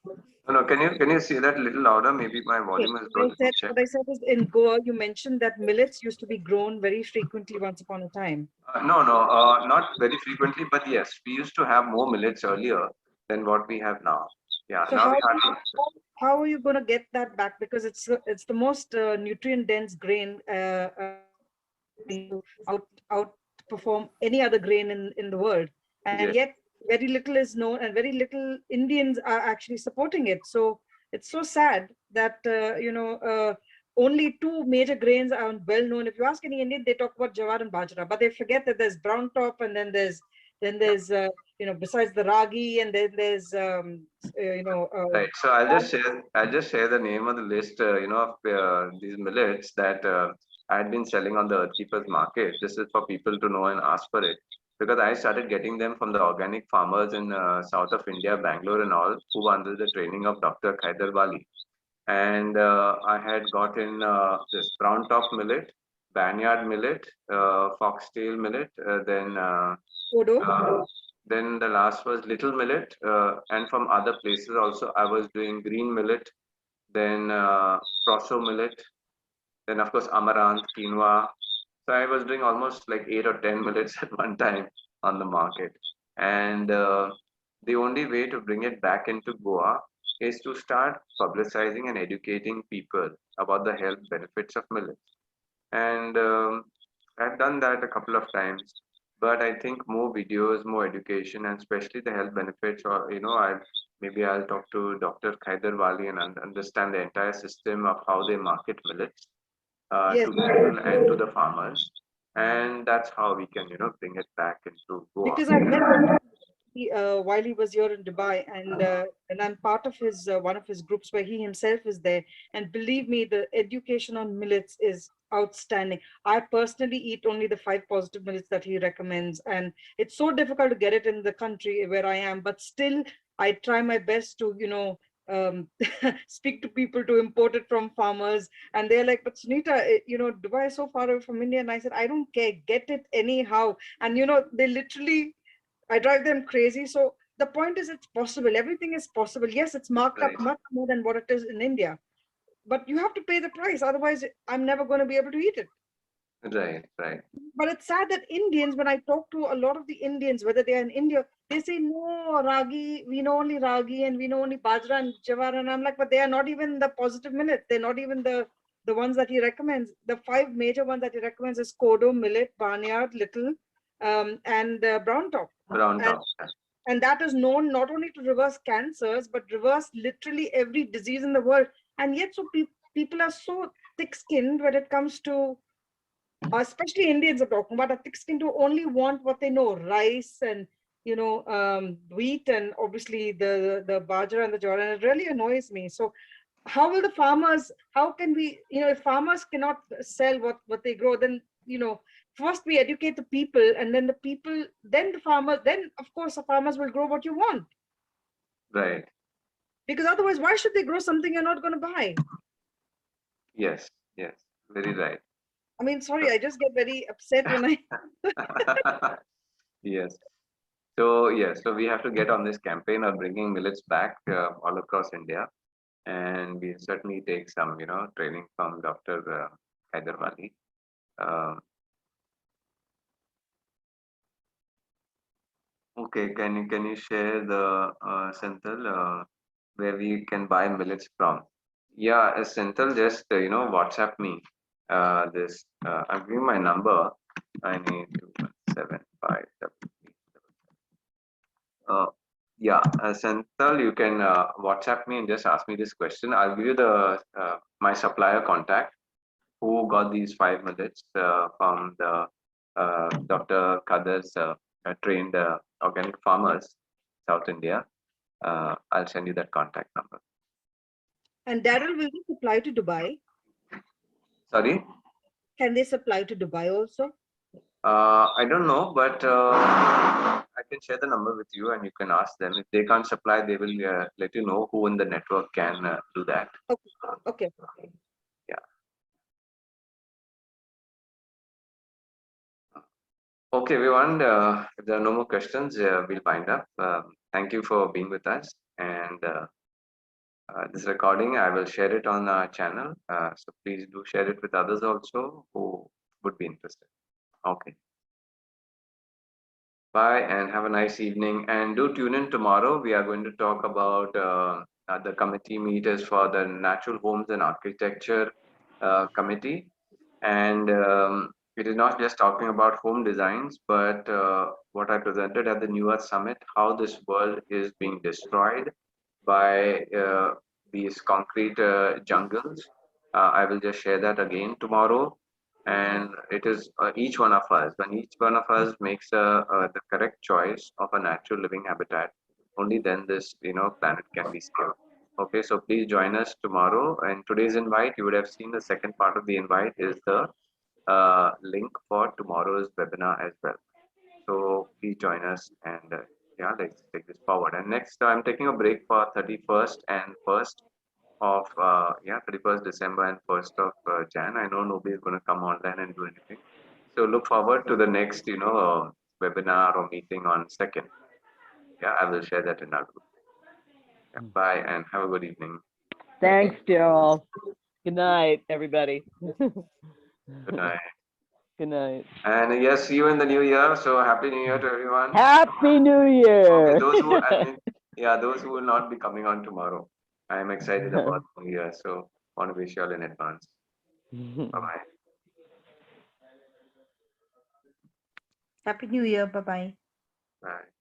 No, can you say that a little louder? Maybe my volume is low. What I said is in Goa you mentioned that millets used to be grown very frequently once upon a time. No, not very frequently, but yes, we used to have more millets earlier than what we have now. Yeah, So now we how are you going to get that back? Because it's the most nutrient dense grain outperform any other grain in the world, and yet very little is known and very little Indians are actually supporting it. So it's so sad that only 2 major grains are well known. If you ask any Indian, they talk about jawar and bajra, but they forget that there's brown top, and then there's besides the ragi, and then there's right. So I'll just share the name of the list, of these millets that I had been selling on the Earthkeepers market. This is for people to know and ask for it, because I started getting them from the organic farmers in south of India, Bangalore and all, who were under the training of Dr. Khaidar Wali. And I had gotten this brown top millet, barnyard millet, foxtail millet, then the last was little millet, and from other places also I was doing green millet, then proso millet, then of course amaranth, quinoa. So I was doing almost like 8 or 10 millets at one time on the market. And the only way to bring it back into Goa is to start publicizing and educating people about the health benefits of millets. And I've done that a couple of times, but I think more videos, more education, and especially the health benefits, or maybe I'll talk to Dr. Khaider Wali and understand the entire system of how they market millets Yes, to people and to the farmers, and that's how we can bring it back into Goa. because I met Dr. While he was here in Dubai, and I'm part of his one of his groups where he himself is there. And believe me, the education on millets is outstanding. I personally eat only the 5 positive millets that he recommends, and it's so difficult to get it in the country where I am. But still, I try my best to speak to people to import it from farmers, and they're like, "But Sunita, Dubai is so far away from India." And I said, "I don't care, get it anyhow." And they literally, I drive them crazy. So the point is, it's possible. Everything is possible. Yes, it's marked up Right, much more than what it is in India, but you have to pay the price. Otherwise, I'm never going to be able to eat it. right, right, But it's sad that Indians, when I talk to a lot of the Indians, whether they are in India, they say, no, ragi, we know only ragi and we know only bajra and jawar. And I'm like, but they are not even the positive millet. They're not even the ones that he recommends. The 5 major ones that he recommends is kodo, millet, barnyard, little, and brown top. brown And top. and that is known not only to reverse cancers, but reverse literally every disease in the world. And yet, so people are so thick-skinned when it comes to, especially Indians are talking about, are thick-skinned to only want what they know, rice and wheat, and obviously the bajra and the jowar. And it really annoys me. So how will the farmers, how can we, if farmers cannot sell what they grow, then first we educate the people, and then the people, then the farmers, then of course the farmers will grow what you want. Right. Because otherwise, why should they grow something you're not going to buy? Yes, yes, very right. I mean, sorry, I just get very upset when I Yes. So yes, so we have to get on this campaign of bringing millets back all across India, and we certainly take some, training from Dr. Haider Wali. Uh, okay, can you share the Senthil, where we can buy millets from? Yeah, Senthil, just WhatsApp me this. I'll give you my number. 982175. Yeah, Senthil, you can WhatsApp me and just ask me this question. I'll give you the my supplier contact who got these 5 millets from the Dr. Kadar's trained organic farmers, South India. I'll send you that contact number. and Daryl, will they supply to Dubai? Sorry, Can they supply to Dubai also? I don't know, but I can share the number with you, and you can ask them. If they can't supply, they will let you know who in the network can do that. Okay. Yeah. Okay, everyone. If there are no more questions, we'll wind up. Thank you for being with us. And this recording, I will share it on our channel. So please do share it with others also who would be interested. Okay. Bye and have a nice evening. And do tune in tomorrow. We are going to talk about the committee meters for the Natural Homes and Architecture Committee. And it is not just talking about home designs, but what I presented at the New Earth Summit, how this world is being destroyed by these concrete jungles. I will just share that again tomorrow. And it is each one of us, when each one of us makes the correct choice of a natural living habitat, only then this planet can be saved. Okay, so please join us tomorrow. And today's invite, you would have seen the second part of the invite is the link for tomorrow's webinar as well. So please join us, and yeah, let's take this forward. And next, I'm taking a break for 31st and 1st of 31st December and 1st of Jan. I know nobody is going to come online and do anything. So look forward to the next, webinar or meeting on 2nd. Yeah, I will share that in our group. Yeah, bye and have a good evening. Thanks, Daryl. Good night, everybody. Good night. Good night. And yes, see you in the new year. So happy new year to everyone. Happy New Year. Okay, those who, I mean, yeah, those who will not be coming on tomorrow. I am excited about the new year. So want to wish you all in advance. Bye-bye. Happy New Year. Bye-bye. Bye.